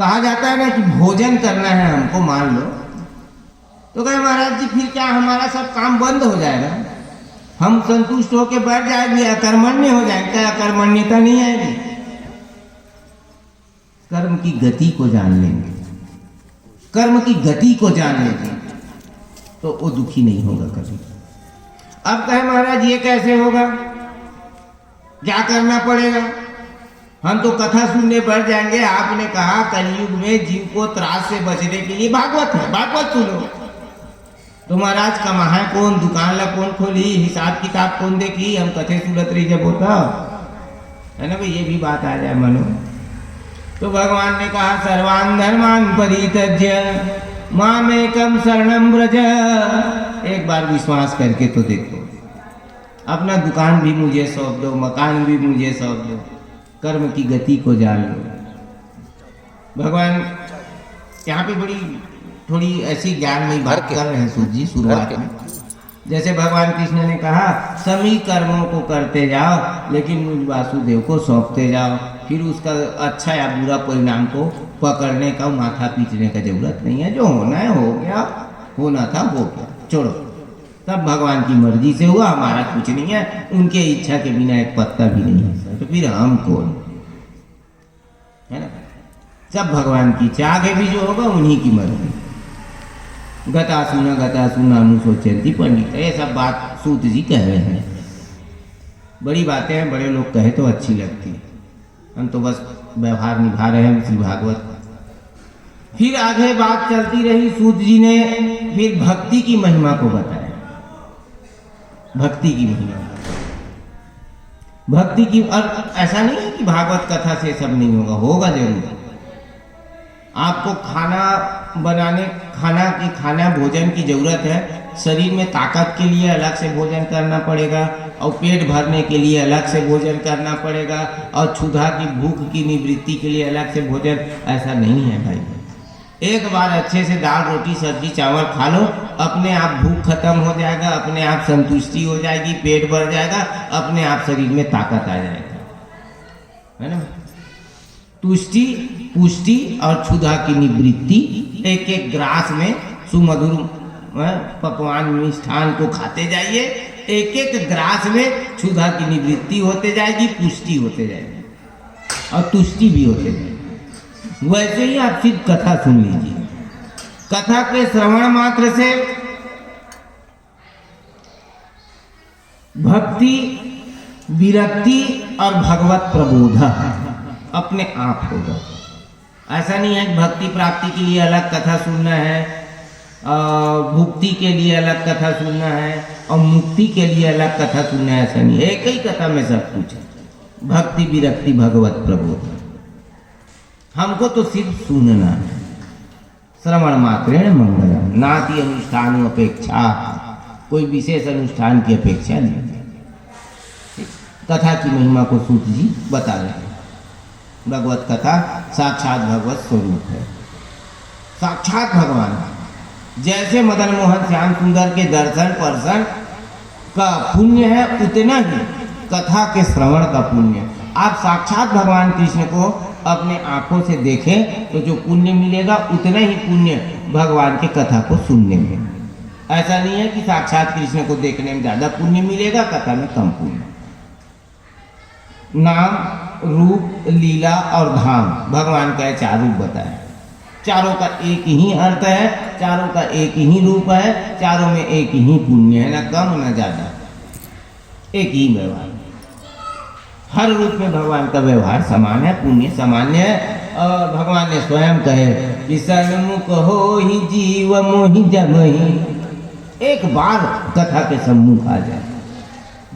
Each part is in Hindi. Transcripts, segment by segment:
कहा जाता है ना कि भोजन करना है हमको, मान लो, तो कहे महाराज जी फिर क्या हमारा सब काम बंद हो जाएगा, हम संतुष्ट होकर बैठ जाएंगे, अकर्मण्य हो जाएंगे? क्या अकर्मण्यता नहीं आएगी? कर्म की गति को जान लेंगे, कर्म की गति को जान लेंगे तो वो दुखी नहीं होगा कभी। अब कहे महाराज ये कैसे होगा, क्या करना पड़ेगा? हम तो कथा सुनने बैठ जाएंगे। आपने कहा कलयुग में जीव को त्रास से बचने के लिए भागवत है, भागवत सुनो। तो महाराज कमाए कौन, दुकान ला कौन खोली, हिसाब किताब कौन देखी, हम कथे सुनत रही जब होता है ना भाई, ये भी बात आ जाए मनो। तो भगवान ने कहा सर्वान धर्मान परित्यज्य मामेकम शरणं व्रज। एक बार विश्वास करके तो देखो, अपना दुकान भी मुझे सौंप दो, मकान भी मुझे सौंप दो, कर्म की गति को जान लो। भगवान यहाँ पे बड़ी थोड़ी ऐसी ज्ञान में बात कर रहे हैं सूत जी शुरुआत में। जैसे भगवान कृष्ण ने कहा सभी कर्मों को करते जाओ लेकिन मुझ वासुदेव को सौंपते जाओ, फिर उसका अच्छा या बुरा परिणाम को पकड़ने का, माथा पीटने का जरूरत नहीं है। जो होना है हो गया, होना था हो गया, छोड़ो। तब भगवान की मर्जी से हुआ, हमारा कुछ नहीं है, उनके इच्छा के बिना एक पत्ता भी नहीं है, तो फिर हम कौन है ना? सब भगवान की इच्छा, आगे भी जो होगा उन्हीं की मर्जी। गतासुना अनुशोचंती पंडित, ये सब बात सूत जी कह रहे हैं। बड़ी बातें हैं, बड़े लोग कहे तो अच्छी लगती है, हम तो बस व्यवहार निभा रहे हैं श्री भागवत। फिर आगे बात चलती रही, सूत जी ने फिर भक्ति की महिमा को बताया। भक्ति की महिमा, भक्ति की, और ऐसा नहीं है कि भागवत कथा से सब नहीं होगा, होगा जरूर। आपको खाना बनाने, खाना भोजन की जरूरत है, शरीर में ताकत के लिए अलग से भोजन करना पड़ेगा, और पेट भरने के लिए अलग से भोजन करना पड़ेगा, और क्षुधा की भूख की निवृत्ति के लिए अलग से भोजन। ऐसा नहीं है भाई, एक बार अच्छे से दाल रोटी सब्जी चावल खा लो, अपने आप भूख खत्म हो जाएगा, अपने आप संतुष्टि हो जाएगी, पेट भर जाएगा, अपने आप शरीर में ताकत आ जाएगा, है ना? तुष्टि पुष्टि और क्षुधा की निवृत्ति, एक एक ग्रास में सुमधुर पकवान मिष्ठान को खाते जाइए, एक एक ग्रास में क्षुधा की निवृत्ति होते जाएगी, पुष्टि होते जाएगी और तुष्टि भी होते जाएगी। वैसे ही आप सिर्फ कथा सुन लीजिए, कथा के श्रवण मात्र से भक्ति विरक्ति और भगवत प्रबोध अपने आप होगा। ऐसा नहीं है कि भक्ति प्राप्ति के लिए अलग कथा सुनना है, भुक्ति के लिए अलग कथा सुनना है और मुक्ति के लिए अलग कथा सुनना है, ऐसा नहीं। एक ही कथा में सब कुछ है, भक्ति विरक्ति भगवत प्रबोध। हमको तो सिर्फ सुनना है, श्रवण मात्रेण मंगलम, नाति अनुष्ठान अपेक्षा, कोई विशेष अनुष्ठान की अपेक्षा नहीं। कथा की महिमा को सूत जी बता रहे हैं। भगवत कथा साक्षात भगवत स्वरूप है, साक्षात भगवान। जैसे मदन मोहन श्याम सुंदर के दर्शन पर्शन का पुण्य है, उतना ही कथा के श्रवण का पुण्य। आप साक्षात भगवान कृष्ण को अपने आंखों से देखें तो जो पुण्य मिलेगा उतना ही पुण्य भगवान के कथा को सुनने में। ऐसा नहीं है कि साक्षात कृष्ण को देखने में ज़्यादा पुण्य मिलेगा, कथा में कम पुण्य। नाम रूप लीला और धाम भगवान का चार रूप बताया, चारों का एक ही अर्थ है, चारों का एक ही रूप है, चारों में एक ही पुण्य है, ना कम ना ज़्यादा, एक ही व्यवहार। हर रूप में भगवान का व्यवहार समान है, पुण्य सामान्य है। और भगवान ने स्वयं कहे कि सन्मुख हो ही जीव मोहि जमहि, एक बार कथा के सम्मुख आ जाए,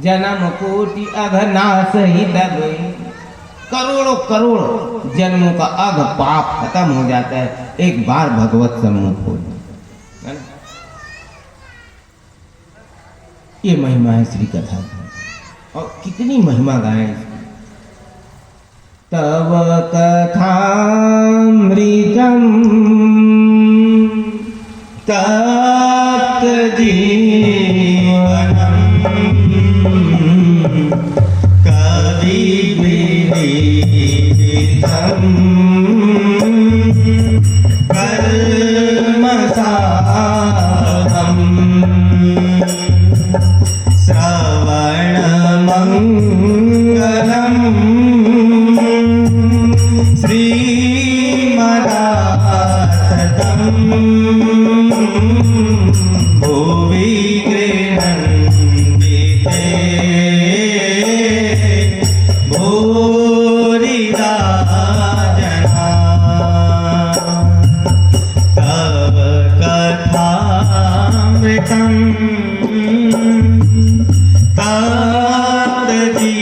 जन्म कोटि अघनाश ही दबई, करोड़ों करोड़ जन्मों का अघ पाप खत्म हो जाता है, एक बार भगवत सम्मुख हो जाए। ये महिमा है श्री कथा की, और कितनी महिमा गाएं। तव कथामृतम तप्त जीवनम कवि विदितम श्रीमदाततं भुवि गृह्णन्ति भूरिदा जना तव कथामृतम् तद्जीवनम्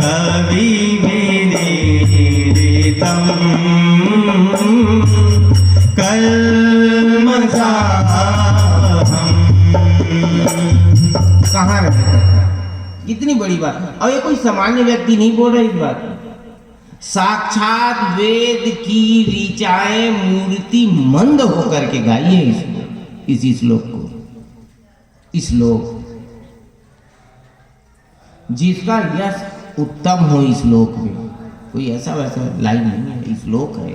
कविभिरीडितं कल्मषापहम्। कहाँ रहे? कितनी बड़ी बात। और ये कोई सामान्य व्यक्ति नहीं बोल रहा इस बात। साक्षात वेद की ऋचाएं मूर्ति मंद होकर के गाइए इस श्लोक को। इस श्लोक जिसका यश उत्तम हो इस श्लोक में, कोई ऐसा वैसा लाइन नहीं है, इस श्लोक है।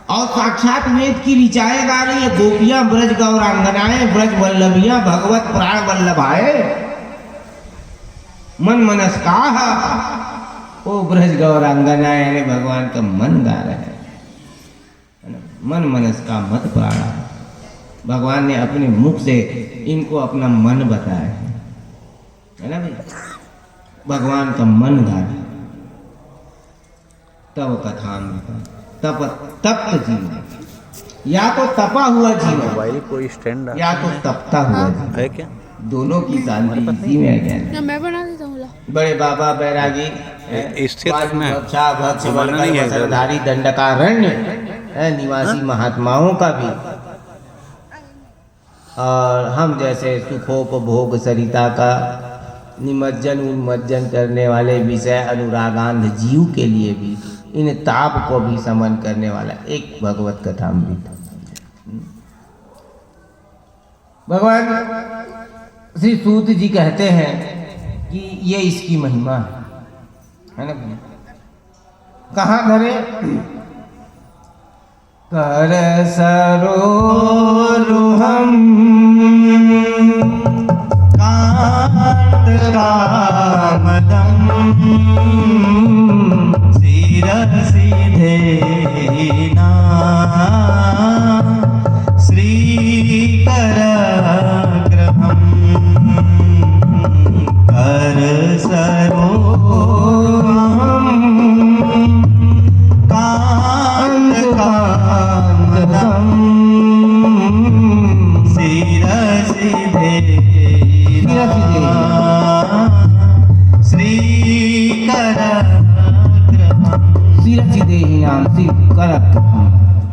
और साक्षात वेद की ऋचाएं गा रही है। गोपियां ब्रज गौरांगनाएं ब्रज वल्लभियां भगवत प्राण वल्लभाए मन मनस्का ओ ब्रज गौरांगनाएं यानी भगवान का मन गा रहे हैं। मन मनस्का मत प्राणा, भगवान ने अपने मुख से इनको अपना मन बताया है ना भाई। भगवान का मन गा रहे तब कथामृत तप तप्त जीवन, या तो तपा हुआ जीवन मोबाइल कोई स्टैंड या तो तपता हुआ जीवन है क्या? दोनों की शांति इसी में है। मैं बना देता हूँ। बड़े बाबा बैरागी स्थिर रखना है। भक्ष वसनधारी दंडकारण्य निवासी महात्माओं का भी, और हम जैसे सुखोपभोग सरिता का निमज्जन उन्मज्जन करने वाले विषय अनुरागांध जीव के लिए भी इन ताप को भी समन करने वाला एक भगवत कथामृत। भगवान श्री सूत जी कहते हैं कि ये इसकी महिमा है ना। कहाँ धरे? कर सरोरुहम कामदम् शिरसिधेना श्रीकरग्रहम् करसरोरुहम् कान्तकान्तम् शिरसिधेना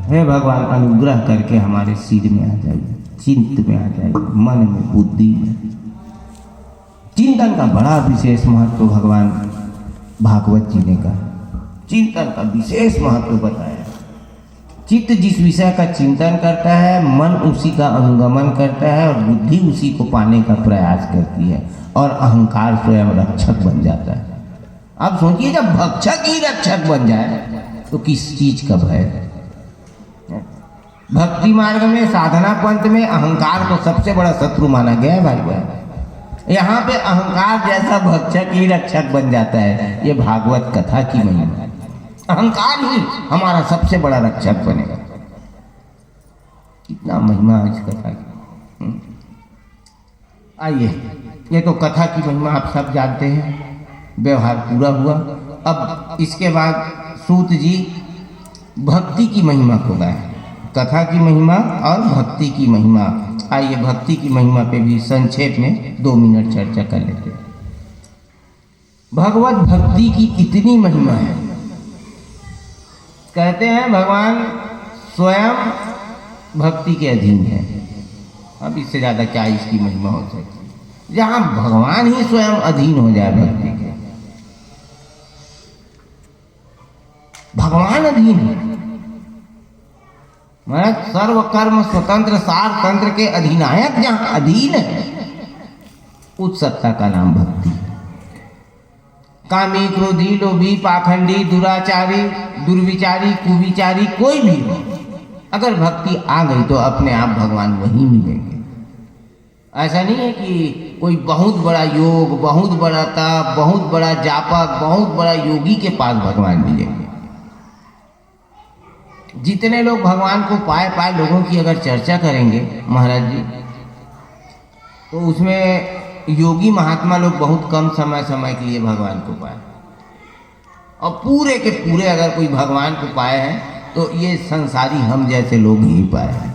हे भगवान अनुग्रह करके हमारे सिर में आ जाइए, चिंत में आ जाइए, मन में बुद्धि में। चिंतन का बड़ा विशेष महत्व भगवान भागवत जी ने कहा। चिंतन का विशेष महत्व बताया। चित्त जिस विषय का चिंतन करता है, मन उसी का अनुगमन करता है और बुद्धि उसी को पाने का प्रयास करती है और अहंकार स्वयं रक्षक बन जाता है। अब सोचिए जब भक्षक ही रक्षक बन जाए तो किस चीज का भय है? भक्ति मार्ग में साधना पंथ में अहंकार को सबसे बड़ा शत्रु माना गया है भाई भाई। यहाँ पे अहंकार जैसा भक्षक ही रक्षक बन जाता है। ये भागवत कथा की महिमा है। अहंकार ही हमारा सबसे बड़ा रक्षक बनेगा। कितना महिमा है इस कथा की। आइए, ये तो कथा की महिमा आप सब जानते हैं। व्यवहार पूरा हुआ। अब इसके बाद सूत जी भक्ति की महिमा को गाए। कथा की महिमा और भक्ति की महिमा। आइए भक्ति की महिमा पे भी संक्षेप में 2 मिनट चर्चा कर लेते हैं। भगवत भक्ति की इतनी महिमा है, कहते हैं भगवान स्वयं भक्ति के अधीन है। अब इससे ज़्यादा क्या इसकी महिमा हो सकती है, जहाँ भगवान ही स्वयं अधीन हो जाए भक्ति के। भगवान अधीन है, महाराज सर्व कर्म स्वतंत्र सार तंत्र के अधिनायक जहाँ अधीन है, उस सत्ता का नाम भक्ति है। कामी क्रोधी लोभी पाखंडी दुराचारी दुर्विचारी कुविचारी कोई भी हो, अगर भक्ति आ गई तो अपने आप भगवान वहीं मिलेंगे। ऐसा नहीं है कि कोई बहुत बड़ा योग, बहुत बड़ा तप, बहुत बड़ा जापक, बहुत बड़ा योगी के पास भगवान मिलेंगे। जितने लोग भगवान को पाए लोगों की अगर चर्चा करेंगे महाराज जी, तो उसमें योगी महात्मा लोग बहुत कम समय के लिए भगवान को पाए, और पूरे के पूरे अगर कोई भगवान को पाए हैं तो ये संसारी हम जैसे लोग ही पाए हैं।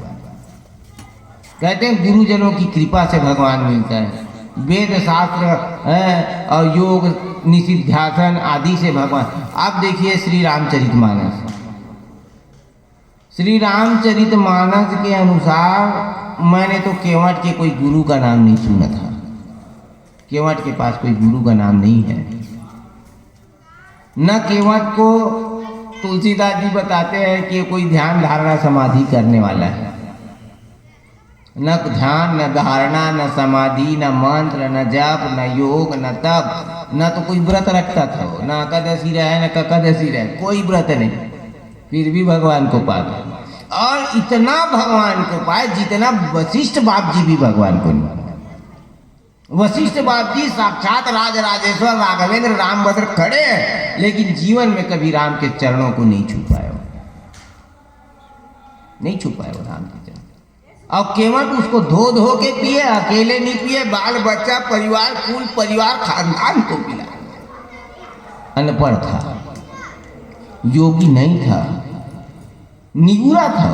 कहते हैं गुरुजनों की कृपा से भगवान मिलता है, वेद शास्त्र है और योग निषिध्यासन आदि से भगवान। आप देखिए श्री रामचरितमानस, श्री रामचरितमानस के अनुसार मैंने तो केवट के कोई गुरु का नाम नहीं सुना था। केवट के पास कोई गुरु का नाम नहीं है। न केवट को तुलसीदास जी बताते हैं कि कोई ध्यान धारणा समाधि करने वाला है। न ध्यान, न धारणा, न समाधि, न मंत्र, न जप, न योग, न तप, न तो कोई व्रत रखता था, न एकादशी रहे, न ककादशी रहे, कोई व्रत नहीं, फिर भी भगवान को पा गए। और इतना भगवान को पाए जितना वशिष्ठ बाप जी भी भगवान को नहीं। वशिष्ठ बाप जी साक्षात राज राजेश्वर राघवेंद्र रामभद्र खड़े हैं, लेकिन जीवन में कभी राम के चरणों को नहीं छू पाए, नहीं छू पाए वो राम के चरण। और केवट उसको धो धो के पिए, अकेले नहीं पिए, बाल बच्चा परिवार कुल परिवार खानदान को पिला। अनपढ़ था, योगी नहीं था, निगुरा था,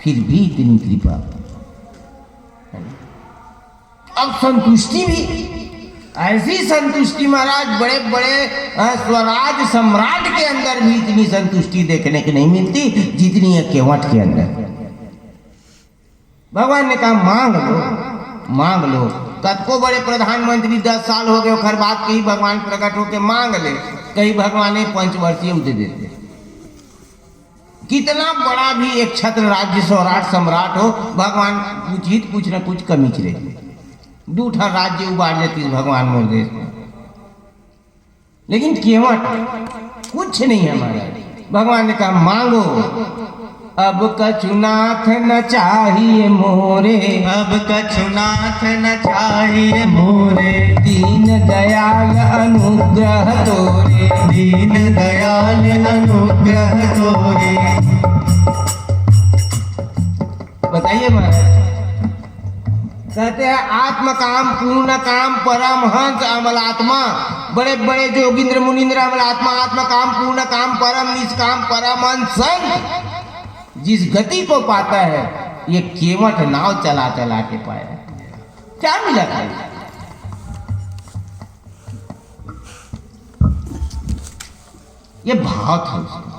फिर भी इतनी कृपा। अब संतुष्टि भी ऐसी संतुष्टि महाराज, बड़े बड़े स्वराज सम्राट के अंदर भी इतनी संतुष्टि देखने की नहीं मिलती जितनी है केवट के अंदर। भगवान ने कहा मांग लो, मांग लो। कद को बड़े प्रधानमंत्री 10 साल हो गए, हर बात कही भगवान प्रकट होके मांग ले, कहीं भगवान ने 5 वर्षीय उदय देते। कितना बड़ा भी एक छत्र राज्य स्वराट सम्राट हो, भगवान कुछ न कुछ कमी रही, दूठा राज्य उबार लेती भगवान मोर देश में। लेकिन केवट कुछ नहीं है महाराज। भगवान ने कहा मांगो, अब कछुनाथ न चाहिए मोरे, अब कछुनाथ न चाहिए मोरे, दीन दयाल अनुग्रह तोरे, दीन दयाल अनुग्रह तोरे। बताइए महाराज, कहते हैं आत्म काम पूर्ण काम परमहंस अमलात्मा, बड़े बड़े जोगिंद्र मुनिंद्र अमलात्मा, आत्म काम पूर्ण काम परम निष्काम परमहंस संत जिस गति को पाता है, ये केवट नाव चला चला के पाया। क्या मिला था? ये भाव था उसका।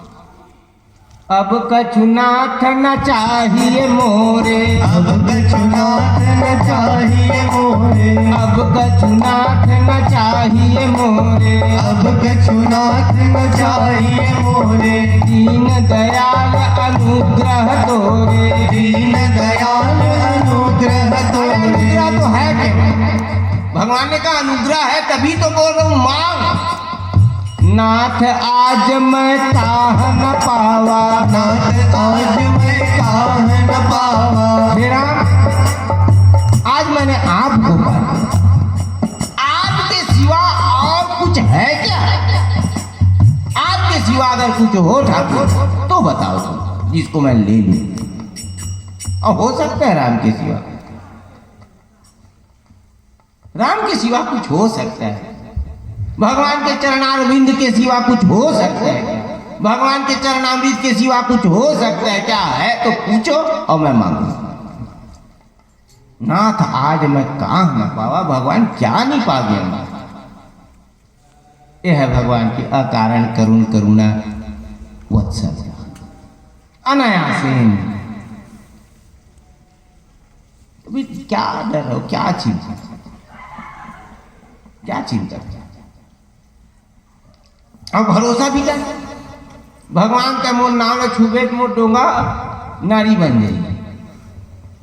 अब कछुनाथ न चाहिए मोरे, अब कछुनाथ न चाहिए मोरे, अब कछुनाथ न चाहिए मोरे, अब कछुनाथ न चाहिए मोरे, दीन दयाल अनुग्रह तोरे, दीन दयाल अनुग्रह तोरे। अनुग्रह तो है क्या? भगवान ने कहा अनुग्रह है, तभी तो बोल रहा हूं मांग। नाथ आज मैं ताह न पावा, नाथ आज मैं ताह न पावा, हे राम आज मैंने आपको पाया, आपके सिवा और कुछ है क्या? आपके सिवा अगर कुछ हो ठाकुर तो बताओ तुम, जिसको मैं ले लूं। और हो सकता है राम के सिवा, राम के सिवा कुछ हो सकता है? भगवान के चरणारविंद के सिवा कुछ हो सकता है क्या? भगवान के चरणामृत के सिवा कुछ हो सकता है क्या? है तो पूछो और मैं मांगू। नाथ आज मैं कहाँ न पावा, भगवान क्या नहीं पा गया? यह है भगवान की अकारण करुण करुणा वत्सल अनायासेन। क्या डर हो, क्या चिंता, क्या चिंता? और भरोसा भी कर, भगवान का मोर नाम में छुबे तो मोर डोंगा नारी बन जाएगी।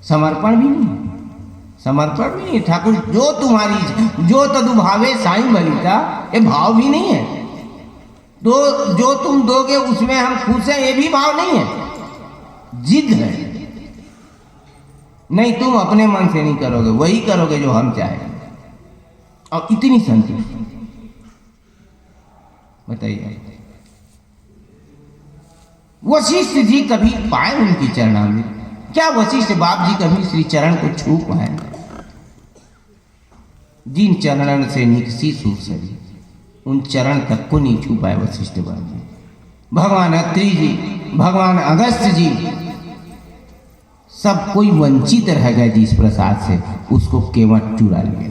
समर्पण भी नहीं, समर्पण भी नहीं। ठाकुर जो तुम्हारी जो तदुभावे साईं बलिता, ये भाव भी नहीं है। जो तुम दोगे उसमें हम खुश हैं, ये भी भाव नहीं है, जिद है। नहीं, तुम अपने मन से नहीं करोगे, वही करोगे जो हम चाहेंगे। और इतनी संतुष्टि, बताइए। वशिष्ठ जी कभी पाए उनकी चरणामृत? क्या वशिष्ठ बाप जी कभी श्री चरण को छू पाए? जिन चरणन से निकसी सुसरी, उन चरण तक को नहीं छू पाए वशिष्ठ बाप जी। भगवान अत्रि जी, भगवान अगस्त्य जी, सब कोई वंचित रह गए जिस प्रसाद से, उसको केवट चुरा लिया,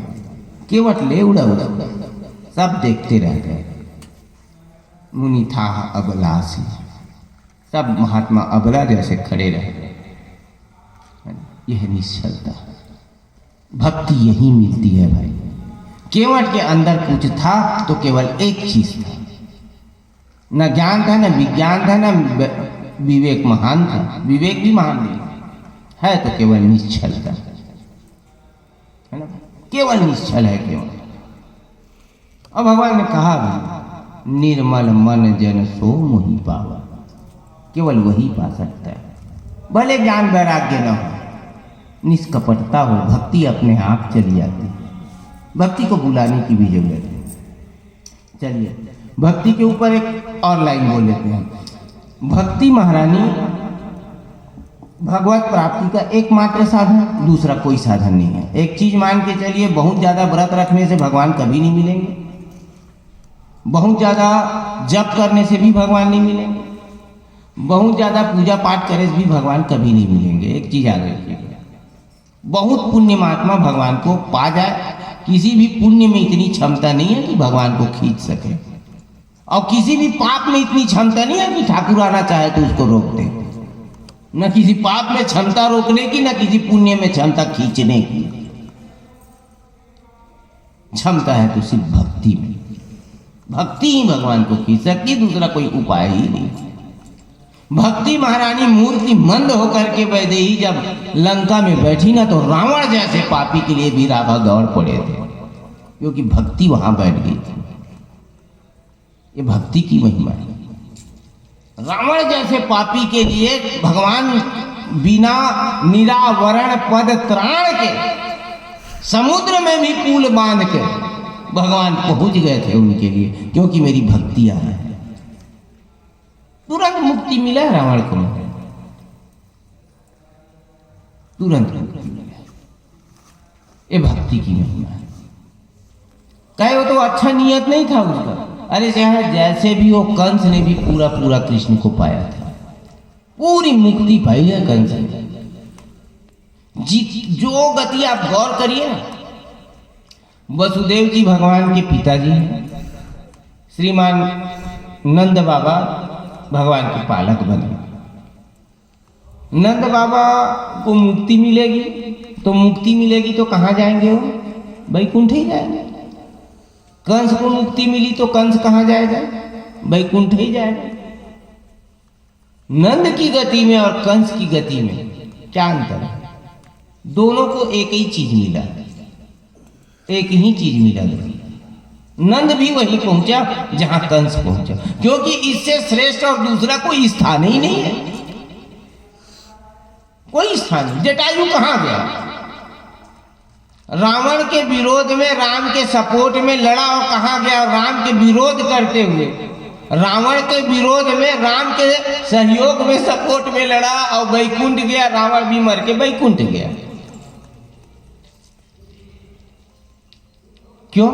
केवट ले उड़ा उड़ा, सब देखते रह गए। मुनि था अबलासी, सब महात्मा अबला जैसे खड़े रह गए। यह निश्चलता, भक्ति यही मिलती है भाई। केवट के अंदर कुछ था तो केवल एक चीज था, न ज्ञान था, न विज्ञान था, न विवेक महान था। विवेक भी महान नहीं है, तो केवल निश्चलता है ना, केवल निश्चल है केवल। और भगवान ने कहा भी, निर्मल मन जन सो मोहि पावा, केवल वही पा सकता है। भले ज्ञान वैराग्य न हो, निष्कपटता हो, भक्ति अपने आप चली जाती है। भक्ति को बुलाने की भी जरूरत है। चलिए भक्ति के ऊपर एक और लाइन बोल लेते हैं। भक्ति महारानी भगवत प्राप्ति का एकमात्र साधन, दूसरा कोई साधन नहीं है। एक चीज मान के चलिए, बहुत ज्यादा व्रत रखने से भगवान कभी नहीं मिलेंगे, बहुत ज्यादा जप करने से भी भगवान नहीं मिलेंगे, बहुत ज्यादा पूजा पाठ करे से भी भगवान कभी नहीं मिलेंगे। एक चीज याद रखिएगा, बहुत पुण्य महात्मा भगवान को पा जाए, किसी भी पुण्य में इतनी क्षमता नहीं है कि भगवान को खींच सके, और किसी भी पाप में इतनी क्षमता नहीं है कि ठाकुर आना चाहे तो उसको रोक दे। न किसी पाप में क्षमता रोकने की, न किसी पुण्य में क्षमता खींचने की। क्षमता है तो सिर्फ भक्ति में। भक्ति ही भगवान को खींच सकती, दूसरा कोई उपाय ही नहीं। भक्ति महारानी मूर्ति मंद होकर के वैदेही जब लंका में बैठी ना, तो रावण जैसे पापी के लिए भी राघव दौड़ पड़े थे, क्योंकि भक्ति वहां बैठ गई थी। ये भक्ति की महिमा है। रावण जैसे पापी के लिए भगवान बिना निरावरण पद त्राण के समुद्र में भी पुल बांध के भगवान पहुंच गए थे उनके लिए, क्योंकि मेरी भक्ति आ है। तुरंत मुक्ति मिला रावण को, तुरंत मुक्ति मिला। ये भक्ति की महिमा है। कहे वो तो अच्छा नियत नहीं था उसका, अरे चाहे जैसे भी हो, कंस ने भी पूरा पूरा कृष्ण को पाया था, पूरी मुक्ति पाई है कंस ने। जो गति आप गौर करिए ना, वसुदेव जी भगवान के पिताजी हैं, श्रीमान नंद बाबा भगवान के पालक बने। नंद बाबा को मुक्ति मिलेगी तो कहाँ जाएंगे वो? वैकुंठ ही जाएंगे। कंस को मुक्ति मिली तो कंस कहाँ जाएगा? वैकुंठ ही जाएगा। नंद की गति में और कंस की गति में क्या अंतर है? दोनों को एक ही चीज मिला, एक ही चीज मिला। नंद भी वहीं पहुंचा जहां कंस पहुंचा, क्योंकि इससे श्रेष्ठ और दूसरा कोई स्थान ही नहीं है, कोई स्थान नहीं। जटायु कहां गया? रावण के विरोध में राम के सपोर्ट में लड़ा, और कहां गया? राम के विरोध करते हुए, रावण के विरोध में राम के सहयोग में सपोर्ट में लड़ा और वैकुंठ गया। रावण भी मर के वैकुंठ गया। क्यों?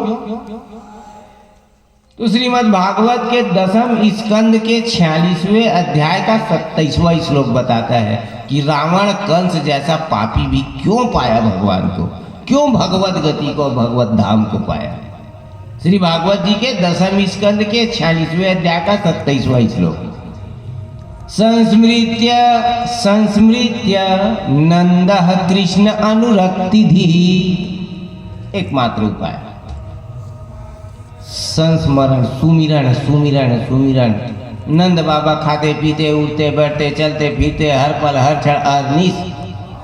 तो श्रीमद् भागवत के 10वें स्कंद के 46वें अध्याय का 27वां श्लोक बताता है कि रावण कंस जैसा पापी भी क्यों पाया भगवान को, क्यों भगवत गति को, भगवत धाम को पाया। श्री भागवत जी के 10वें स्कंद के 46वें अध्याय का 27वां श्लोक। संस्मृत्य नंदः कृष्ण अनुरक्तिधि, एकमात्र उपाय संस्मरण, सुमिरण सुमिरण सुमिरण। नंद बाबा खाते पीते उठते बैठते चलते फिरते हर पल हर क्षण अनिश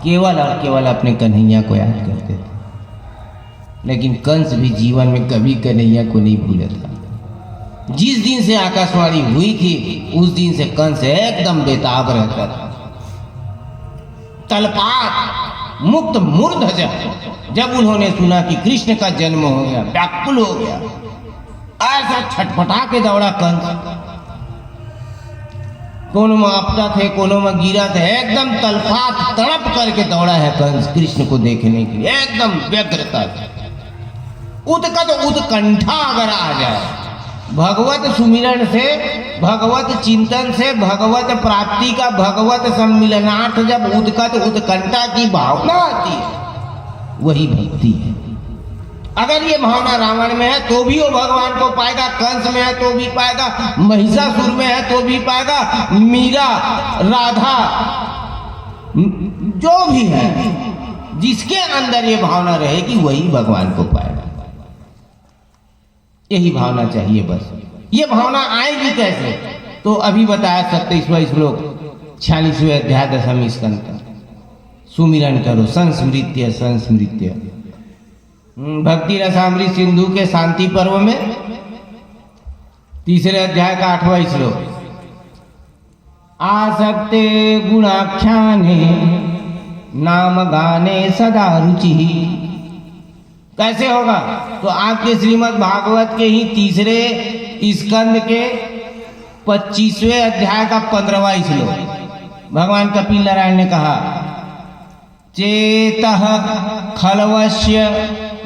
केवल और केवल अपने कन्हैया को याद करते थे। लेकिन कंस भी जीवन में कभी कन्हैया को नहीं भूला था। जिस दिन से आकाशवाणी हुई थी उस दिन से कंस एकदम बेताब रहता था, तलपात, मुक्त मूर्धज जब उन्होंने सुना कि कृष्ण का जन्म हो गया, व्याकुल हो गया, ऐसा छटपटा के दौड़ा कंस। कोनो में आपटा थे, कोनो में गिरा थे, एकदम तलपात तड़प करके दौड़ा है कंस कृष्ण को देखने के लिए, एकदम व्यग्रता से। उत्कट उत्कंठा अगर आ जाए भगवत सुमिरन से, भगवत चिंतन से, भगवत प्राप्ति का भगवत सम्मिलनार्थ जब उत्कट उत्कंठा की भावना आती है, वही भक्ति है। अगर ये भावना रावण में है तो भी वो भगवान को पाएगा, कंस में है तो भी पाएगा, महिषासुर में है तो भी पाएगा, मीरा, राधा, जो भी है, जिसके अंदर ये भावना रहेगी वही भगवान को पाएगा। यही भावना चाहिए बस। ये भावना आएगी कैसे? तो अभी बताया 27वां श्लोक 46वें अध्याय 10वें स्कंद का। सुमिरन करो, संस्मृत्य संस्मृत्य। भक्ति रसामृत सिंधु के शांति पर्व में 3रे अध्याय का 8वां श्लोक। आसक्ते गुणाख्याने नाम गाने सदा रुचि। कैसे होगा? तो आपके श्रीमद् भागवत के ही 3रे स्कंद के 25वें अध्याय का 15वां श्लोक। भगवान कपिल नारायण ने कहा, चेतः खलवस्य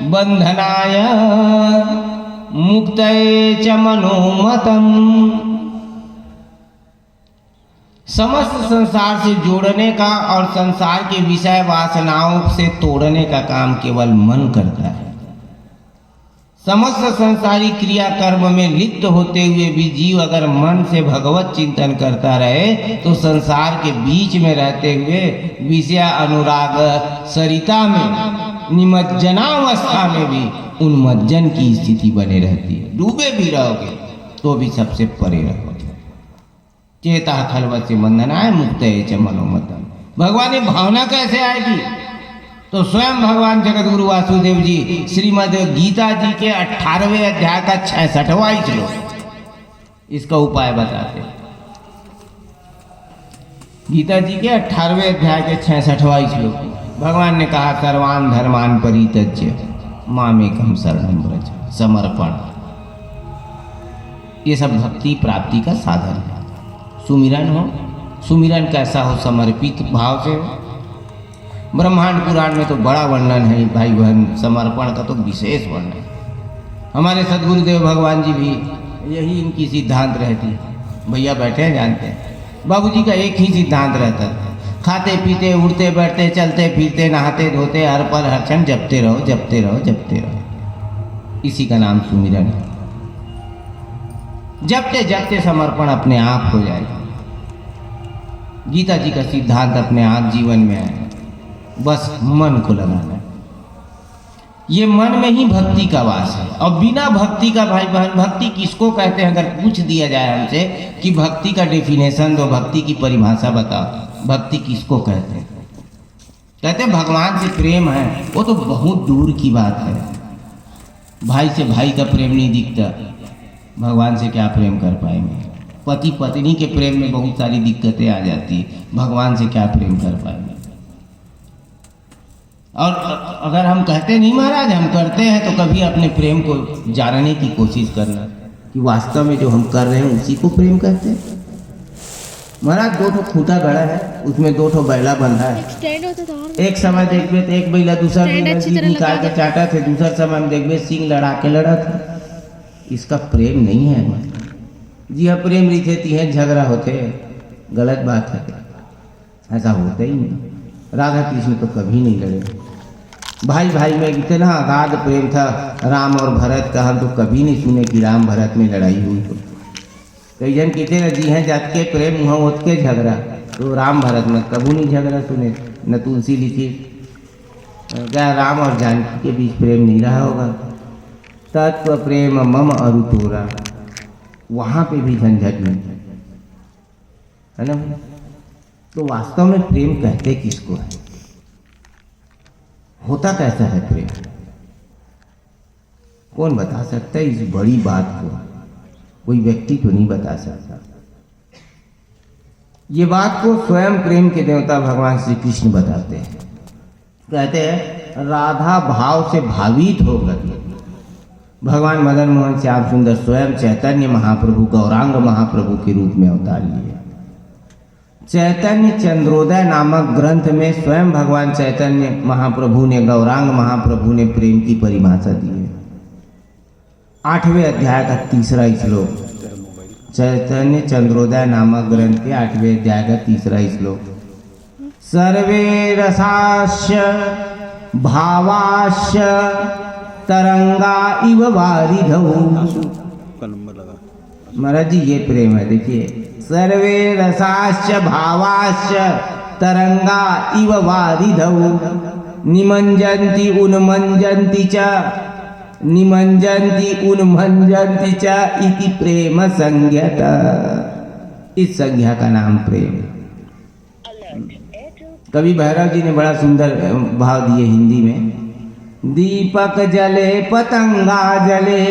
बंधनाय मुक्तये च मनोमतम्। समस्त संसार से जोड़ने का और संसार के विषय वासनाओं से तोड़ने का काम केवल मन करता है। समस्त संसारी क्रिया कर्म में लिप्त होते हुए भी जीव अगर मन से भगवत चिंतन करता रहे तो संसार के बीच में रहते हुए विषय अनुराग सरिता में निमज्जनावस्था में भी उन्मज्जन की स्थिति बने रहती है। डूबे भी रहोगे तो भी सबसे परे रहोगे। चेता खलवस्य बंधनाय मुक्तये च मनोमतम्। भगवान ये भावना कैसे आएगी? तो स्वयं भगवान जगत गुरु वासुदेव जी श्रीमद् गीता जी के 18वें अध्याय का 66वां श्लोक इसका उपाय बताते हैं। गीता जी के 18वें अध्याय के 66वां श्लोक भगवान ने कहा, सर्वान धर्मान परित्यज्य मामेकं शरणं व्रज। समर्पण, ये सब भक्ति प्राप्ति का साधन है। सुमिरन हो, सुमिरन कैसा हो? समर्पित भाव से हो। ब्रह्मांड पुराण में तो बड़ा वर्णन है भाई बहन, समर्पण का तो विशेष वर्णन। हमारे सदगुरुदेव भगवान जी भी यही इनकी सिद्धांत रहती है। भैया बैठे हैं, जानते हैं, बाबूजी का एक ही सिद्धांत रहता था, खाते पीते उड़ते बैठते चलते फिरते नहाते धोते हर पल हर क्षण जपते रहो जपते रहो जपते रहो। इसी का नाम सुमिरन है। जपते जपते समर्पण अपने आप हो जाएगा। गीता जी का सिद्धांत अपने आप जीवन में आएगा। बस मन को लगाना है। ये मन में ही भक्ति का वास है। और बिना भक्ति का भाई बहन, भक्ति किसको कहते हैं? अगर पूछ दिया जाए हमसे कि भक्ति का डेफिनेशन दो, भक्ति की परिभाषा बताओ, भक्ति किसको कहते हैं? कहते हैं भगवान से प्रेम है। वो तो बहुत दूर की बात है। भाई से भाई का प्रेम नहीं दिखता, भगवान से क्या प्रेम कर पाएंगे? पति पत्नी के प्रेम में बहुत सारी दिक्कतें आ जाती है, भगवान से क्या प्रेम कर पाएंगे? और अगर हम कहते नहीं महाराज हम करते हैं, तो कभी अपने प्रेम को जानने की कोशिश करना कि वास्तव में जो हम कर रहे हैं उसी को प्रेम कहते हैं। महाराज 2 खूंटा गड़ा है, उसमें 2 बैला बंधा है। एक समय देखबे तो एक बैला दूसरा निकाल के चाटा थे, दूसरा समय में देखबे सिंग लड़ा के लड़ा था। इसका प्रेम नहीं है। जी हाँ, प्रेम रीते तीहे झगड़ा होते, गलत बात है, ऐसा होता ही नहीं। राधा कृष्ण तो कभी नहीं लड़े। भाई भाई में इतना अगाध प्रेम था राम और भरत का, हम तो कभी नहीं सुने कि राम भरत में लड़ाई हुई। तो कई जन कहते ना जी हैं जात के प्रेम वहाँ उठ के झगड़ा, तो राम भरत में कभी नहीं झगड़ा सुने। न तुलसी लिखी क्या राम और जानकी के बीच प्रेम नहीं रहा होगा? तत्व प्रेम मम अरु तोरा, वहाँ पे भी झंझट नहीं है ना। तो वास्तव में प्रेम कहते किसको है? होता कैसा है प्रेम? कौन बता सकता है इस बड़ी बात को? कोई व्यक्ति तो नहीं बता सकता। ये बात को स्वयं प्रेम के देवता भगवान श्री कृष्ण बताते हैं। कहते हैं राधा भाव से भावित होकर भगवान मदन मोहन श्याम सुंदर स्वयं चैतन्य महाप्रभु गौरांग महाप्रभु के रूप में अवतार लिए। चैतन्य चंद्रोदय नामक ग्रंथ में स्वयं भगवान चैतन्य महाप्रभु ने गौरांग महाप्रभु ने प्रेम की परिभाषा दी है। 8वें अध्याय का 3रा श्लोक, चैतन्य चंद्रोदय नामक ग्रंथ के 8वें अध्याय का 3रा श्लोक, सर्वे रसास्य भावास्य तरंगा इव वारिधौ। का नंबर लगा महाराज जी ये प्रेम है, देखिए, सर्वे रसास्य भावास्य तरंगा इव वारिधौ निमंजन्ति उन्मंजन्ति च निमंजन्ति उन्मंजन्ति च इति प्रेम संज्ञता। इस संज्ञा का नाम प्रेम। कवि भैरव जी ने बड़ा सुंदर भाव दिए हिंदी में, दीपक जले पतंगा जले,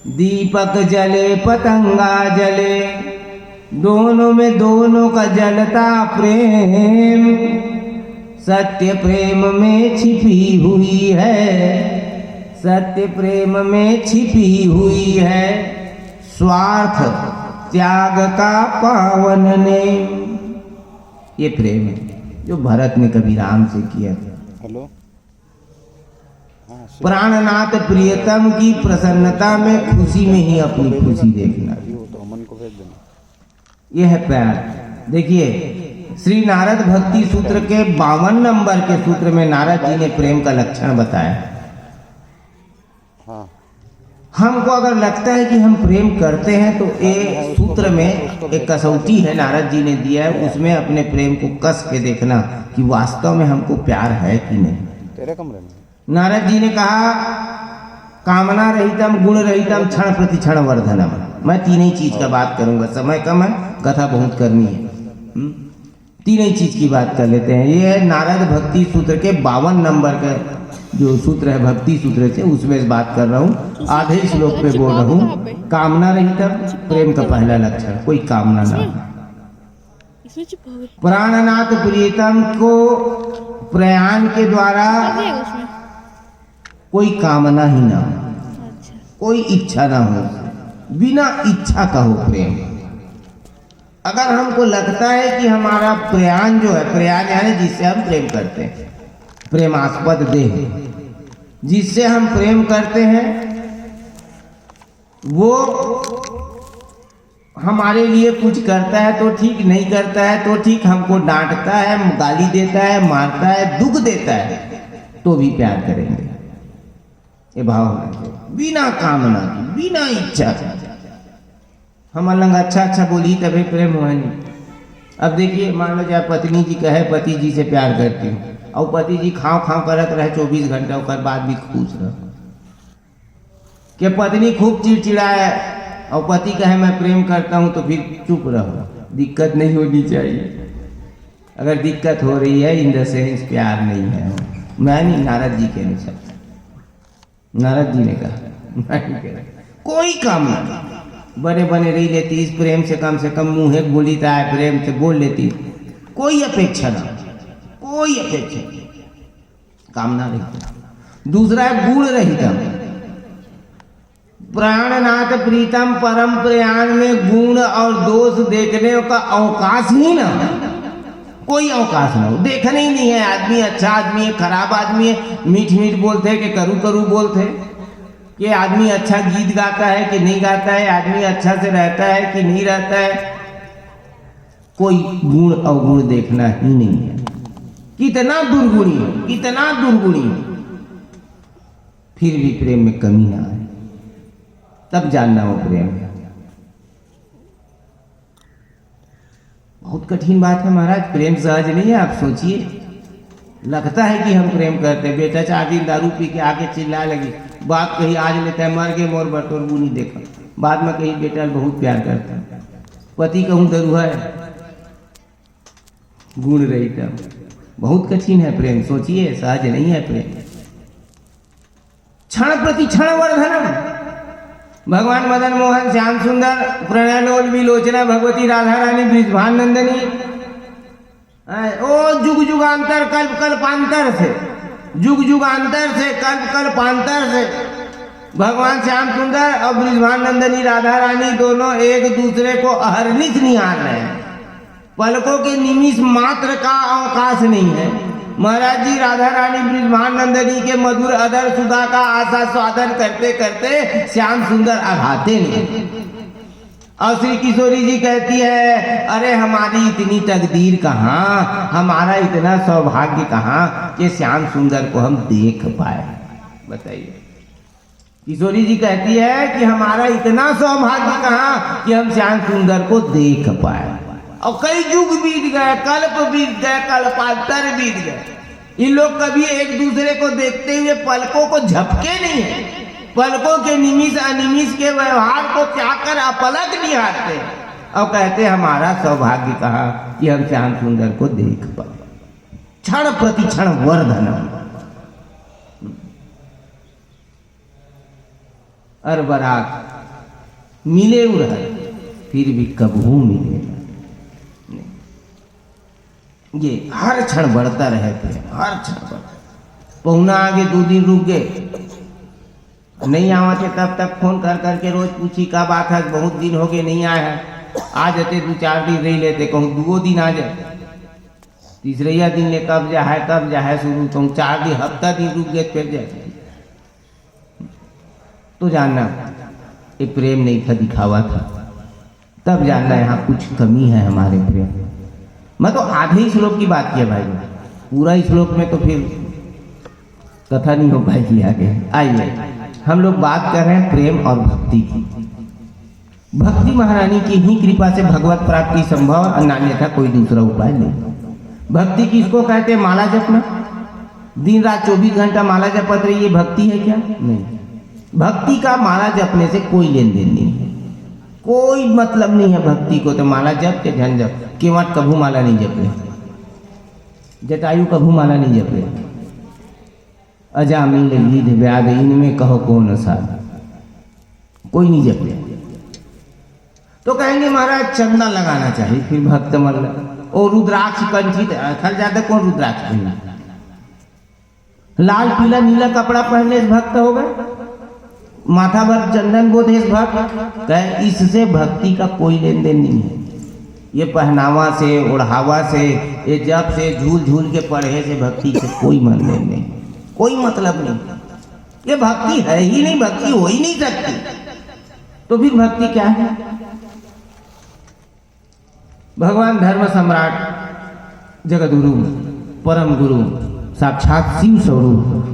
दीपक जले पतंगा जले, दोनों में दोनों का जलता प्रेम, सत्य प्रेम में छिपी हुई है, सत्य प्रेम में छिपी हुई है, स्वार्थ त्याग का पावन ने। ये प्रेम है जो भरत ने कभी राम से किया था। हेलो, प्राणनाथ प्रियतम की प्रसन्नता में खुशी में ही अपनी खुशी देखना, वो तो अमन को भेज देना। यह है प्यार। देखिए, श्री नारद भक्ति सूत्र के 52 नंबर के सूत्र में नारद जी ने प्रेम का लक्षण बताया। हाँ, हमको अगर लगता है कि हम प्रेम करते हैं तो ये सूत्र में एक कसौटी है नारद जी ने दिया है, उसमें अपने प्रेम को कस के देखना कि वास्तव में हमको प्यार है कि नहीं। तेरे कमरे में नारद जी ने कहा, कामना रहितम गुण रहितम क्षण प्रति क्षण वर्धनम। मैं 3 ही चीज का बात करूंगा, समय कम है, कथा बहुत करनी है। 3 ही चीज की बात कर लेते हैं। ये है नारद भक्ति सूत्र के 52 नंबर का जो सूत्र है भक्ति सूत्र से, उसमें इस बात कर रहा हूँ। आधे श्लोक पे बोल रहा हूँ, कामना रहितम प्रेम का पहला लक्षण, कोई कामना ना हो। प्राणनाथ प्रियतम को प्रयाण के द्वारा कोई कामना ही ना हो, कोई इच्छा ना हो, बिना इच्छा का हो प्रेम। अगर हमको लगता है कि हमारा प्रयाण जो है, प्रयाण यानी जिससे हम प्रेम करते हैं, प्रेमास्पद देह, जिससे हम प्रेम करते हैं वो हमारे लिए कुछ करता है तो ठीक, नहीं करता है तो ठीक, हमको डांटता है, गाली देता है, मारता है, दुख देता है, तो भी प्यार करेंगे। ये भाव होना चाहिए, बिना कामना की, बिना इच्छा के। हम अलग अच्छा बोली तभी प्रेम हुआ नहीं। अब देखिए, मान लो चाहे पत्नी जी कहे पति जी से प्यार करती हूँ, और पति जी खाओ करत रहे 24 घंटा, उसके बाद भी खुश रहो। कि पत्नी खूब चिड़चिड़ाए और पति कहे मैं प्रेम करता हूँ, तो फिर चुप रहो, दिक्कत नहीं होनी चाहिए। अगर दिक्कत हो रही है इन द सेंस प्यार नहीं है, मैं नहीं, नारद जी के अनुसार, नारद जी ने कहा, मैं नहीं कह रहा। कोई काम नहीं, बने बने रही लेती इस प्रेम से कम मुँह एक बोलीता है, प्रेम से बोल लेती, कोई अपेक्षा ना, कोई अपेक्षा, कामना रहित। दूसरा है गुण रहित। प्राणनाथ प्रीतम परम प्रयाण में गुण और दोष देखने का अवकाश ही ना, कोई अवकाश ना हो, देखने ही नहीं है। आदमी अच्छा आदमी है, खराब आदमी है, मीठ बोलते हैं कि करू बोलते, कि आदमी अच्छा गीत गाता है कि नहीं गाता है, आदमी अच्छा से रहता है कि नहीं रहता है, कोई गुण अवगुण देखना ही नहीं है। कितना दुर्गुणी हो, कितना दुर्गुणी हो, फिर भी प्रेम में कमी ना आए, तब जानना वो प्रेम है। बहुत कठिन बात है महाराज, प्रेम सहज नहीं है। आप सोचिए, लगता है कि हम प्रेम करते हैं, बेटा 4 दिन दारू पी के आके चिल्ला लगी, बात कही आज लेता है, मर गए मोर बटोर वो नहीं देखा, बाद में कही बेटा बहुत प्यार करता है, पति कहूँ दरुहा है, गुण रहता। बहुत कठिन है प्रेम, सोचिए, सहज नहीं है प्रेम। क्षण प्रति क्षण वर्धनम। भगवान मदन मोहन श्याम सुंदर प्रणयलोल विलोचना भगवती राधा रानी ब्रिजभान नंदनी ओ जुग जुगांतर कल्प कल्पांतर से, जुग जुगांतर से, कल्प कल्पांतर से भगवान श्याम सुंदर और ब्रिजभान नंदनी राधा रानी दोनों एक दूसरे को अहरनिश निहार रहे हैं। पलकों के निमिष मात्र का अवकाश नहीं है। महाराज जी राधा रानी ब्रिजभान नंदनी के मधुर अदर सुधा का आशा स्वादन करते करते श्याम सुंदर अघाते नहीं। और श्री किशोरी जी कहती है, अरे हमारी इतनी तकदीर कहाँ, हमारा इतना सौभाग्य कहाँ कि श्याम सुंदर को हम देख पाए। बताइए, किशोरी जी कहती है कि हमारा इतना सौभाग्य कहाँ कि हम श्याम सुंदर को देख पाए। और कई युग बीत गए, कल्प बीत गए, कल्पांतर बीत गए, इन लोग कभी एक दूसरे को देखते हुए पलकों को झपके नहीं है। पलकों के निमिष अनिमिष के व्यवहार को त्याग कर अपलक निहारते और कहते हमारा सौभाग्य कहा कि हम श्याम सुंदर को देख पाए। क्षण प्रति क्षण वर्धन अरबरात मिले उड़े फिर भी कबहू मिले नहीं। ये हर क्षण बढ़ता रहते, हर क्षण बढ़ता। पहुना आगे 2 दिन रुक गए, नहीं आवा थे तब तक फोन कर करके रोज पूछी का बात है, बहुत दिन हो गए नहीं आए हैं। आ जाते 2-4 दिन रह लेते, कहूँ 2 दिन आ जाए, तीसरे दिन ले कब जा है शुरू, कहूँ 4 दिन हफ्ता दिन रुक गए फिर जाए। तो जानना ये प्रेम नहीं था, दिखावा था। तब जानना यहाँ कुछ कमी है हमारे प्रेम। मैं तो आधे ही श्लोक की बात किया भाई, पूरा श्लोक में तो फिर कथा नहीं हो पाएगी आगे। आइए हम लोग बात कर रहे हैं प्रेम और भक्ति की। भक्ति महारानी की ही कृपा से भगवत प्राप्ति संभव, अन्यथा कोई दूसरा उपाय नहीं। भक्ति किसको कहते हैं? माला जपना, दिन रात 24 घंटा माला जपत रही, ये भक्ति है क्या? नहीं। भक्ति का माला जपने से कोई लेन देन नहीं है, कोई मतलब नहीं है भक्ति को। तो माला जप के झंझट, केवट कभू माला नहीं जपे, जटायु कभू माला नहीं जपे, अजामिल गिद्ध व्याध इनमें कहो कौन साध, कोई नहीं जपे। तो कहेंगे महाराज चंदा लगाना चाहिए फिर भक्त मतलब, और रुद्राक्ष कंठित खल जाते, कौन रुद्राक्ष पहना? लाल पीला नीला कपड़ा पहनने से भक्त हो गए, माथा भर चंदन बोधे भक्त। कहे इससे भक्ति का कोई लेन देन नहीं है। ये पहनावा से, ओढ़ावा से, ये जप से, झूल झूल के पढ़े से भक्ति से कोई मन लेन नहीं, कोई मतलब नहीं। ये भक्ति है ही नहीं, भक्ति हो ही नहीं सकती। तो फिर भक्ति क्या है? भगवान धर्म सम्राट जगद्गुरु परम गुरु साक्षात शिव स्वरूप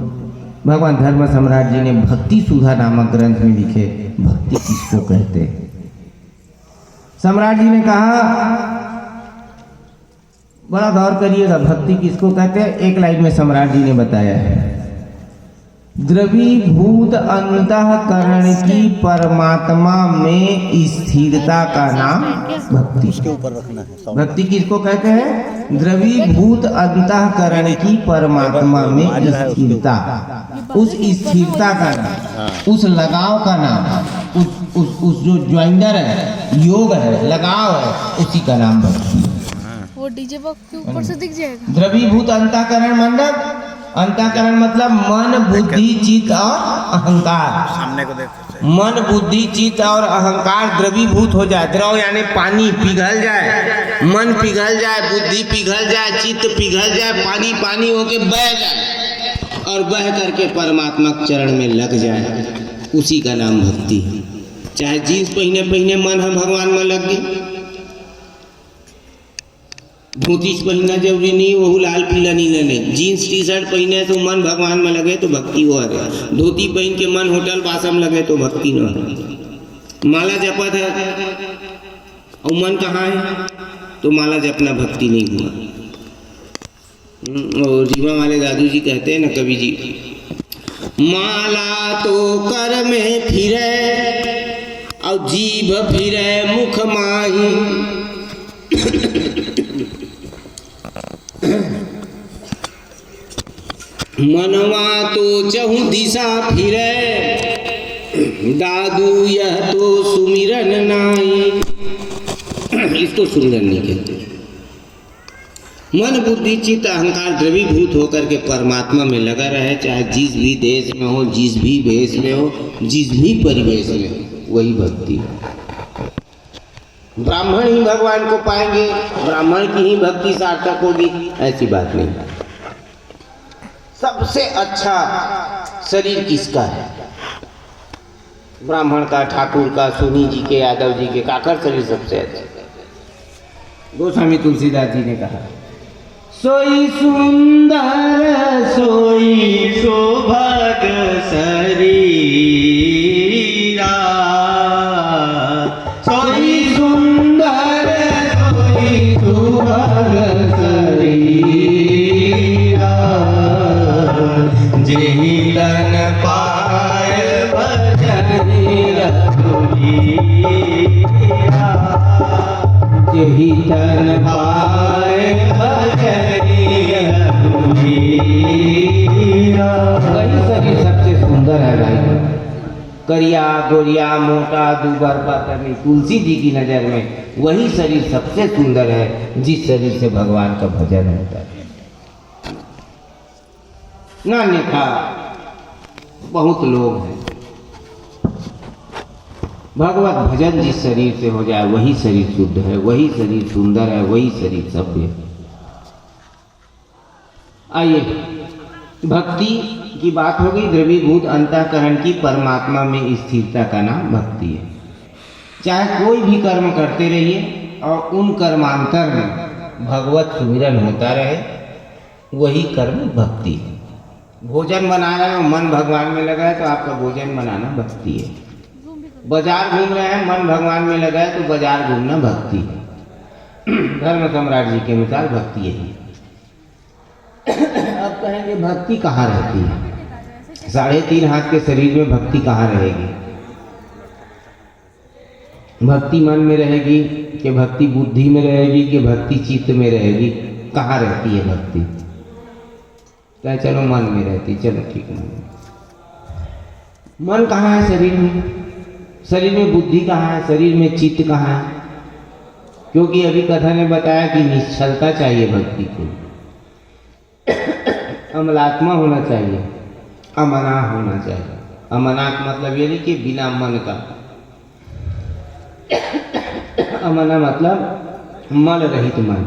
भगवान धर्म सम्राट जी ने भक्ति सुधा नामक ग्रंथ में लिखे भक्ति किसको कहते हैं। सम्राट जी ने कहा, बड़ा गौर करिएगा, भक्ति किसको कहते हैं। एक लाइन में सम्राट जी ने बताया है, द्रवीभूत अंतःकरण की परमात्मा में स्थिरता का नाम भक्ति। उसके ऊपर रखना है। भक्ति किसको कहते हैं? द्रवीभूत अंतःकरण की परमात्मा में स्थिरता, उस स्थिरता का नाम, उस लगाव का नाम, उस जो ज्वाइंडर है, योग है, लगाव है, उसी का नाम भक्ति है। वो डीजे बॉक्स के ऊपर से दिख जाएगा। द्रवीभूत अंतःकरण मतलब, अंतःकरण मतलब मन बुद्धि चित्त और अहंकार। सामने को देख, मन बुद्धि चित्त और अहंकार द्रवीभूत हो जाए। द्रव यानी पानी पिघल जाए, मन पिघल जाए, बुद्धि पिघल जाए, चित्त पिघल जाए, पानी पानी होके बह जाए और बह करके परमात्मा के चरण में लग जाए, उसी का नाम भक्ति है। चाहे जीन्स पहने पहने मन हम भगवान में लग गए, धोती पहनना जरूरी नहीं, वो लाल पीला नीला नहीं, जीन्स टी शर्ट पहने तो मन भगवान में लगे तो भक्ति हो रही। धोती पहन के मन होटल बासम लगे तो भक्ति न हो। माला जपत है और मन कहाँ है तो माला जपना भक्ति नहीं हुआ। और रीवा वाले दादू जी कहते हैं ना, कवि जी, माला तो कर में फिरे और जीभ फिरे मुख माही, मनवा तो चहु दिशा फिरे, दादू यह तो सुमिरन नाई। इसको सुमिरन नहीं कहते। मन बुद्धि चित्त अहंकार द्रवीभूत होकर के परमात्मा में लगा रहे, चाहे जिस भी देश में हो, जिस भी भेष में हो, जिस भी परिवेश में हो, वही भक्ति है। ब्राह्मण ही भगवान को पाएंगे, ब्राह्मण की ही भक्ति सार्थक होगी, ऐसी बात नहीं। सबसे अच्छा शरीर किसका है? ब्राह्मण का, ठाकुर का, सोनी जी के, यादव जी के, काकर शरीर सबसे अच्छा। गोस्वामी तुलसीदास जी ने कहा, सोई सुंदर सोई सौभाग शरीरा, सोई सुंदर सोई सौभाग शरीरा, जेहि तन पाय भजनि रघुवीरा, जेहि तन पाय भजनि रघुवीरा। वही शरीर सबसे सुंदर है भाई। करिया गोरिया मोटा दुबर पातनी, तुलसी जी की नजर में वही शरीर सबसे सुंदर है जिस शरीर से भगवान का भजन होता है। ना लिखा बहुत लोग हैं, भगवत भजन जिस शरीर से हो जाए वही शरीर शुद्ध है, वही शरीर सुंदर है, वही शरीर सभ्य है। आइए, भक्ति की बात हो गई। द्रवीभूत अंतःकरण की परमात्मा में स्थिरता का नाम भक्ति है। चाहे कोई भी कर्म करते रहिए और उन कर्मांतर में भगवत सुमिरन होता रहे, वही कर्म भक्ति है। भोजन बना रहे हो, मन भगवान में लगा है तो आपका भोजन बनाना भक्ति है। बाजार घूम रहे हैं, मन भगवान में लगा है तो बाजार घूमना भक्ति है। धर्म सम्राट जी के अनुसार भक्ति यही। अब कहेंगे भक्ति कहाँ रहती है? 3.5 हाथ के शरीर में भक्ति कहाँ रहेगी? भक्ति मन में रहेगी कि भक्ति बुद्धि में रहेगी कि भक्ति चित्त में रहेगी? कहाँ रहती है भक्ति? क्या चलो मन में रहती, चलो ठीक मन में। मन कहाँ है शरीर में? शरीर में बुद्धि कहाँ है? शरीर में चित्त कहाँ है? क्योंकि अभी कथा ने बताया कि निश्चलता चाहिए भक्ति को, अमलात्मा होना चाहिए, अमना होना चाहिए। अमना का मतलब ये नहीं कि बिना मन का, अमना मतलब मल रहित मन।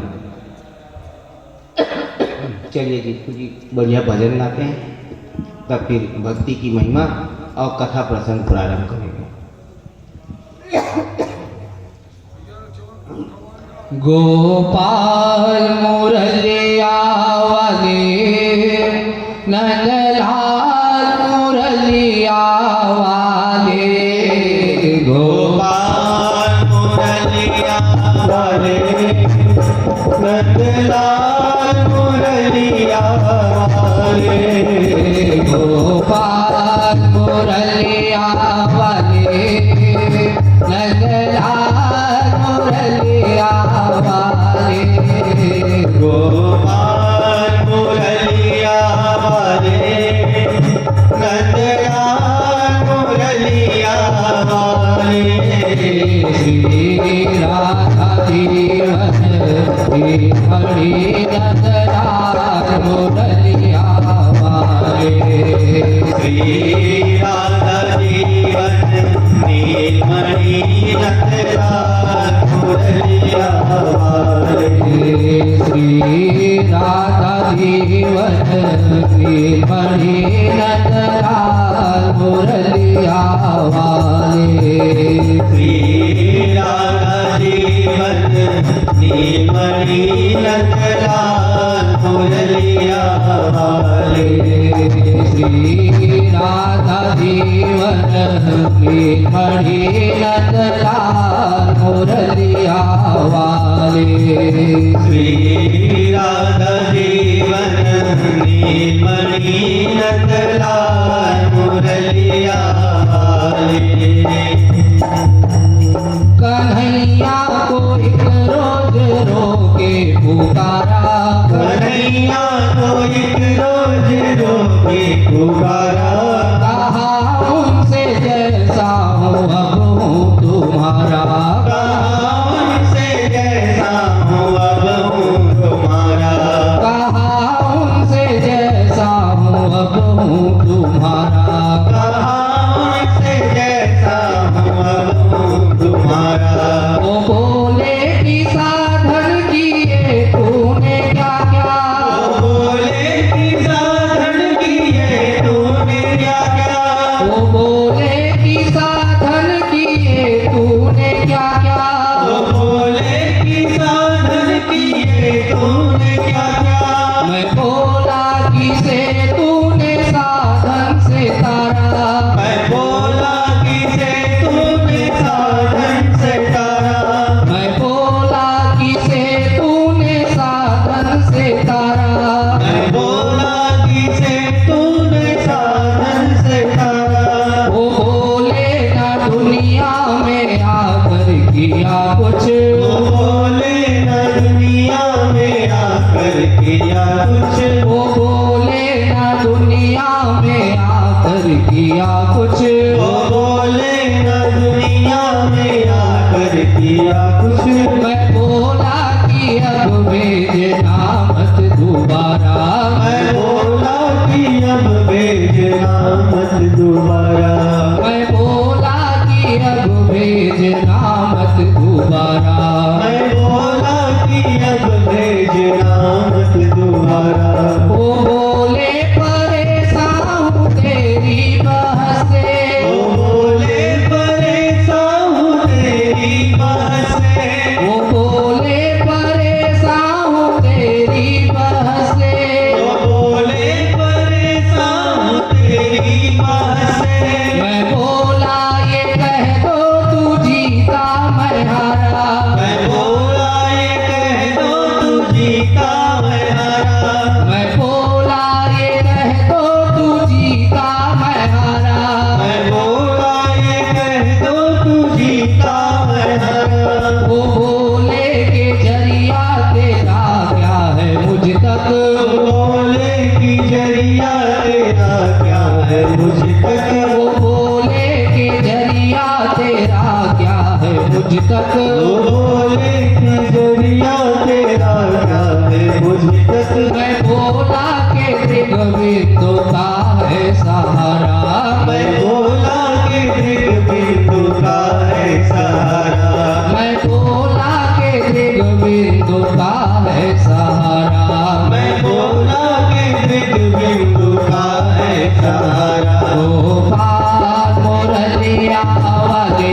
चलिए जी बढ़िया भजन गाते हैं, तब फिर भक्ति की महिमा और कथा प्रसंग प्रारंभ करेंगे। गोपाल मुरलिया वाले, नंदलाल मुरलिया वाले, गोपाल मुरलिया वाले, नंदलाल मुरलिया वाले, गोपाल मुरलिया वाले, नंदलाल मुरलिया वाले, गोपाल मुरलिया वाले, नंदलाल मुरलिया वाले, श्री राधा जीवन की हरि नंदलाल मुरलिया वाले, श्री राधा जीवन नीलमणि नंदलाल मुरलिया वाले, श्री राधा जीवन नीलमणि नंदलाल मुरलिया वाले, श्री राधा जीवन नीलमणि नंदलाल मुरलिया वाले, श्री राधा जीवन नीलमणि नंदलाल मुरलिया वाले, श्री राधा जीवन नीलमणि नंदलाल मुरलिया वाले। कन्हैया को एक रोज रोके पुकारा, कन्हैया को एक रोज रोके पुकारा, कहा उनसे जैसा हूँ अब हूँ तुम्हारा, कहा उनसे जैसा हूँ अब हूँ तुम्हारा, किया कुछ, वो बोले न दुनिया में आकर किया कुछ, वो बोले ना दुनिया में आकर किया कुछ, वो बोले न दुनिया में आकर किया कुछ। मैं बोला कि अब भेजना मत दोबारा, मैं बोला कि अब भेजना मत दोबारा, मैं बोला कि अब भेजना मत दोबारा, मैं बोला कि अब भेजना मत दोबारा। वो बोले परेशान हूँ तेरी बहस से, वो बोले परेशान हूँ तेरी बहस से, वो बोले परेशान हूँ तेरी बहस से, वो बोले परेशान हूँ तेरी बहस से। मैं बोला ये कह दो तू जीता मैं हारा, मैं बोला ये कह दो तू जीता मैं हारा, मैं बोला ये कह दो तू जीता मैं हारा, मैं बोला ये कह दो तू जीता मैं हारा। वो बोले के जरिया तेरा क्या है मुझ तक, बोले कि जरिया तेरा क्या है मुझ तक, वो बोले के जरिया तेरा क्या है मुझ तक, वो बोले कि जरिया तेरा क्या है मुझ तक। मैं बोला के दिग्विजयों का है सहारा, मैं बोला कि दिग्विजयों का है सहारा, मैं बोला के दिग्विजयों का है सहारा, मैं बोला कि दिग्विजयों का है सहारा। गोपाल मुरलिया वाले,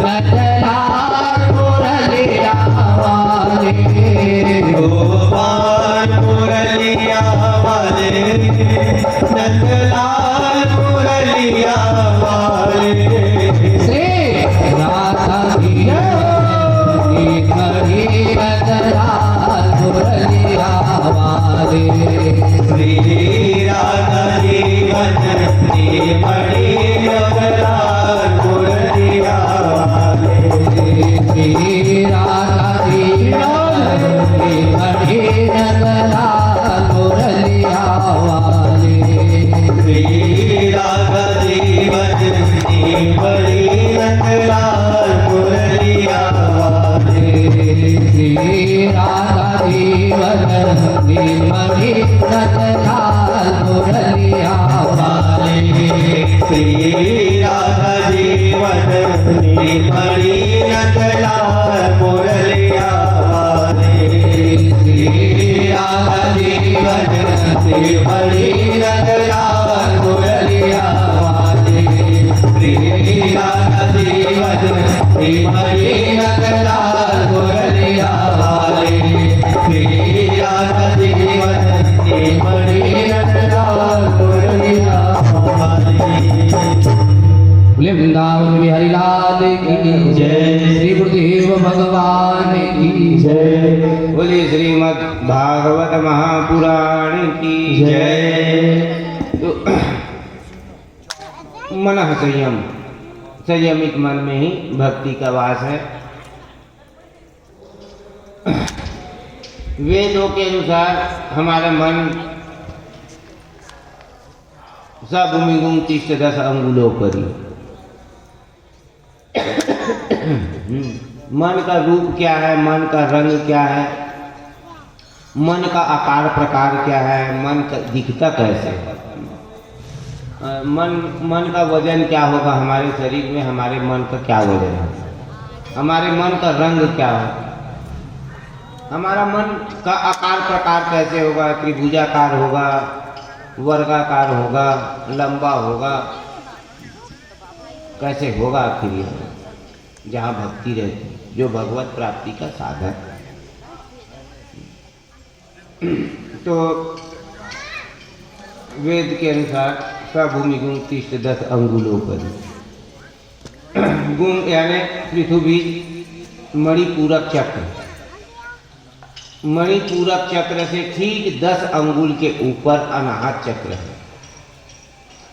नंदलाल मुरलिया वाले, गोपाल मुरलिया वाले, नंदलाल मुरलिया वाले, श्री राधा की खड़ी नंदलाल मुरलिया वाले, श्री राधा जीवन की बड़ी नंदलाल मुरलिया वाले, श्री राधा जीवन की खड़ी नंदलाल मुरलिया वाले, श्री राधा जीवन की बड़ी नंदलाल मुरलिया वाले, श्री राधा जीवन निर्मली नंदलाल मुरलिया वाले, श्री राधा जीवन निर्मली नंदलाल मुरलिया वाले, श्री राधा जीवन निर्मली नंदलाल मुरलिया वाले, श्री राधा जीवन निर्मली नंदलाल मुरलिया वाले, श्री राधा जीवन निर्मली नंदलाल मुरलिया बोले वृंदावन बिहारी लाल की जय, श्री गुरुदेव भगवान की जय। बोले श्रीमद् भागवत महापुराण की जय। तो मन संयम, संयमित मन में ही भक्ति का वास है। वेदों के अनुसार हमारा मन सभूमिगुम तिष्ठ 10 अंगुलों पर ही। मन का रूप क्या है, मन का रंग क्या है, मन का आकार प्रकार क्या है, मन का दिखता कैसे है, मन का वजन क्या होगा हमारे शरीर में, हमारे मन का क्या वजन है, हमारे मन का रंग क्या है, हमारा मन का आकार प्रकार कैसे होगा, त्रिभुजाकार होगा, वर्गाकार होगा, लंबा होगा, कैसे होगा आखिर ये, जहाँ भक्ति रहती, जो भगवत प्राप्ति का साधन। तो वेद के अनुसार सभूमि गुण तिष्ठ 10 अंगुलों पर। गुण यानी पृथ्वी मणिपूरक चक्र, मणिपूरक चक्र से ठीक 10 अंगुल के ऊपर अनाहत चक्र है।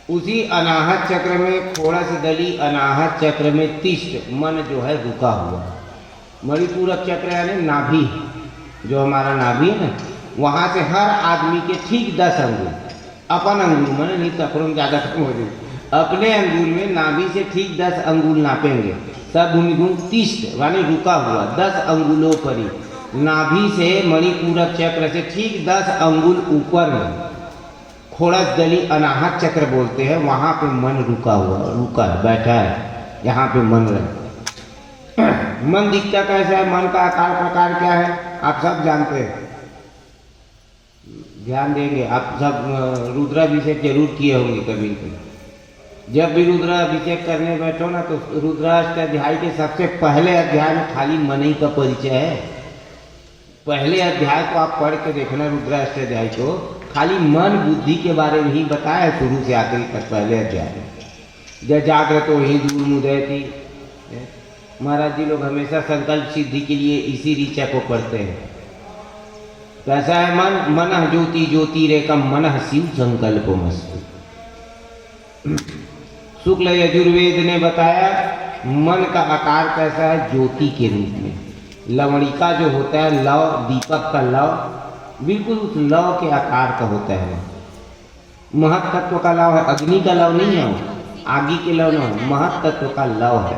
उसी अनाहत चक्र में खोड़स दली अनाहत चक्र में तिष्ठ मन जो है रुका हुआ। मणिपूरक चक्र यानी नाभि, जो हमारा नाभि है ना, वहाँ से हर आदमी के ठीक 10 अंगुल, अपन अंगुल मैंने नहीं तकरों ज़्यादा कम हो जाए, अपने अंगुल में नाभि से ठीक 10 अंगुल नापेंगे। सब भूमिगुण तिष्ठ माने रुका हुआ 10 अंगुलों पर ही, नाभि से मणिपूरक चक्र से ठीक 10 अंगुल ऊपर में खोड़स दली अनाहत चक्र बोलते हैं, वहाँ पे मन रुका हुआ, रुका है, बैठा है, यहाँ पे मन रहे। मन दिखता कैसा है, मन का आकार प्रकार क्या है, आप सब जानते हैं, ध्यान देंगे आप सब। रुद्राभिषेक जरूर किए होंगे कभी कभी। जब भी रुद्राभिषेक करने बैठो ना, तो रुद्राष्टाध्याय के सबसे पहले अध्याय में खाली मन ही का परिचय है। पहले अध्याय को आप पढ़ के देखना, रुद्राष्टाध्याय को खाली मन बुद्धि के बारे में ही बताया शुरू से आखिरी तक। पहले अध्याय जब जागृत हो ही दूर मुदयती, महाराज जी लोग हमेशा संकल्प सिद्धि के लिए इसी ऋचा को पढ़ते हैं। कैसा है मन, मनः ज्योति ज्योतिरेकम मनः शिव संकल्प मस्तु। शुक्ल यजुर्वेद ने बताया मन का आकार कैसा है, ज्योति के रूप में। लवणिका जो होता है लव, दीपक का लव बिल्कुल उस लव के आकार का होता है। महत तत्व का लव है, अग्नि का लव नहीं है, आगे के लव नहीं, महत तत्व का लव है।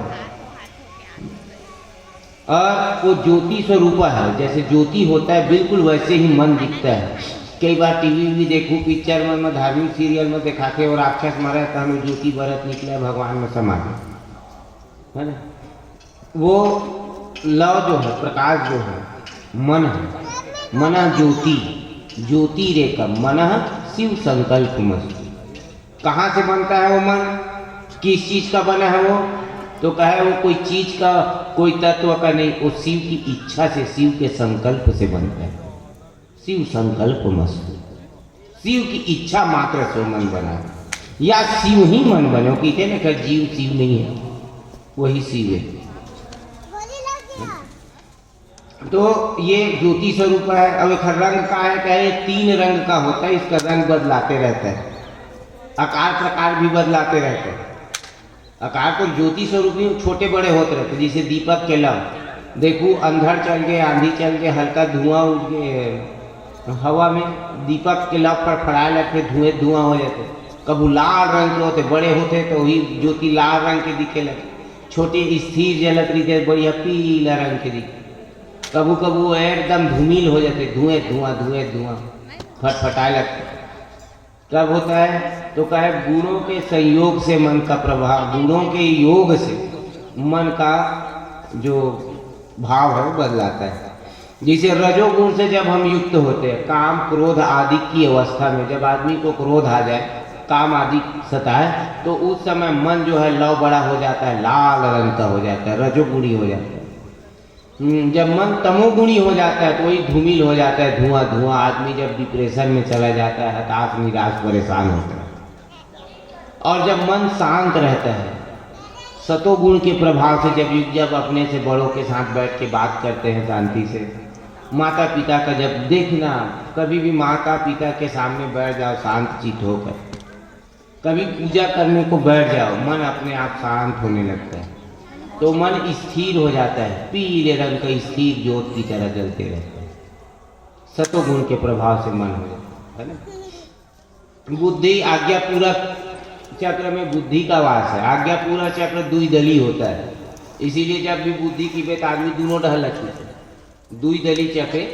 और वो ज्योति स्वरूप है, जैसे ज्योति होता है बिल्कुल वैसे ही मन दिखता है। कई बार टीवी भी देखूँ, पिक्चर में धार्मिक सीरियल में दिखाते और राक्षस मरा था, हमें ज्योति भरत निकला भगवान में समा गया, है ना। वो लव जो है, प्रकाश जो है, मन है। मन ज्योति ज्योति रेखा मनः शिव संकल्प मस्तु। कहाँ से बनता है वो मन, किस चीज का बना है वो, तो कहे वो कोई चीज का, कोई तत्व का नहीं, वो शिव की इच्छा से, शिव के संकल्प से बनता है। शिव संकल्प मस्तु, शिव की इच्छा मात्र से मन बना, या शिव ही मन बने। कहते ना कि जीव शिव नहीं है, वही शिव है। तो ये ज्योति स्वरूप है। अब एक रंग का है, कहे 3 रंग का होता है, इसका रंग बदलाते रहता है, आकार प्रकार भी बदलाते रहते हैं। आकार तो ज्योति स्वरूप ही छोटे बड़े होते रहते, जैसे दीपक के लव देखो, अंधड़ चल गए, आंधी चल गए, हल्का धुआं उठ गए हवा में, दीपक के लव पर फड़ाए लगते, धुआं हो जाते। कभी लाल रंग के होते, बड़े होते तो वही ज्योति लाल रंग के दिखे लगे, छोटे स्थिर जलत रही बढ़िया पीला रंग के दिखे। कबू कबू एकदम धूमिल हो जाते, धुआं फटफटाए लगते। कब होता है, तो कहे गुणों के संयोग से मन का प्रभाव, गुणों के योग से मन का जो भाव है वो बदलाता है। जैसे रजोगुण से जब हम युक्त होते हैं, काम क्रोध आदि की अवस्था में, जब आदमी को क्रोध आ जाए, काम आदि सताए, तो उस समय मन जो है लव बड़ा हो जाता है, लाल रंग का हो जाता है, रजोगुणी हो जाता है। जब मन तमोगुणी हो जाता है तो वही धूमिल हो जाता है, धुआं। आदमी जब डिप्रेशन में चला जाता है, हताश निराश परेशान होता है। और जब मन शांत रहता है, सतोगुण के प्रभाव से जब अपने से बड़ों के साथ बैठ के बात करते हैं शांति से, माता पिता का जब देखना, कभी भी माता पिता के सामने बैठ जाओ शांत चित्त होकर, कभी पूजा करने को बैठ जाओ, मन अपने आप शांत होने लगता है, तो मन स्थिर हो जाता है, पीले रंग का स्थिर ज्योत की तरह जलते रहता है। सतोगुण के प्रभाव से मन हो जाता है ना। बुद्धि आज्ञा पूरक चक्र में बुद्धि का वास है। आज्ञा पूरा चक्र द्विदली होता है, इसीलिए जब भी बुद्धि की बेत आदमी दोनों ढहल छूटे। द्विदली चक्र,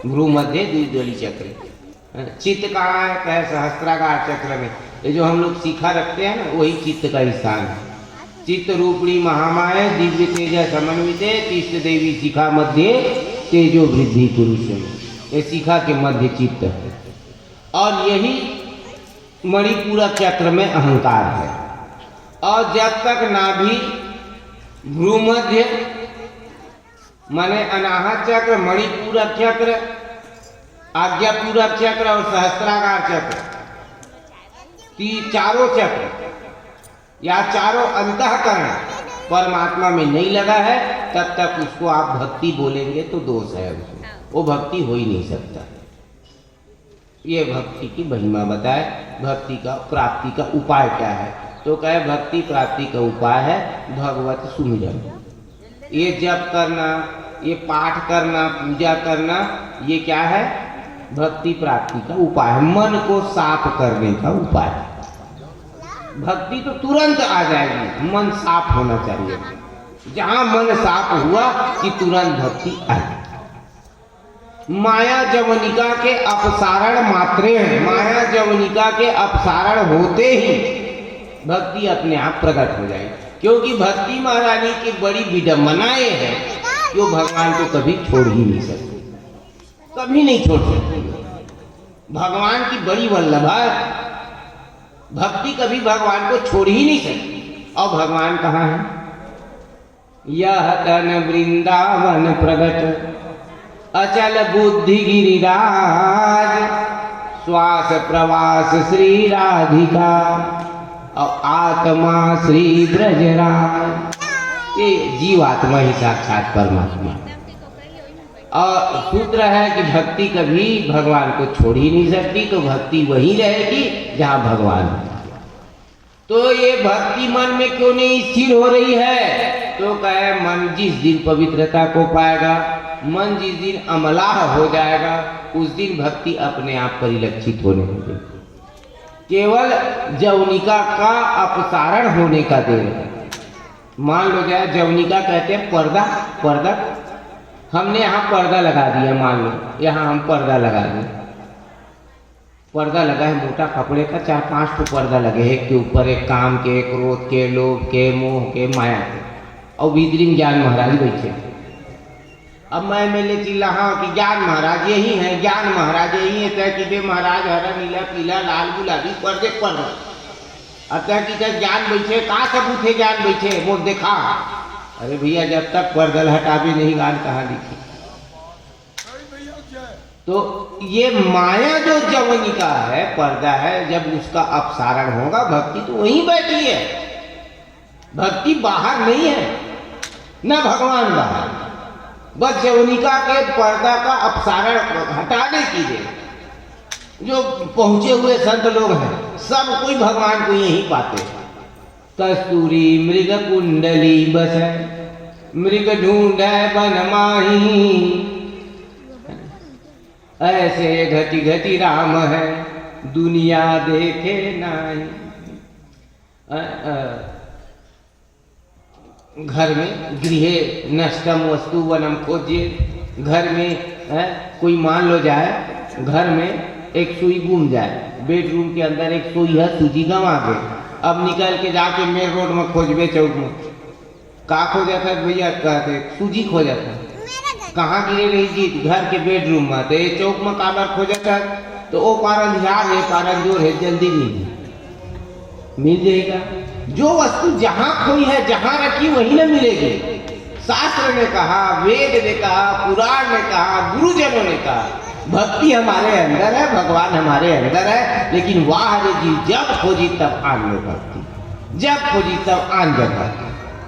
भ्रू मध्य द्विदली चक्र। चित्त कहाँ है, कहे सहस्त्रागार चक्र में। ये जो हम लोग सीखा रखते हैं ना, वही चित्त का स्थान है। चित्त रूपणी महामाया दिव्य तेज समन्विते तिष्ठ देवी शिखा मध्य तेजो वृद्धि पुरुष। ये शिखा के मध्य चित्त है, और यही मणिपूरक चक्र में अहंकार है। और जब तक नाभि, भ्रूमध्य माने अनाहत चक्र, मणिपूरक चक्र, आज्ञापूरक चक्र और सहस्त्रागार चक्र, चारों चक्र या चारों अंतःकरण परमात्मा में नहीं लगा है, तब तक उसको आप भक्ति बोलेंगे तो दोष है उसमें, वो भक्ति हो ही नहीं सकता। ये भक्ति की महिमा बताए। भक्ति का प्राप्ति का उपाय क्या है? तो कहे भक्ति प्राप्ति का उपाय है भगवत सुमिरन। ये जप करना, ये पाठ करना, पूजा करना, ये क्या है? भक्ति प्राप्ति का उपाय है, मन को साफ करने का उपाय है। भक्ति तो तुरंत आ जाएगी, मन साफ होना चाहिए। जहां मन साफ हुआ कि तुरंत भक्ति आई। माया जवनिका के अपसारण मात्रे हैं, माया जवनिका के अपसारण होते ही भक्ति अपने आप प्रकट हो जाएगी। क्योंकि भक्ति महारानी की बड़ी विडंबनाएं हैं, जो भगवान को कभी छोड़ ही नहीं सकती, कभी नहीं छोड़ सकती। भगवान की बड़ी वल्लभा है, भक्ति कभी भगवान को छोड़ ही नहीं सकती। और भगवान कहाँ है? यह तन वृंदावन प्रगट अचल बुद्धि गिरिराज, श्वास प्रवास श्री राधिका और आत्मा श्री ब्रजराज। ये जीवात्मा ही साक्षात परमात्मा। और सूत्र है कि भक्ति कभी भगवान को छोड़ ही नहीं सकती, तो भक्ति वहीं रहेगी जहां भगवान है। तो ये भक्ति मन में क्यों नहीं स्थिर हो रही है? तो कहे मन जिस दिन पवित्रता को पाएगा, मन जिस दिन अमलाह हो जाएगा, उस दिन भक्ति अपने आप परिलक्षित होने लगेगी। केवल जवनिका का अपसारण होने का देर है। मान लो जाए जवनिका कहते हैं पर्दा, पर्दा हमने यहाँ पर्दा लगा दिया, मान लो यहाँ हम पर्दा लगा दिए, पर्दा लगा है मोटा कपड़े का, 4-5 तो पर्दा लगे, एक के ऊपर एक काम के, एक क्रोध के, लोभ के, मोह के, माया के, और भीतरी में ज्ञान महाराज बैठे। अब मैं ले चिल्ला हाँ कि ज्ञान महाराज यही हैं, ज्ञान महाराज यही है, तय कि महाराज हरा नीला पीला लाल गुलाबी पर्दे पर्दा, अतः कि ज्ञान बैठे, कहाँ सबूत है ज्ञान बैठे, वो देखा। अरे भैया जब तक पर्दल हटावे नहीं गान कहाँ लिखी। तो ये माया जो जवनिका है, पर्दा है, जब उसका अपसारण होगा भक्ति तो वहीं बैठी है। भक्ति बाहर नहीं है, न भगवान बाहर, बस जवनिका के पर्दा का अपसारण हटाने की दे। जो पहुंचे हुए संत लोग हैं सब कोई भगवान को यही पाते। कस्तूरी मृग कुंडली बस, मृग ढूंढे बन माही, ऐसे घटी घटी राम है दुनिया देखे नाही। घर में गृह नष्टम वस्तु वनम खोजिए। घर में कोई मान लो जाए घर में एक सुई गुम जाए, बेडरूम के अंदर एक सुई है, सूजी गंवा गए। अब निकल के जाके मेन रोड में खोजबे, चौक में का खो जाता है भैया? कहते सूजी खो जाता है। कहाँ गिरे रही जी? घर के बेडरूम में। तो ये चौक में काबर खो जाता है? तो वो पारंधियार है, पारंजोर है, जल्दी मिल जाएगा। जो वस्तु जहां खोई है, जहां रखी वही न मिलेगी। शास्त्र ने कहा, वेद ने कहा, पुराण ने कहा, गुरुजनों ने कहा, भक्ति हमारे अंदर है, भगवान हमारे अंदर है। लेकिन वाह रे जी, जब खोजी तब आन लो भक्ति, जब खोजी तब आन जगह।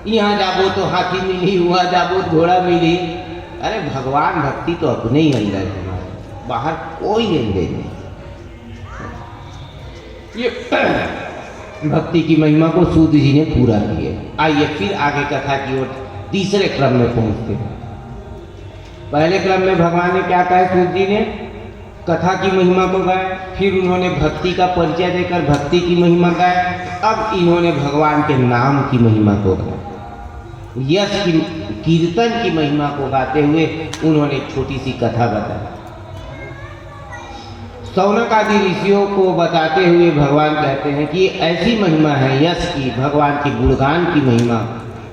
यहाँ जाबो तो हाथी मिली, वहाँ जाबो तो घोड़ा मिली। अरे भगवान भक्ति तो अपने ही अंदर है हमारे, बाहर कोई लेन देन नहीं। ये भक्ति की महिमा को सूत जी ने पूरा किया। आइए फिर आगे कथा की ओर तीसरे क्रम में पहुंचते हैं। पहले क्रम में भगवान ने क्या कहा? सूत जी ने कथा की महिमा को गाया, फिर उन्होंने भक्ति का परिचय देकर भक्ति की महिमा गाया। अब इन्होंने भगवान के नाम की महिमा को गाया, यश की कीर्तन की महिमा को गाते हुए उन्होंने एक छोटी सी कथा बताई। शौनक आदि ऋषियों को बताते हुए भगवान कहते हैं कि ऐसी महिमा है यश की, भगवान के गुणगान की महिमा,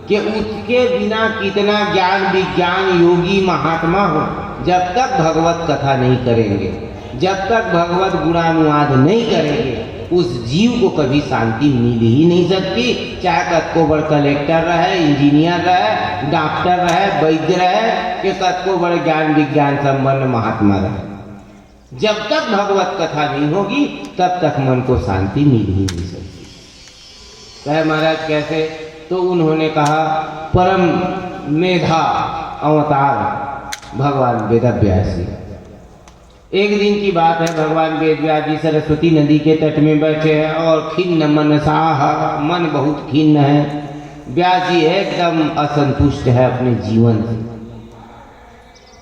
कि उसके बिना कितना ज्ञान विज्ञान योगी महात्मा हो, जब तक भगवत कथा नहीं करेंगे, जब तक भगवत गुणानुवाद नहीं करेंगे, उस जीव को कभी शांति मिल ही नहीं सकती। चाहे कतको बड़ कलेक्टर रहे, इंजीनियर रहे, डॉक्टर रहे, वैद्य रहे, कि कतको बड़े ज्ञान विज्ञान संपन्न महात्मा रहे, जब तक भगवत कथा नहीं होगी तब तक मन को शांति मिल ही नहीं सकती। कहे महाराज कैसे? तो उन्होंने कहा परम मेधा अवतार भगवान वेदव्यास जी, एक दिन की बात है, भगवान वेदव्यास जी सरस्वती नदी के तट में बैठे हैं और खिन्न मनसाह, मन बहुत खिन्न है। व्यास जी एकदम असंतुष्ट है अपने जीवन से।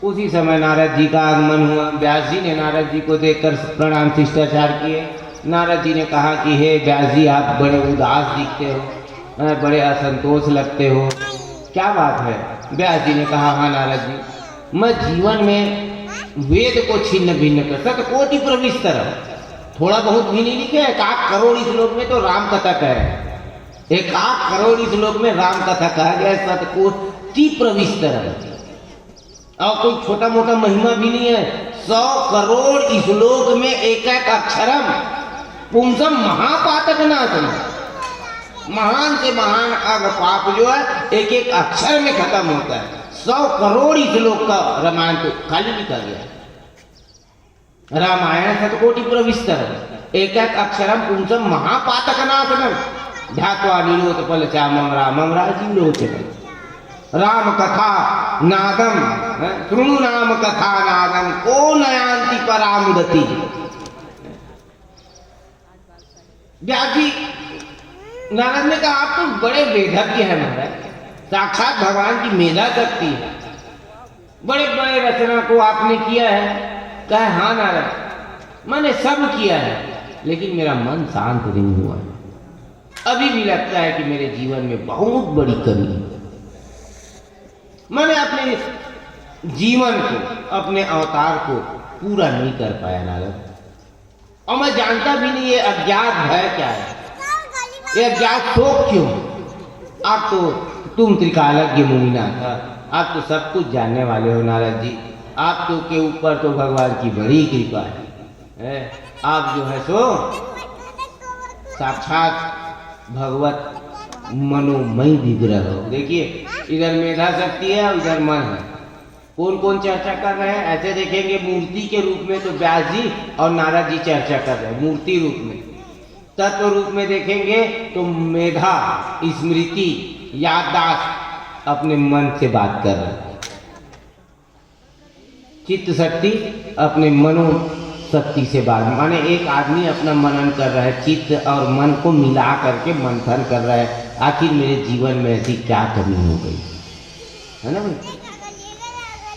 उसी समय नारद जी का आगमन हुआ। व्यास जी ने नारद जी को देखकर प्रणाम शिष्टाचार किए। नारद जी ने कहा कि हे व्यास जी, आप बड़े उदास दिखते हो, बड़े असंतोष लगते हो, क्या बात है? व्यास जी ने कहा, हाँ नारद जी, मैं जीवन में वेद को छिन्न भिन्न कर सतकोटि प्रविष्टर, थोड़ा बहुत भी नहीं लिखे, 1 करोड़ श्लोक में तो राम कथा का है, 1 करोड़ श्लोक में राम कथा कहा गया, सतकोटि प्रविष्टर, और कोई छोटा मोटा महिमा भी नहीं है। 100 करोड़ श्लोक में एक अक्षरम पुंसम महापातक नाशनम, महान से महान अग पाप जो है एक एक अक्षर में खत्म होता है। 100 करोड़ श्लोक का रामायण तो खाली लिखा गया। रामायण सतकोटि प्रविष्टर, एक एक अक्षरम पुंसम महापातक नाशनम, ध्यात्वा निरोध फल चामम रामम राजीवलोचनम। राम कथा नादम शृणु नाम कथा नादम को नयांति परामुदति। व्यास जी, नारद ने कहा, आप तो बड़े वेदज्ञ हैं महाराज, साक्षात भगवान की मेधा शक्ति है, बड़े बड़े रचना को आपने किया है। कहे, हाँ नारद, मैंने सब किया है, लेकिन मेरा मन शांत नहीं हुआ है। अभी भी लगता है कि मेरे जीवन में बहुत बड़ी कमी है। मैंने अपने जीवन को, अपने अवतार को पूरा नहीं कर पाया नारद, और मैं जानता भी नहीं ये अज्ञात भय क्या है, ये अज्ञात शोक क्यों। आप तो, तुम त्रिकालज्ञ मुनिनाथ, आप तो सब कुछ जानने वाले हो नारद जी, आप तो के ऊपर तो भगवान की बड़ी कृपा है। आप जो है सो साक्षात भगवत मनोमय विग्रह हो। देखिए, इधर मेधा शक्ति है, उधर मन है। कौन कौन चर्चा कर रहे हैं? ऐसे देखेंगे मूर्ति के रूप में तो व्यास जी और नारद जी चर्चा कर रहे हैं, मूर्ति रूप में। तत्व रूप में देखेंगे तो मेधा, स्मृति, याददाश्त अपने मन से बात कर रहे हैं। चित्त शक्ति अपने मनो शक्ति से बात, माने एक आदमी अपना मनन कर रहा है, चित्त और मन को मिला करके मंथन कर रहा है, आखिर मेरे जीवन में ऐसी क्या कमी हो गई है ना भाई।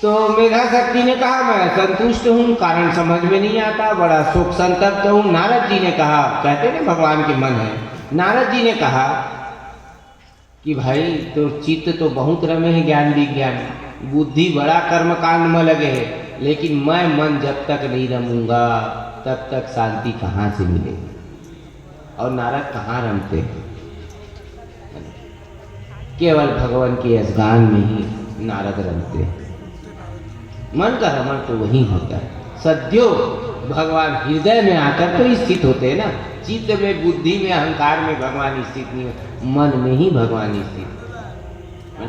तो मेधा शक्ति ने कहा, मैं संतुष्ट हूँ, कारण समझ में नहीं आता, बड़ा शोक संतप्त हूँ। नारद जी ने कहा, कहते ना भगवान के मन है, नारद जी ने कहा कि भाई तो चित्त तो बहुत रमे है ज्ञान विज्ञान, बुद्धि बड़ा कर्मकांड में लगे है, लेकिन मैं मन जब तक नहीं रमूंगा तब तक शांति कहाँ से मिलेगी। और नारद कहाँ रमते हैं? केवल भगवान के यशगान में ही नारद रमते हैं। मन का रमण तो वही होता है, सद्यो भगवान हृदय में आकर तो स्थित होते हैं ना। चित्त में, बुद्धि में, अहंकार में भगवान स्थित नहीं है, मन में ही भगवान स्थित है।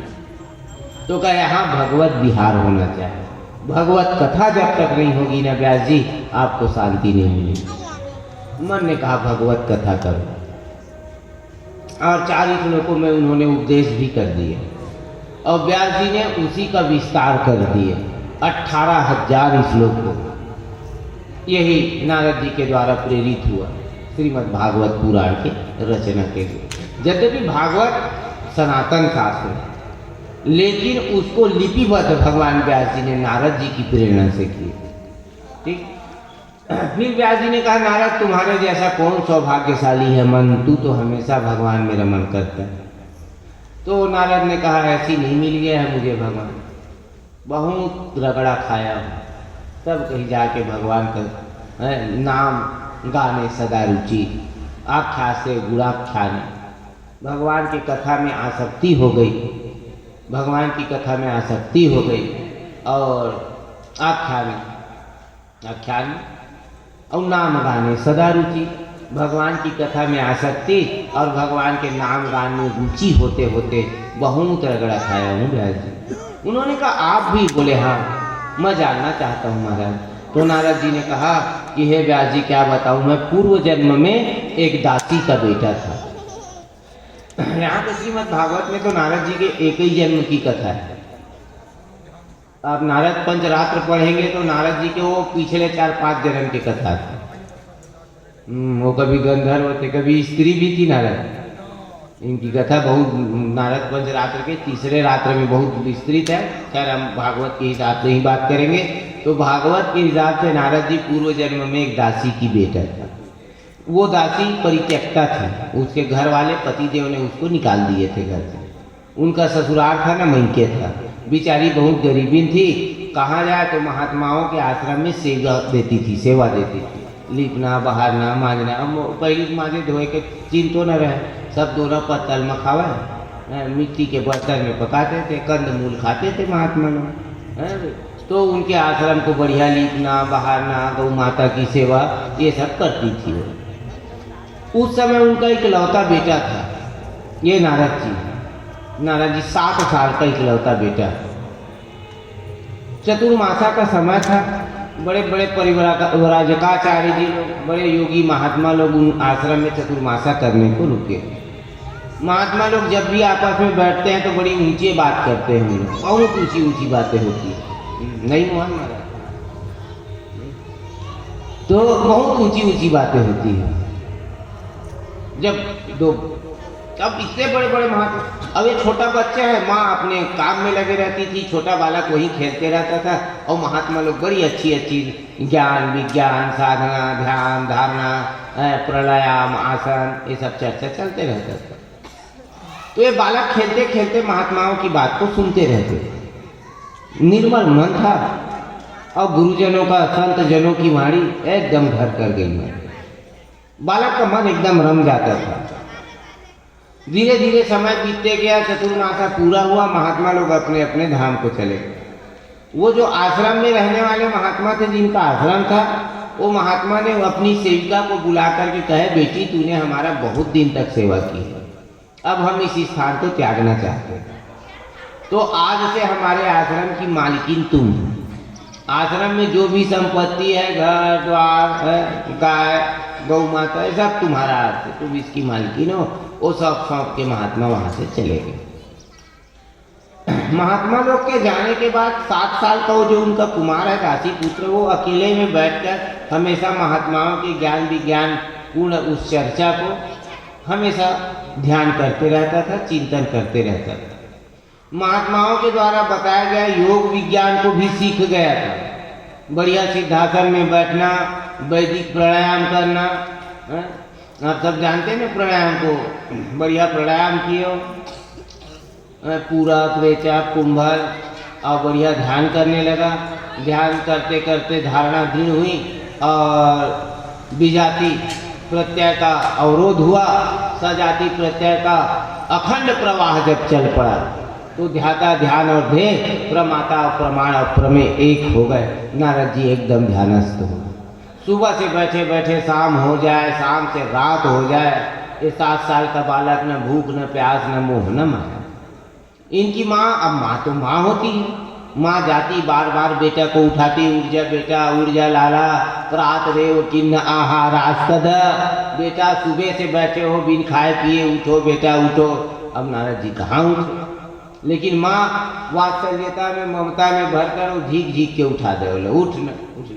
तो क्या यहाँ भगवत विहार होना चाहिए। भगवत कथा जब तक नहीं होगी ना व्यास जी, आपको शांति नहीं मिलेगी। मन ने कहा भगवत कथा करो, और 40 श्लोकों में उन्होंने उपदेश भी कर दिए, और व्यास जी ने उसी का विस्तार कर दिए 18,000 श्लोक। यही नारद जी के द्वारा प्रेरित हुआ श्रीमद् भागवत पुराण के रचना के लिए। यद्यपि भागवत सनातन शास्त्र, लेकिन उसको लिपिबद्ध भगवान व्यास जी ने नारद जी की प्रेरणा से की। ठीक, फिर व्यास जी ने कहा, नारद तुम्हारे जैसा कौन सौभाग्यशाली है मन, तू तो हमेशा भगवान में रमन करता है। तो नारद ने कहा, ऐसी नहीं मिल गया है मुझे भगवान, बहुत रगड़ा खाया हूँ, तब कहीं जाके भगवान का नाम गाने सदा रुचि, आख्या से गुणाख्यान, भगवान की कथा में आसक्ति हो गई, भगवान की कथा में आसक्ति हो गई, और आख्यान और नाम गाने सदा रुचि, भगवान की कथा में आसक्ति और भगवान के नाम गान में रुचि होते होते बहुत रगड़ा खाया हूँ व्यास जी। उन्होंने कहा, आप भी? बोले हाँ, मैं जानना चाहता हूँ महाराज। तो नारद जी ने कहा कि हे व्यास जी, क्या बताऊँ, मैं पूर्व जन्म में एक दासी का बेटा था। यहाँ तो श्रीमद् भागवत में तो नारद जी के एक ही जन्म की कथा है, आप नारद पंचरात्र पढ़ेंगे तो नारद जी के वो पिछले 4-5 जन्म की कथा थी। वो कभी गंधर्व थे, कभी स्त्री भी थी नारद। इनकी कथा बहुत, नारद पंचरात्र के तीसरे रात्र में बहुत विस्तृत है। खैर हम भागवत के हिसाब से ही बात करेंगे। तो भागवत के हिसाब से नारद जी पूर्व जन्म में एक दासी की बेटा था। वो दासी परित्यक्ता थी, उसके घर वाले पतिदेव ने उसको निकाल दिए थे घर से। उनका ससुराल था ना मैके था, बेचारी बहुत गरीबी थी। कहाँ जाए तो महात्माओं के आश्रम में सेवा देती थी, लिपना बहारना मांजना। अब पहले मांजे धोए के चिंतो न रहे, सब दोनों पत्तल में खावे, मिट्टी के बर्तन में पकाते थे, कंदमूल खाते थे महात्मा लोग। तो उनके आश्रम को बढ़िया लिपना बहारना, गौ माता की सेवा, ये सब करती थी वो। उस समय उनका इकलौता बेटा था ये नारद जी 7 साल का इकलौता बेटा। चतुर्मासा का समय था। बड़े बड़े परिव्राजकाचार्य जी लोग, बड़े योगी महात्मा लोग उन आश्रम में चतुर्मासा करने को रुके। महात्मा लोग जब भी आपस में बैठते हैं तो बड़ी ऊंची बात करते हैं, बहुत ऊंची बातें होती है। नहीं मोहन महाराज, तो बहुत ऊंची बातें होती है। अब इतने बड़े बड़े महात्मा, अब ये छोटा बच्चा है, माँ अपने काम में लगे रहती थी, छोटा बालक वहीं खेलते रहता था, और महात्मा लोग बड़ी अच्छी ज्ञान विज्ञान साधना ध्यान धारणा प्राणायाम आसन ये सब चर्चा चलते रहता था। तो ये बालक खेलते खेलते महात्माओं की बात को सुनते रहते। निर्मल मन था और गुरुजनों का संत जनों की वाणी एकदम घर कर गई। बालक का मन एकदम रम जाता था। धीरे धीरे समय बीतते गया, चतुर्मासा पूरा हुआ, महात्मा लोग अपने अपने धाम को चले गए। वो जो आश्रम में रहने वाले महात्मा थे, जिनका आश्रम था, वो महात्मा ने अपनी सेविका को बुला करके कहे, बेटी तूने हमारा बहुत दिन तक सेवा की है, अब हम इस स्थान को त्यागना चाहते हैं, तो आज से हमारे आश्रम की मालकिन तुम हो। आश्रम में जो भी संपत्ति है, घर द्वार गाय गौ माता, ये सब तुम्हारा है, तुम इसकी मालकिन हो। वो सब सौंप के महात्मा वहां से चले गए। महात्मा लोग के जाने के बाद 7 साल का वो जो उनका कुमार है दासी पुत्र, वो अकेले में बैठकर हमेशा महात्माओं के ज्ञान विज्ञान पूर्ण उस चर्चा को हमेशा ध्यान करते रहता था, चिंतन करते रहता था। महात्माओं के द्वारा बताया गया योग विज्ञान को भी सीख गया था। बढ़िया सिद्धासन में बैठना, वैदिक प्राणायाम करना, आप सब जानते हैं ना प्राणायाम को। बढ़िया प्राणायाम किए, पूरा त्रेचा कुंभल, और बढ़िया ध्यान करने लगा। ध्यान करते करते धारणा दृढ़ हुई और विजाति प्रत्यय का अवरोध हुआ। सजाति प्रत्यय का अखंड प्रवाह जब चल पड़ा तो ध्याता ध्यान और ध्येय, प्रमाता और प्रमाण और प्रमेय एक हो गए। नारद जी एकदम ध्यानस्थ हो। सुबह से बैठे बैठे शाम हो जाए, शाम से रात हो जाए, ये 7 साल का बालक न भूख न प्यास न मोह न माया। इनकी माँ, अब माँ तो माँ होती है, माँ जाती बार बार बेटा को उठाती, उठ जा बेटा उठ जा लाला, प्रात रेव किन्न आहारास्तद, बेटा सुबह से बैठे हो बिन खाए पिए, उठो बेटा उठो। अब नारद जी कहाँ उठे, लेकिन माँ वात्सल्यता में ममता में भरकर वो झीक झीक के उठा दे, बोले उठ न उठ।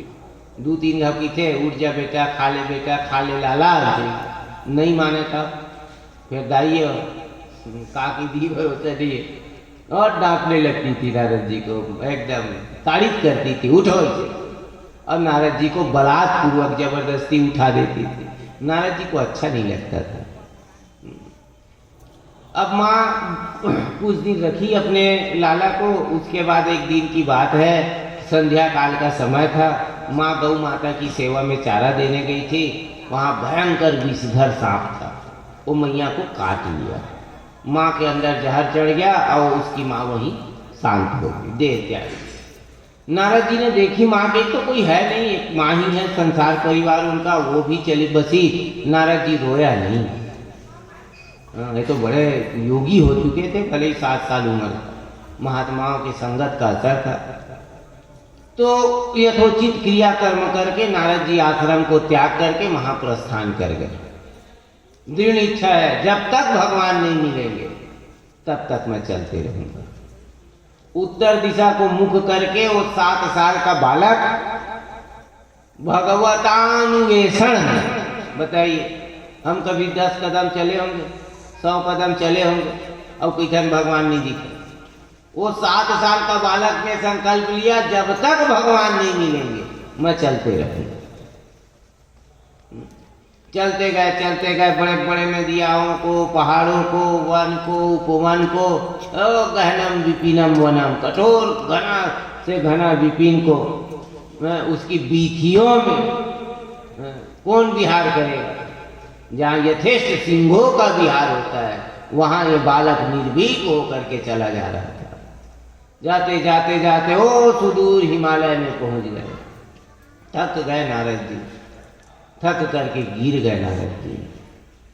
2-3 घपी थे, उठ जा बेटा खा ले लाला। नहीं माने था, फिर दाइए काकी दी भरोसा दिए और डांटने लगती थी नारद जी को, एकदम तारीफ करती थी, उठो इसे। और नारद जी को बलात्पूर्वक जबरदस्ती उठा देती थी। नारद जी को अच्छा नहीं लगता था। अब माँ कुछ दिन रखी अपने लाला को। उसके बाद एक दिन की बात है, संध्या काल का समय था, माँ गौ माता की सेवा में चारा देने गई थी। वहाँ भयंकर विषधर सांप था, वो मैया को काट लिया। माँ के अंदर जहर चढ़ गया और उसकी माँ वहीं शांत हो गई, देह त्यागी। नारद जी ने देखी माँ के तो कोई है नहीं, एक माँ ही है, संसार परिवार उनका, वो भी चली बसी। नारद जी रोया नहीं। ये तो बड़े योगी हो चुके थे, भले ही 7 साल उम्र, महात्माओं की संगत का असर था। तो यथोचित क्रिया कर्म करके नारद जी आश्रम को त्याग करके महाप्रस्थान कर गए। दृढ़ इच्छा है, जब तक भगवान नहीं मिलेंगे तब तक मैं चलते रहूंगा। उत्तर दिशा को मुख करके वो 7 साल का बालक भगवतान्वेषण में, बताइए हम कभी 10 कदम चले होंगे, 100 कदम चले होंगे और किधर भगवान नहीं दिखे। वो 7 साल का बालक ने संकल्प लिया जब तक भगवान नहीं मिलेंगे मैं चलते रहूंगा। चलते गए बड़े बड़े नदियाओं को, पहाड़ों को, वन को, उपवन को, गहनम विपिनम वनम, कठोर घना से घना विपिन को, उसकी बीथियों में कौन विहार करेगा। जहाँ यथेष्ट सिंहों का विहार होता है वहाँ ये बालक निर्भीक होकर के चला जा रहा था। जाते जाते जाते ओ सुदूर हिमालय में पहुँच गए। थक गए नारद जी, थक करके गिर गए नारद जी।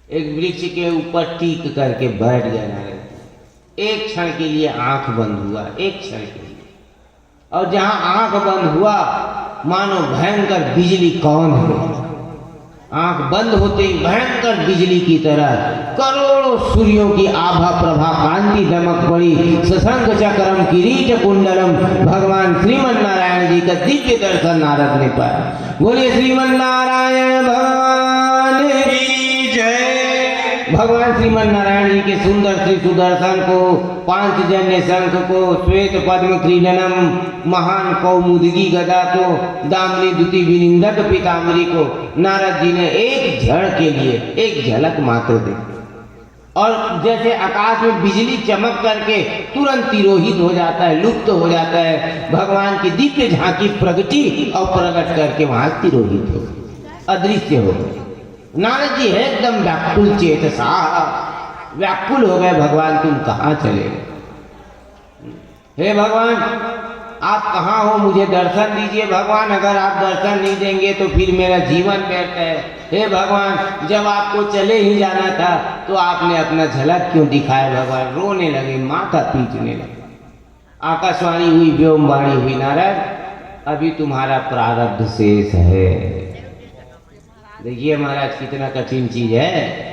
एक वृक्ष के ऊपर टीक करके बैठ गए नारद जी। एक क्षण के लिए आंख बंद हुआ, एक क्षण के लिए, और जहां आंख बंद हुआ मानो भयंकर बिजली कौन है। आंख बंद होते ही भयंकर बिजली की तरह करोड़ों सूर्यों की आभा प्रभा कांति दमक पड़ी। सशंख चक्रम किरीट कुंडलम, भगवान श्रीमन नारायण जी का दिव्य दर्शन नारद ने पाया। बोलिए श्रीमन नारायण भगवान की जय। भगवान श्रीमन नारायण जी के सुंदर श्री सुदर्शन को, पांचजन्य शंख को, श्वेत पद्म क्रीडनम महान कौमुदगी गदा को, दामनी दुति विनिंदक पीताम्बरी को नारद जी ने एक क्षण के लिए, एक झलक मात्र देखी। और जैसे आकाश में बिजली चमक करके तुरंत तिरोहित हो जाता है, लुप्त हो जाता है, भगवान की दिव्य झांकी प्रगति और प्रकट करके वहां तिरोहित हो, अदृश्य हो गए। नारद जी एकदम व्याकुल चेतसा, व्याकुल हो गए, भगवान तुम कहाँ चले गए? हे भगवान आप कहाँ हो, मुझे दर्शन दीजिए। भगवान अगर आप दर्शन नहीं देंगे तो फिर मेरा जीवन व्यर्थ है। हे भगवान जब आपको चले ही जाना था तो आपने अपना झलक क्यों दिखाया? भगवान रोने लगे, माथा पीटने लगे। आकाशवाणी हुई, व्योमवाणी हुई, नारद अभी तुम्हारा प्रारब्ध शेष है। देखिए महाराज कितना कठिन चीज है।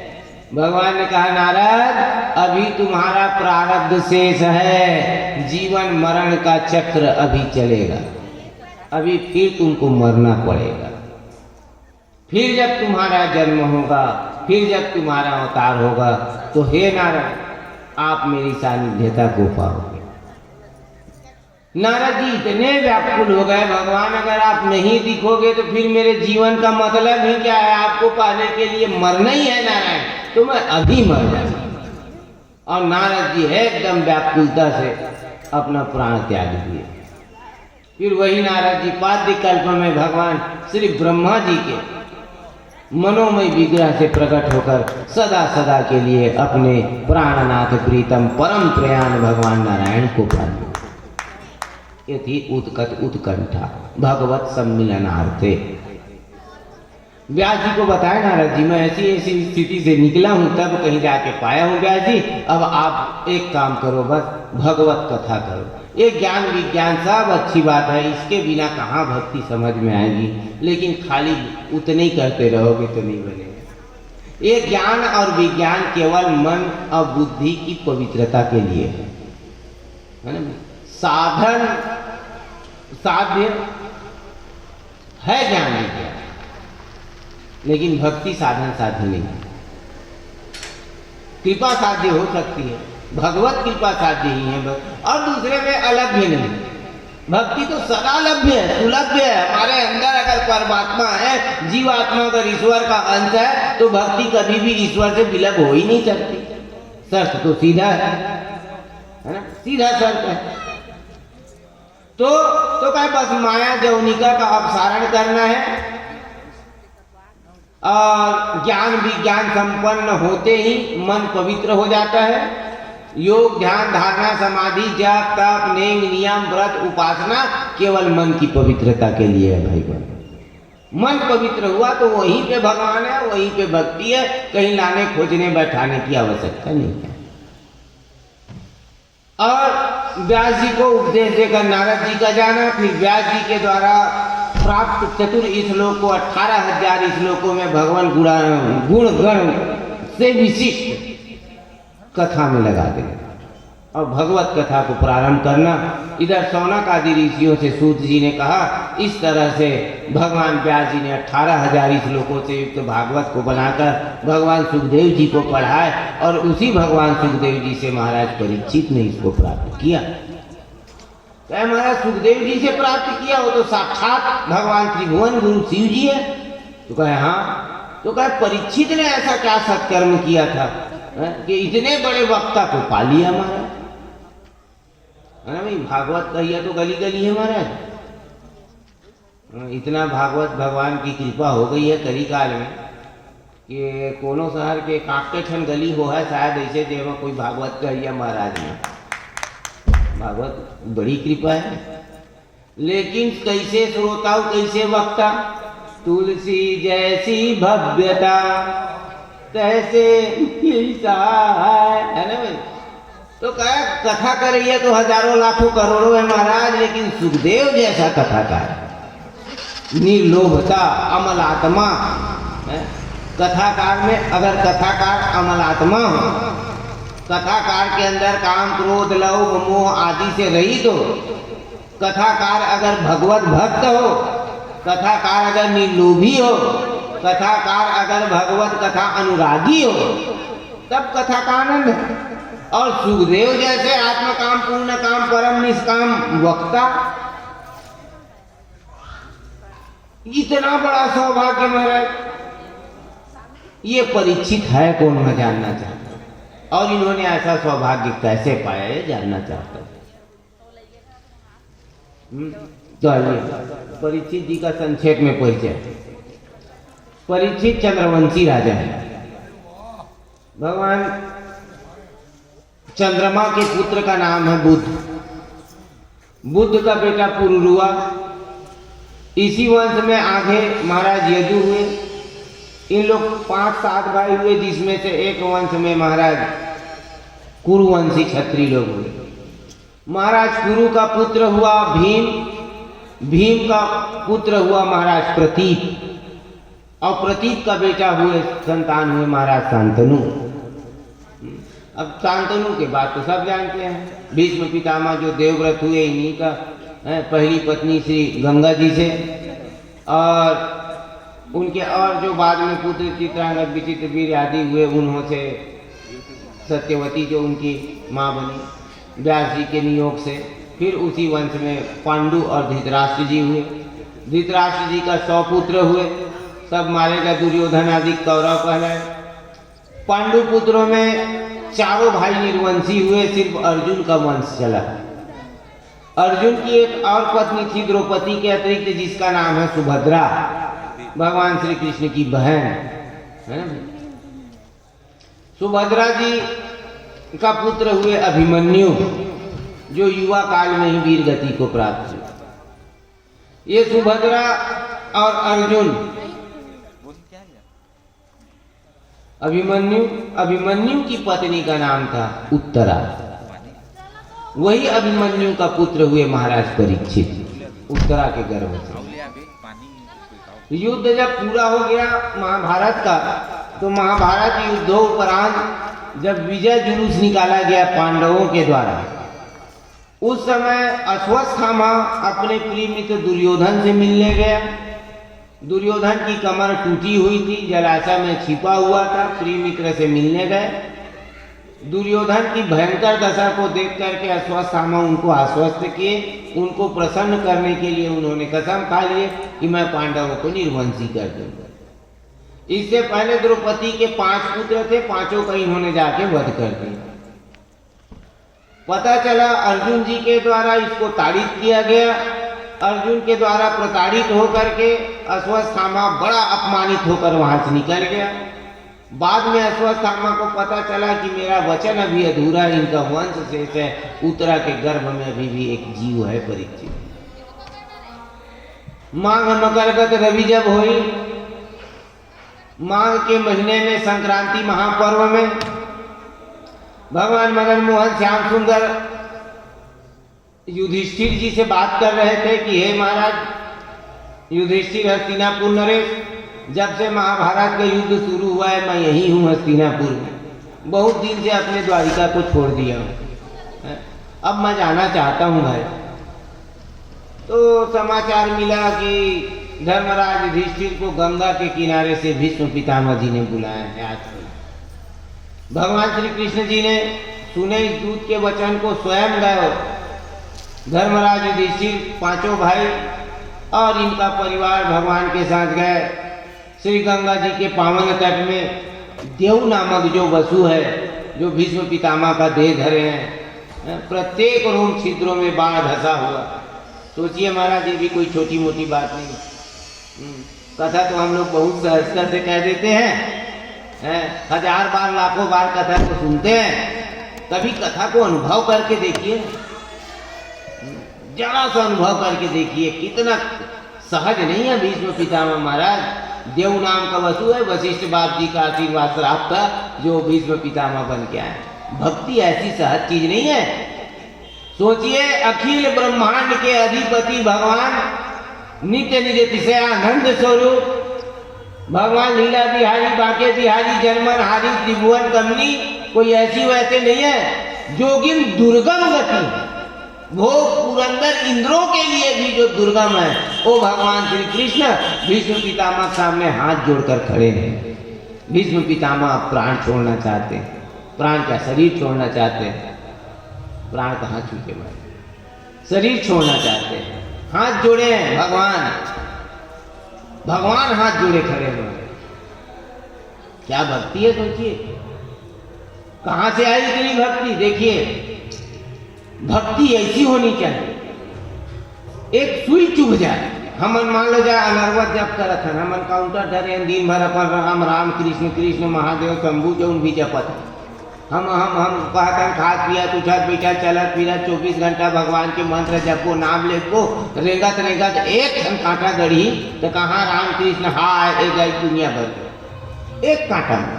भगवान ने कहा नारद अभी तुम्हारा प्रारब्ध शेष है, जीवन मरण का चक्र अभी चलेगा, अभी फिर तुमको मरना पड़ेगा। फिर जब तुम्हारा जन्म होगा, फिर जब तुम्हारा अवतार होगा तो हे नारद आप मेरी सानिध्यता को पाओगे। नारद जी इतने व्याकुल हो गए, भगवान अगर आप नहीं दिखोगे तो फिर मेरे जीवन का मतलब ही क्या है? आपको पाने के लिए मरना ही है नारायण, तो मैं अभी मर जाऊंगा। और नारद जी एकदम व्याकुलता से अपना प्राण त्याग दिए। फिर वही नारद जी पाद्य कल्प में भगवान श्री ब्रह्मा जी के मनोमय विग्रह से प्रकट होकर सदा सदा के लिए अपने प्राणनाथ प्रीतम परम प्रयाण भगवान नारायण को प्राप्त। ये थी उत्कट उत्कंठा भगवत सम्मिलनार्थे। व्यास जी को बताया नारद जी मैं ऐसी ऐसी स्थिति से निकला हूं, तब कहीं जाके पाया हूं व्यास जी, अब आप एक काम करो, बस भगवत कथा करो। ये ज्ञान विज्ञान सब अच्छी बात है, इसके बिना कहाँ भक्ति समझ में आएगी, लेकिन खाली उतने ही करते रहोगे तो नहीं बनेगा। ये ज्ञान और विज्ञान केवल मन और बुद्धि की पवित्रता के लिए है ना। साधन साध्य है ज्ञान विज्ञान, लेकिन भक्ति साधन साध्य नहीं। कृपा साध्य हो सकती है, भगवत कृपा साध्य ही है, और दूसरे में अलभ्य नहीं। भक्ति तो सदा लभ्य है, सुलभ्य है। हमारे अंदर अगर परमात्मा है, जीवात्मा अगर ईश्वर का अंश है, तो भक्ति कभी भी ईश्वर से विलभ हो ही नहीं सकती। शर्त तो सीधा है ना, सीधा शर्त है। तो क्या बस माया जौनिका का अपसारण करना है और ज्ञान विज्ञान संपन्न होते ही मन पवित्र हो जाता है। योग ध्यान धारणा समाधि जप तप नेम नियम व्रत उपासना केवल मन की पवित्रता के लिए है भाई बहन। मन पवित्र हुआ तो वहीं पे भगवान है, वहीं पे भक्ति है, कहीं लाने खोजने बैठाने की आवश्यकता नहीं है। और व्यास जी को उपदेश देकर नारद जी का जाना, फिर व्यास जी के द्वारा प्राप्त चतुर श्लोक को 18,000 श्लोकों में भगवान गुण गण से विशिष्ट कथा में लगा देगा। और भगवत कथा को प्रारंभ करना। इधर शौनक आदि ऋषियों से सूत जी ने कहा, इस तरह से भगवान व्यास जी ने 18,000 श्लोकों से युक्त भागवत को बनाकर भगवान सुखदेव जी को पढ़ाए और उसी भगवान सुखदेव जी से महाराज परीक्षित ने इसको प्राप्त किया। कहे महाराज सुखदेव जी से प्राप्त किया, वो तो साक्षात भगवान त्रिभुवन गुरु शिव जी है। तो कहे हाँ। तो कहे परीक्षित ने ऐसा क्या सत्कर्म किया था कि इतने बड़े वक्ता को पा लिया महाराज, है ना भाई। भागवत कहिए तो गली गली है महाराज। इतना भागवत भगवान की कृपा हो गई है कलिकाल में कि कोनो शहर के काके ठन गली हो है शायद ऐसे जेमा कोई भागवत कहिए महाराज में। भागवत बड़ी कृपा है। लेकिन कैसे श्रोताओ कैसे वक्ता, तुलसी जैसी भव्यता तैसे है ना भाई। तो क्या कथा करिए तो हजारों लाखों करोड़ों है महाराज, लेकिन सुखदेव जैसा कथाकार, निर्लोभता, अमल आत्मा। कथाकार में अगर कथाकार अमल आत्मा हो, कथाकार के अंदर काम क्रोध लोभ मोह आदि से रहित हो, कथाकार अगर भगवत भक्त हो, कथाकार अगर निर्लोभी हो, कथाकार अगर भगवत कथा अनुरागी हो, तब कथा का आनंद है। और सुखदेव जैसे आत्म काम पूर्ण काम परम निष्काम वक्ता, इतना बड़ा सौभाग्य महाराज, ये परीक्षित है कौन, मैं जानना चाहता हूं। और इन्होंने ऐसा सौभाग्य कैसे पाया है जानना चाहता हूं। तो आइए परीक्षित जी का संक्षेप में परिचय। परीक्षित चंद्रवंशी राजा है। भगवान चंद्रमा के पुत्र का नाम है बुद्ध। बुद्ध का बेटा पुरुरुआ। इसी वंश में आगे महाराज यदु हुए। इन लोग 5-7 भाई हुए, जिसमें से एक वंश में महाराज कुरुवंशी क्षत्रिय लोग हुए। महाराज कुरु का पुत्र हुआ भीम, भीम का पुत्र हुआ महाराज प्रतीप, और प्रतीप का बेटा हुए संतान हुए महाराज शांतनु। अब शांतनु के बाद तो सब जानते हैं, भीष्म पितामह जो देवव्रत हुए, इन्हीं का पहली पत्नी श्री गंगा जी से, और उनके और जो बाद में पुत्र चित्रांगद विचित्रवीर आदि हुए, उन्हों से सत्यवती जो उनकी माँ बनी व्यास जी के नियोग से। फिर उसी वंश में पांडु और धृतराष्ट्र जी हुए। धृतराष्ट्र जी का 100 पुत्र हुए, सब मारे गए, दुर्योधन आदि कौरव कहलाए। पांडु पुत्रों में चारों भाई निर्वंशी हुए, सिर्फ अर्जुन का वंश चला। अर्जुन की एक और पत्नी थी द्रौपदी के अतिरिक्त, जिसका नाम है सुभद्रा, भगवान श्री कृष्ण की बहन है। सुभद्रा जी का पुत्र हुए अभिमन्यु, जो युवा काल में ही वीर गति को प्राप्त हुआ। ये सुभद्रा और अर्जुन, अभिमन्यु की पत्नी का नाम था उत्तरा। वही अभिमन्यु का पुत्र हुए महाराज परीक्षित, उत्तरा के गर्भ से। युद्ध जब पूरा हो गया महाभारत का, तो महाभारत युद्धोपरांत जब विजय जुलूस निकाला गया पांडवों के द्वारा, उस समय अश्वत्थामा अपने प्रिय मित्र दुर्योधन से मिलने गया। दुर्योधन की कमर टूटी हुई थी, जलाशय में छिपा हुआ था, प्रिय मित्र से मिलने गए। दुर्योधन की भयंकर दशा को देख करके अश्वत्थामा उनको आश्वस्त किए। उनको प्रसन्न करने के लिए उन्होंने कसम खा लिए कि मैं पांडवों को निर्वंशी कर दूंगा। इससे पहले द्रौपदी के 5 पुत्र थे, 5 का इन्होंने जाके वध कर दिया। पता चला अर्जुन जी के द्वारा इसको ताड़ित किया गया। अर्जुन के द्वारा प्रताड़ित होकर के अश्वत्थामा बड़ा अपमानित होकर वहां से निकल गया। बाद में अश्वत्थामा को पता चला कि मेरा वचन अभी अधूरा है, इनका वंश शेष है, उत्तरा के गर्भ में अभी भी एक जीव है परीक्षित। माघ मकरगत रवि जब हुई, माघ के महीने में संक्रांति महापर्व में भगवान मदन मोहन श्याम सुंदर युधिष्ठिर जी से बात कर रहे थे कि हे महाराज युधिष्ठिर, हस्तिनापुर नरेश, जब से महाभारत का युद्ध शुरू हुआ है मैं यही हूँ हस्तिनापुर में। बहुत दिन से अपने द्वारिका को छोड़ दिया हूँ। अब मैं जाना चाहता हूँ भाई। तो समाचार मिला कि धर्मराज युधिष्ठिर को गंगा के किनारे से भीष्म पितामह जी ने बुलाया है आज। भगवान श्री कृष्ण जी ने सुने इस दूत के वचन को, स्वयं गए धर्मराज युधिष्ठिर, पांचों भाई और इनका परिवार भगवान के साथ गए श्री गंगा जी के पावन तट में। देव नामक जो वसु है, जो भीष्म पितामह का देह धरे हैं, प्रत्येक रोम छिद्रों में बाण धसा हुआ। सोचिए महाराज, ये भी कोई छोटी मोटी बात नहीं। कथा तो हम लोग बहुत सहजता से कह देते हैं, हजार बार लाखों बार कथा को सुनते हैं, कभी कथा को अनुभव करके देखिए, जरा सा अनुभव करके देखिए, कितना सहज नहीं है भीष्म पितामह महाराज। देव नाम का वसु है, वशिष्ठ बाप जी का आशीर्वाद श्राप था, जो भीष्म पितामह बन के आए। भक्ति ऐसी सहज चीज नहीं है। सोचिए, अखिल ब्रह्मांड के अधिपति भगवान, नित्य निज तिशयानंद स्वरूप भगवान, लीला बिहारी, बाके बिहारी, जन्मन हारी, त्रिभुवन कमनी, कोई ऐसी वैसे नहीं है। जोगिन दुर्गम गति, वो पुरंदर इंद्रों के लिए भी जो दुर्गम है, वो भगवान श्री कृष्ण भीष्म पितामह के सामने हाथ जोड़कर खड़े हैं। भीष्म पितामह प्राण छोड़ना चाहते हैं, प्राण का शरीर छोड़ना चाहते हैं। प्राण कहाँ छूटे भाई, शरीर छोड़ना चाहते हैं, हाथ जोड़े हैं भगवान, भगवान हाथ जोड़े खड़े हैं। क्या भक्ति है, सोचिए कहां से आई इतनी भक्ति। देखिए, भक्ति ऐसी होनी चाहिए, एक सुई चुभ जाए। हमन मान लो जाए अनर्वत जप करत हन, हमन काउंटर धरे दिन भर अपन राम राम कृष्ण कृष्ण महादेव शंभु जौन भी जपत। हम कहतन खात पियत उठत बैठत चलत फिरत 24 घंटा भगवान के मंत्र जपो, नाम लेको, रेंगत रेंगत एक क्षण कांटा गढ़ी तो कहाँ राम कृष्ण हाय ए गई दुनिया भर के एक कांटा में।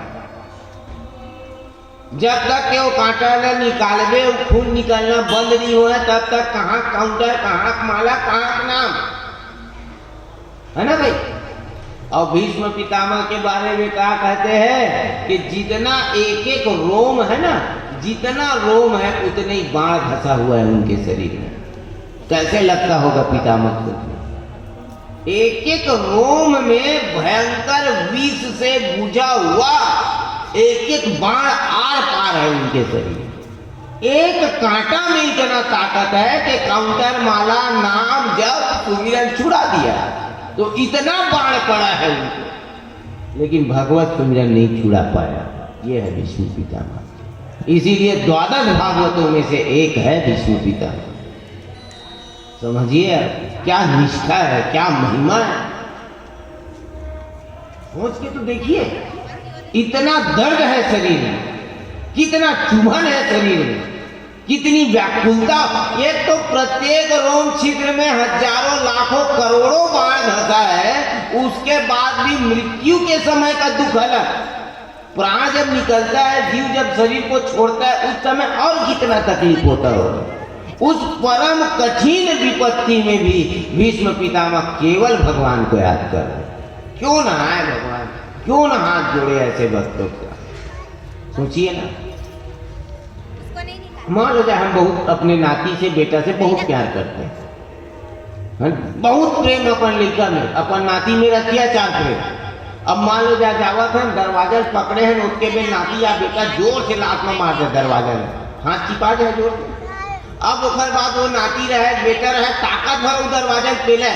जब तक के वो कांटा न निकालबे, वो खून निकलना बंद नहीं हुआ, तब तक कहाँ काउंटर, कहाँ माला, कहाँ नाम, है ना भाई। और भीष्म पितामह के बारे में क्या कहते हैं कि जितना एक एक रोम है ना, जितना रोम है उतने ही बाण धसा हुआ है उनके शरीर में। कैसे लगता होगा पितामह को, एक एक रोम में भयंकर विष से बुझा हुआ एक एक बाण आर पार है उनके शरीर। एक कांटा में इतना ताकत है कि काउंटर, माला, नाम जब सुमिरन छुड़ा दिया तो इतना बाण पड़ा है उनको, लेकिन भगवत सुमिरन नहीं छुड़ा पाया। ये है विष्णु पितामह। इसीलिए द्वादश भागवतों में से एक है विष्णु पितामह। समझिए क्या निष्ठा है, क्या महिमा है। सोच के तो देखिए, इतना दर्द है शरीर में, कितना चुभन है शरीर में, कितनी व्याकुलता। एक तो प्रत्येक रोम छिद्र में हजारों लाखों करोड़ों बाण धसा है, उसके बाद भी मृत्यु के समय का दुख अलग। प्राण जब निकलता है, जीव जब शरीर को छोड़ता है, उस समय और कितना तकलीफ होता होगा। उस परम कठिन विपत्ति में भी भीष्म पितामह केवल भगवान को याद कर रहे। क्यों ना आए भगवान, क्यों ना हाथ जोड़े ऐसे भक्तों का। सोचिए ना, मान लो जाए हम बहुत अपने नाती से, बेटा से बहुत प्यार करते हैं, बहुत प्रेम अपन लड़का में, अपन नाती में अत्याचार प्रेम। अब मान लो जाए जावत है, दरवाजा पकड़े हैं, उसके में नाती या बेटा जोर से लात में मार दे, दरवाजा में हाथ चिपा जाए जोर से। अब ओखर बाद वो नाती रहे, बेटा रहे, ताकत भर वो दरवाजा पेले,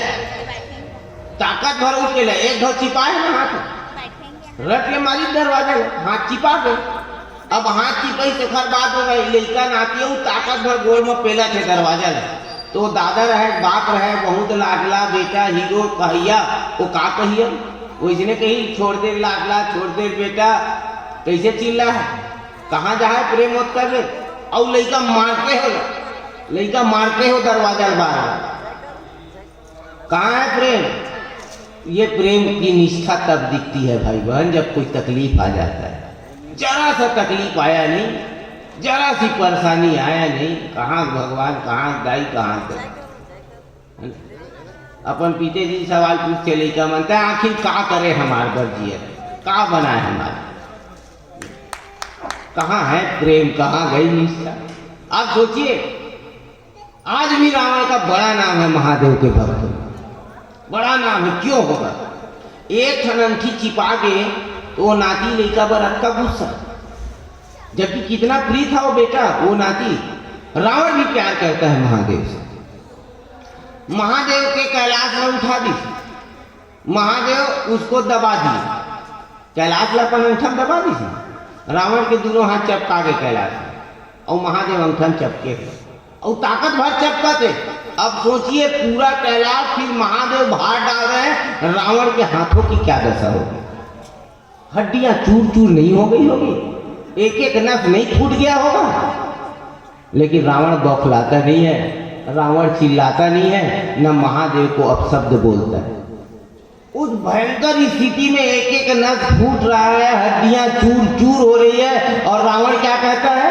ताकत भर वो पेले, एक दो चिपाए ना हाथ रट के मारी दरवाजा, हाथ चिपा गए। अब हाथ चिपाई से खर बात हो गई, लड़का नाती है, ताकत भर गोल में पेला थे दरवाजा ले। तो दादा रहे, बाप रहे, बहुत लाडला बेटा, हीरो कहिया, वो का कहिया, वो इसने कही छोड़ दे लाडला, छोड़ दे बेटा, कैसे चिल्ला है, कहाँ जाए प्रेम मत कर। और लड़का मारते हो, लड़का मारते हो दरवाजा बाहर, कहाँ है प्रेम। ये प्रेम की निष्ठा तब दिखती है भाई बहन, जब कोई तकलीफ आ जाता है। जरा सा तकलीफ आया नहीं, जरा सी परेशानी आया नहीं, कहाँ भगवान, कहाँ दाई, कहाँ से। अपन पीते जी सवाल पूछते लड़का मनता है, आखिर का करे हमारे बर्जी है, का बना है हमारा, कहाँ है प्रेम, कहाँ गई निष्ठा। आप सोचिए, आज भी रावण का बड़ा नाम है महादेव के भक्त में, बड़ा नाम है। क्यों होगा? एक ठन अंठी छिपा के तो वो नाती लेका बर अक्का गुस्सा, जबकि कितना प्रिय था वो बेटा, वो नाती। रावण भी प्यार करता है महादेव से। महादेव के कैलाश में उठा दी, महादेव उसको दबा दिए, कैलाश लपन अंठन दबा दी। रावण के दोनों हाथ चपका गए कैलाश में, और महादेव अंठन चपके और ताकत भर चपका थे। अब सोचिए पूरा कैलाश फिर महादेव भार डाल रहे हैं, रावण के हाथों की क्या दशा होगी? हड्डियां चूर चूर नहीं हो गई होगी, एक एक नस नहीं फूट गया होगा। लेकिन रावण बौखलाता नहीं है, रावण चिल्लाता नहीं है, न महादेव को अपशब्द बोलता है। उस भयंकर स्थिति में एक एक नस फूट रहा है, हड्डियां चूर चूर हो रही है, और रावण क्या कहता है?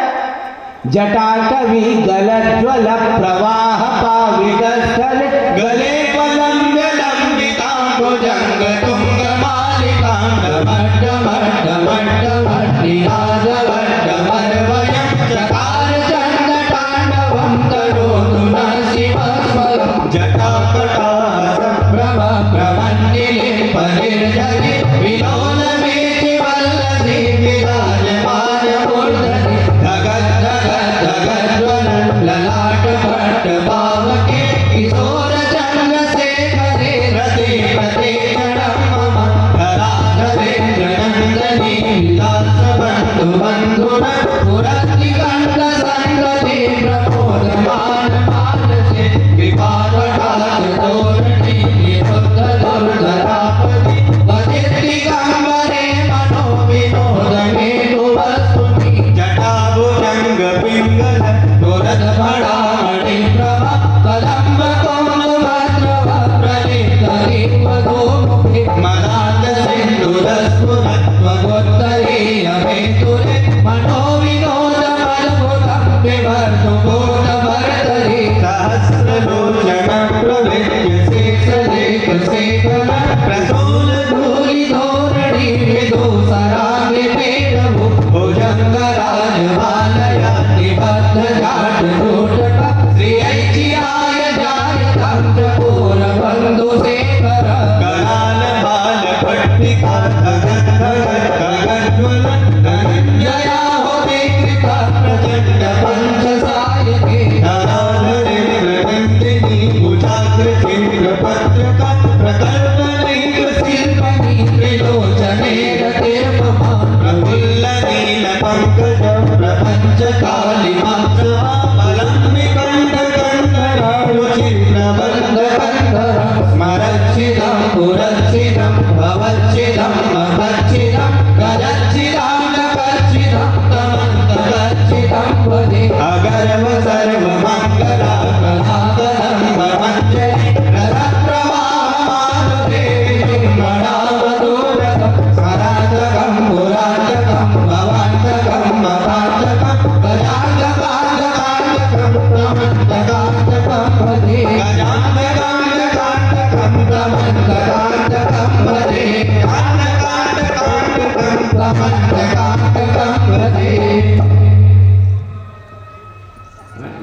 जटाटवी गलज्वल प्रवाह पावितस्थल गले पलंब लंबितां भुजंग तुंग मालिकां डमड्ड मड्ड मड्ड मड्डिराज वड्ड मर्वयं चकार चंड तांडवं तनोतु न शिवस्वरं जटापटा संभ्रम प्रमन्निले परिर्जनि विलोलमेति वल्लभि विराजमान मूर्धनि धगद् धगद् धगज्वलन ललाट भट्ट पावके किशोर चन्द्रशेखरे रते प्रते क्षणं मम धराधरेन्द्र नन्दनी विलास बन्धु बन्धुन पुरस्तिकण्ठ सङ्गते प्रमोदमान मानसे विपावटात् तोरणी निरुद्ध दुर्धरापति वदित्तिगम्बरे मनो विनोदमे वस्तुनि जटाभुजंग पिंगल दुरद भड़ामणि प्रभा कदम्ब कौमुभद्र वप्रलिप्तरि वधूमुखि मदान्त सिन्धुरस्फुरत्वगोत्तरीय मेतुरे मनो विनोद मद्भुतं विवर्धु बोधभर्तरि सहस्रलोचन प्रविद्य शेषलेख शेखर प्रसूल धूलि धोरणि विदूसराग्नि पेटभु भुजंगराज बालया निबद्ध जाट जोटक श्री ऐचियाय जायतं चकोर बंधु शेखर गलाल बाल भट्टिका धगद् धगद् धगज्वलन धनंजया होते कृपा प्रचंड पंचसायके धराधरेन्द्र नंदिनी भुजाग्र चंद्र पत्रका प्रकल्पनेत्र शिल्पनी त्रिलोचने रतिर्ममा प्रफुल्ल नील पंकज प्रपंच कालिमात्रा बलम्बिकंड कंधरारुचि प्रबंध कंधर स्मरच्छिदं पुरच्छिदं भवच्छिदं महच्छिदं गजच्छिदानकच्छिदं तमन्तगच्छिदं वदे अगर्व सर्वमङ्गला कलाकलं भवञ्जलि रसप्रवाहमानदेवी मणावदूरकं स्मरान्तकं पुरान्तकं भवान्तकं मवान्तकं गजान्तकान्तकान्तकं तमन्तकान्तकं वदे गजान्तकान्तकान्तकं तमन्तकान्तकं वदे कान्तकान्तकान्तकं तमन्तकान्तकं वदे।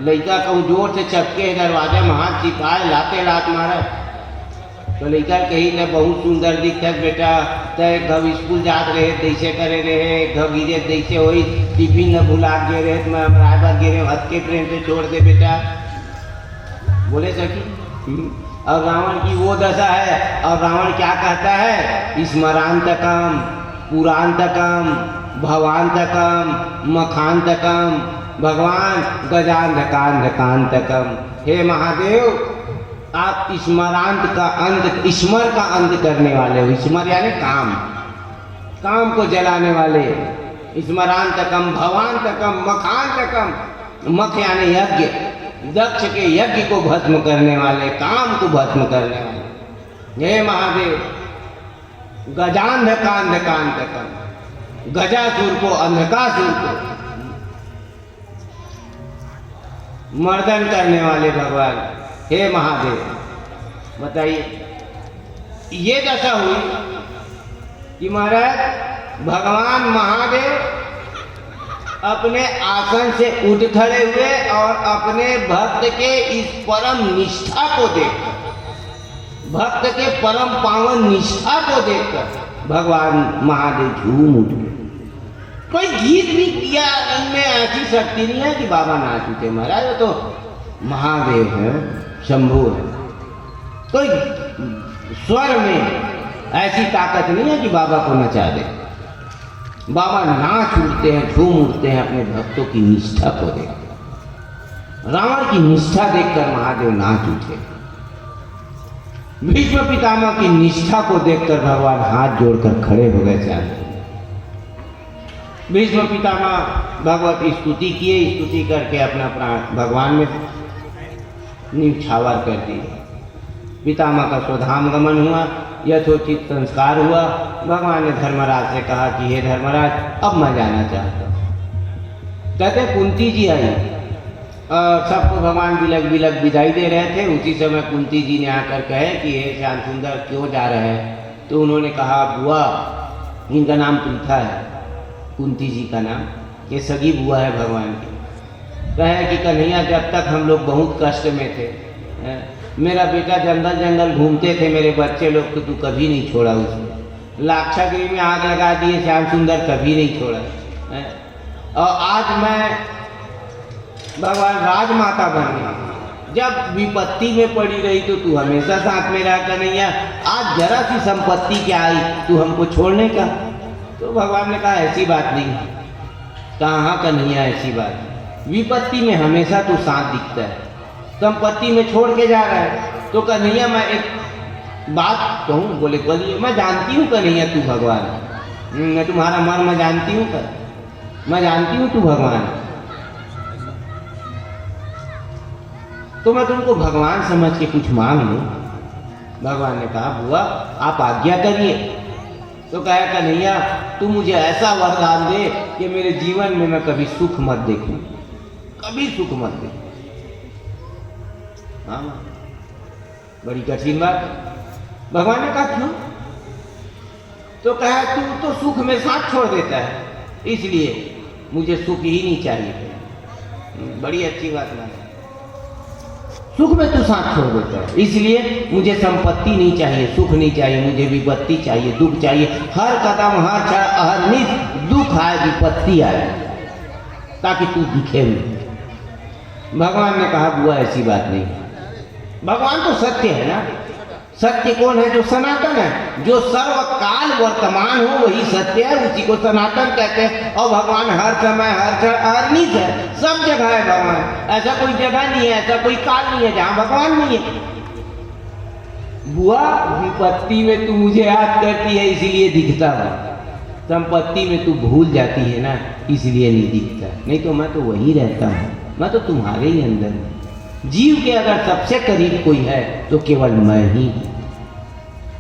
लड़का कहूँ जोर से चपके दरवाजा में हाथ छिपाए लाते लात मारा, तो लड़का कही न बहुत सुंदर दिखत बेटा, तय घब स्कूल जात रहे दैसे करे रहे, घब गिरे दैसे वही टिफिन न भुला गे रहे, मैं रायबाग गिरे हथ के ट्रेन से छोड़ दे बेटा, बोले सकी। और रावण की वो दशा है, और रावण क्या कहता है? स्मरांतकम पुरांतकम भवांतकम मखांतकम भगवान गजांधकांधकांतकम। हे महादेव, आप स्मरांत का अंत, स्मर का अंत करने वाले हो। स्मर यानी काम, काम को जलाने वाले। स्मरांतकम भवांतकम मखांतकम, मख यानी यज्ञ, दक्ष के यज्ञ को भस्म करने वाले, काम को भस्म करने वाले। हे महादेव, गजांधकांधकांतकम, गजासुर को, अंधकासुर को मर्दन करने वाले भगवान। हे महादेव, बताइए ये दशा हुई कि महाराज भगवान महादेव अपने आसन से उठ खड़े हुए और अपने भक्त के इस परम निष्ठा को देखकर, भक्त के परम पावन निष्ठा को देखकर भगवान महादेव झूम उठे। कोई गीत भी किया, इनमें ऐसी शक्ति नहीं है कि बाबा नाच उठे। महाराज वो तो महादेव है, शंभू है। कोई स्वर में ऐसी ताकत नहीं है कि बाबा को नचा दे। बाबा नाच उठते हैं, झूम उठते हैं अपने भक्तों की निष्ठा को देखकर। रावण की निष्ठा देखकर महादेव नाच उठे। भीष्म पितामह की निष्ठा को देखकर भगवान हाथ जोड़कर खड़े हो गए। चाहे भीष्म पितामह भगवत स्तुति किए, स्तुति करके अपना प्राण भगवान में न्यौछावर कर दिए। पितामह का स्वधाम गमन हुआ, यथोचित संस्कार हुआ। भगवान ने धर्मराज से कहा कि हे धर्मराज, अब मैं जाना चाहता हूँ। कहते कुंती जी आई और सबको भगवान बिलक बिलक विदाई दे रहे थे। उसी समय कुंती जी ने आकर कहे कि हे श्याम सुंदर क्यों जा रहे हैं? तो उन्होंने कहा बुआ, इनका नाम पृथा है, कुंती जी का नाम, ये सगी बुआ है भगवान की। कहे कि कन्हैया जब तक हम लोग बहुत कष्ट में थे, मेरा बेटा जंगल जंगल घूमते थे, मेरे बच्चे लोग, तो तू कभी नहीं छोड़ा उसको। लाक्षागृह में आग लगा दिए, श्याम सुंदर कभी नहीं छोड़ा। और आज मैं भगवान राजमाता बन गई। जब विपत्ति में पड़ी रही तो तू हमेशा साथ में रहा कन्हैया। आज जरा सी संपत्ति क्या आई तू हमको छोड़ने का? तो भगवान ने कहा ऐसी बात नहीं। कहाँ कन्हैया ऐसी बात? विपत्ति में हमेशा तू साथ दिखता है, संपत्ति में छोड़ के जा रहा है। तो कन्हैया मैं एक बात कहूँ? बोले बोलिए। मैं जानती हूँ कन्हैया तू भगवान है, मैं तुम्हारा मर्म जानती हूँ, मैं जानती हूँ तू भगवान है। तो मैं तुमको भगवान समझ के कुछ मांग लूँ। भगवान ने कहा बुआ आप आज्ञा करिए। तो कहा कन्हैया तू मुझे ऐसा वरदान दे कि मेरे जीवन में मैं कभी सुख मत देखूं, कभी सुख मत देखूं। हाँ, बड़ी कठिन बात। भगवान ने कहा क्यों? तो कहा तू तो सुख में साथ छोड़ देता है, इसलिए मुझे सुख ही नहीं चाहिए। बड़ी अच्छी बात मानी। सुख में तू साथ छोड़ देता है, इसलिए मुझे संपत्ति नहीं चाहिए, सुख नहीं चाहिए, मुझे विपत्ति चाहिए, दुख चाहिए। हर कदम हर क्षण अहर्निश दुख आए, विपत्ति आए, ताकि तू दिखे नहीं। भगवान ने कहा बुआ ऐसी बात नहीं। भगवान तो सत्य है ना। सत्य कौन है? जो सनातन है, जो सर्वकाल वर्तमान हो वही सत्य है, उसी को सनातन कहते हैं। और भगवान हर समय हर क्षण अहर्निश है, सब जगह है भगवान। ऐसा कोई जगह नहीं है, ऐसा कोई काल नहीं है जहाँ भगवान नहीं है। बुआ विपत्ति में तू मुझे याद करती है इसलिए दिखता है, संपत्ति में तू भूल जाती है ना इसलिए नहीं दिखता। नहीं तो मैं तो वही रहता हूँ, मैं तो तुम्हारे ही अंदर हूँ। जीव के अगर सबसे करीब कोई है तो केवल मैं ही,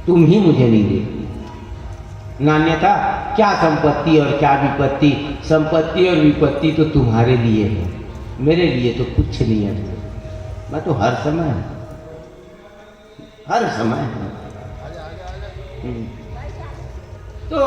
तुम ही मुझे नहीं देखती। नान्यथा क्या संपत्ति और क्या विपत्ति? संपत्ति और विपत्ति तो तुम्हारे लिए है, मेरे लिए तो कुछ नहीं है। मैं तो हर समय हर समय तो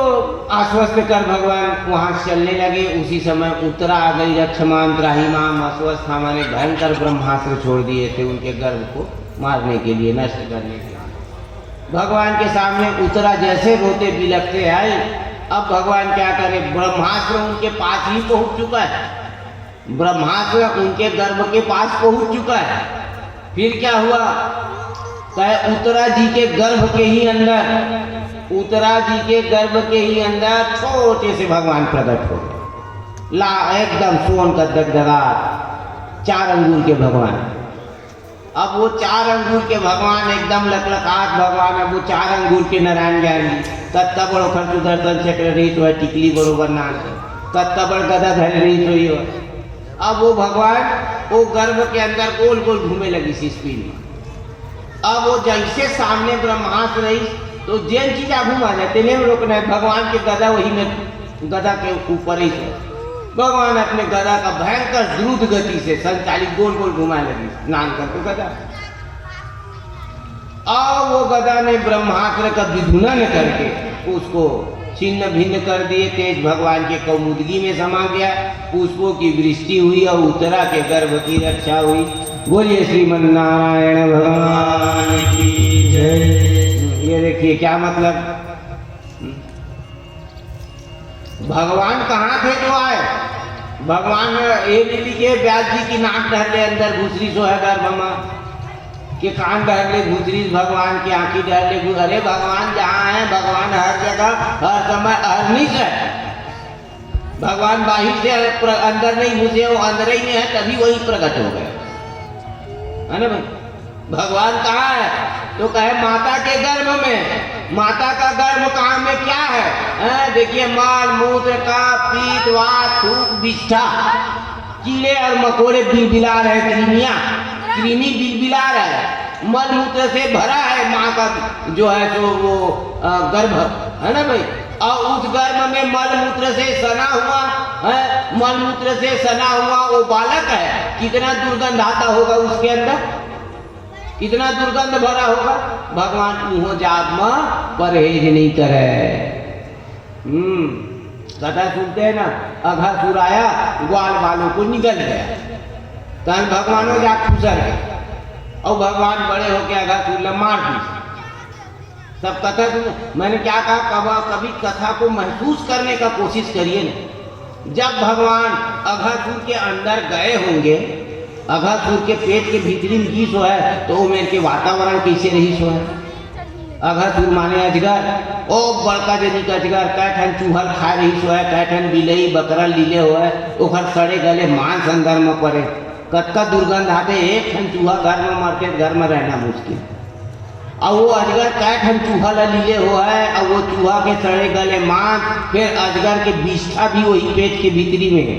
आश्वस्त कर भगवान वहाँ चलने लगे। उसी समय उत्तरा आ गई। रक्षमान त्राहिमाम अस्वस्था, माने भयंकर ब्रह्मास्त्र छोड़ दिए थे उनके गर्भ को मारने के लिए, नष्ट करने के लिए। भगवान के सामने उत्तरा जैसे रोते बिलखते आई। अब भगवान क्या करे? ब्रह्मास्त्र उनके पास ही पहुंच चुका है, ब्रह्मास्त्र उनके गर्भ के पास पहुंच चुका है। फिर क्या हुआ? कहे उत्तरा जी के गर्भ के ही अंदर, उत्तरा जी के गर्भ के ही अंदर छोटे से भगवान प्रकट हो गए। ला एकदम सोन का दगदगा 4 अंगुल के भगवान। अब वो 4 अंगुल के भगवान एकदम लकलकात भगवान। अब वो 4 अंगुल के नारायण ज्ञान कत्ता बड़ो खर सुदर्शन चक्र रही तो टिकली बरोबर नाम कत्ता बड़ गदा धर रही तो ये। अब वो भगवान वो गर्भ के अंदर गोल गोल घूमे लगी स्पीड में। अब वो जैसे सामने ब्रह्मास्त्र रही तो जैन चीज घूम आ जाते नहीं रोकना है। भगवान के गदा वही में गदा के ऊपर ही से भगवान अपने गदा का भयंकर द्रुत गति से संचालित गोल गोल घुमाने लगी स्नान करके गदा। और वो गदा ने ब्रह्मास्त्र का विधुनन करके उसको छिन्न भिन्न कर दिए, तेज भगवान के कौमुदगी में समा गया, पुष्पों की वृष्टि हुई और उत्तरा के गर्भ की रक्षा हुई। बोलिए श्रीमन नारायण भगवान की जय। ये देखिए क्या मतलब, भगवान कहाँ थे जो आए? भगवान ये नीति के व्यास जी की नाक डहले अंदर घुसरी सो है गर्भ में, के कान डहले घुसरी भगवान की आंखी डहले। अरे भगवान जहाँ है, भगवान हर जगह हर समय अहरनिश है। भगवान बाहर से अंदर नहीं घुसे, वो अंदर ही में है, तभी वही प्रकट हो गए, है ना भाई। भगवान कहाँ है? तो कहे माता के गर्भ में। माता का गर्भ कहाँ में क्या है? देखिए माल मूत्र का पीत वात थूक विष्ठा, कीड़े और मकोड़े बिलबिला रहे, कृमि बिलबिला रहे, मल मूत्र से भरा है माँ का जो है तो वो गर्भ, है ना भाई। और उस गर्भ में मल मूत्र से सना हुआ है, मल मूत्र से सना हुआ वो बालक है। कितना दुर्गंध आता होगा उसके अंदर, कितना दुर्गंध भरा होगा। भगवान मुँह जात में परहेज नहीं करे। कथा सुनते हैं ना, अघा सुराया ग्वाल वालों को निगल गया, तन भगवानों जा खुसर गए और भगवान बड़े होके अघा सुर मार दी। सब कथा सुन, मैंने क्या कहा, कभी कथा को महसूस करने का कोशिश करिए ना। जब भगवान अघासुर के अंदर गए होंगे, अघासुर के पेट के भीतरी में की सो है, तो मेरे के वातावरण कैसे रही सो है। अघासुर माने अजगर, ओ बड़का जनी का अजगर, कैठन चूहल खा रही सो है, कैठन बिलई बकरा लीले हो है, ओखर सड़े गले मांस अंदर में पड़े, कतका दुर्गंध आते। एक ठन चूहा घर में मरते, घर में रहना मुश्किल। और वो अजगर कैठन चूहा लीले हो है, और वो चूहा के सड़े गले मांस, फिर अजगर के विष्ठा भी वही पेट के भीतरी में है,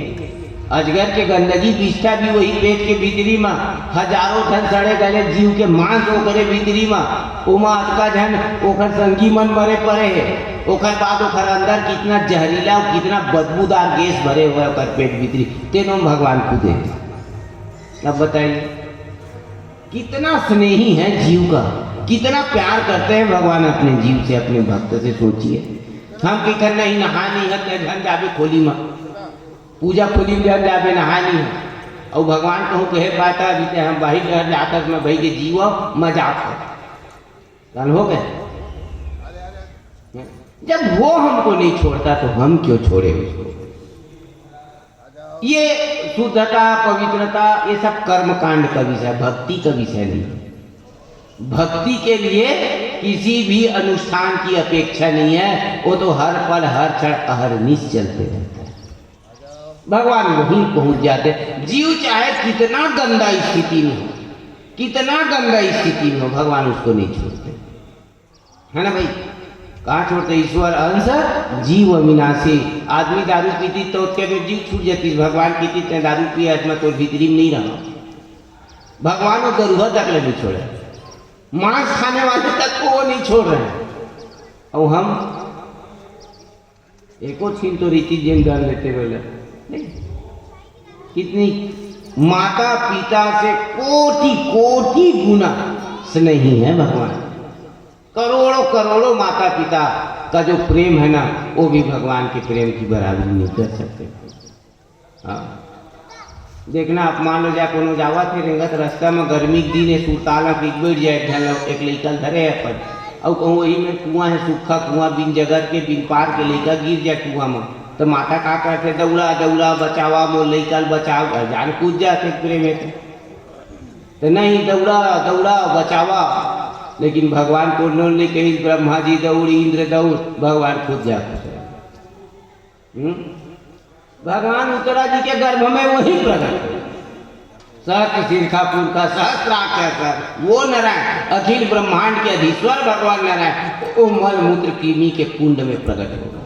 अजगर के गंदगी विष्ठा भी वही पेट के भीतरी में, हजारों ठन सड़े गले जीव के मांस ओकरे भीतरी में, उमा अटका जन ओखर संगी मन मरे पड़े है। ओखर बाद ओखर अंदर कितना जहरीला और कितना बदबूदार गैस भरे हुए है ओकर पेट भीतरी, तेनों भगवान कूदे। अब बताइए कितना स्नेही है जीव का, कितना प्यार करते हैं भगवान अपने जीव से, अपने भक्त से। सोचिए हम कहते नहीं नहा नहीं है, धन जाबे खोली में पूजा खोली में जाबे नहा नहीं है, और भगवान कहूँ कहे पाता अभी हम बाहर घर जाकर में भाई के जीव मजाक है, हो गए। जब वो हमको नहीं छोड़ता तो हम क्यों छोड़े उसको। ये शुद्धता पवित्रता ये सब कर्म कांड का विषय, भक्ति का विषय नहीं। भक्ति के लिए किसी भी अनुष्ठान की अपेक्षा नहीं है, वो तो हर पल हर क्षण अहरनिश चलते रहता है, भगवान वहीं पहुंच जाते। जीव चाहे कितना गंदा स्थिति में हो, कितना गंदा स्थिति में हो, भगवान उसको नहीं छोड़ते, है ना भाई। कहाँ छोड़ते? ईश्वर अंश जीव अविनाशी। आदमी दारू पीती तो उसके में जीव छूट जाती, भगवान पीती तो दारू पिए आत्मा तो भीतरी में नहीं रहा। भगवान वो गरुआ तक नहीं छोड़े, मांस खाने वाले तक को वो नहीं छोड़ रहे। और हम एको छीन तो रीति जेम डाल लेते बोले नहीं। कितनी माता पिता से कोटि कोटि गुना स्नेही है भगवान। करोड़ों करोड़ों माता पिता का जो प्रेम है ना, वो भी भगवान के प्रेम की बराबरी नहीं कर सकते। हाँ देखना, आप मान लो जा कोनो जावा थे रेंगत रास्ता में गर्मी के दिन है, सुरताला पीक बैठ जाए, एक लड़का धरे है अपन, और कहूँ वही में कुआं है, सूखा कुआं, बिन जगत के बिन पार के लड़का गिर जाए कुआं में, तो माता का करते दौड़ा दौड़ा बचावा मो लड़का बचाव, जान कूद जाते प्रेम में तो नहीं, दौड़ा दौड़ा बचावा। लेकिन भगवान को नहीं कही, ब्रह्मा जी दौड़, इंद्र दौड़, भगवान खुद जा भगवान उत्तरा जी के गर्भ में वही प्रकट, सहस्त्र शीर्षापुर का सहस्त्राक्षर वो नारायण, अखिल ब्रह्मांड के अधीश्वर भगवान नारायण, वो मल मूत्र कृमि के कुंड में प्रकट होगा।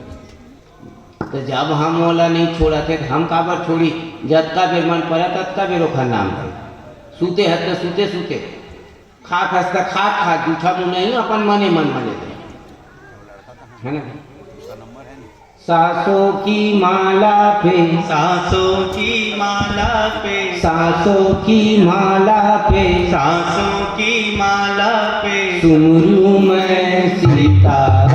तो जब हम ओला नहीं छोड़ा थे, हम काबर छोड़ी, जब का बेर मन पड़ा तब का बेर ओखर नाम है। सूते हत तो सूते सूते, खाक हंसता खाक खा, जूठा मुँह नहीं, अपन मने मन मने थे, है ना। सांसों की माला पे, सांसों की माला पे, सांसों की माला पे, सांसों की माला पे सुमरू मैं सीताराम,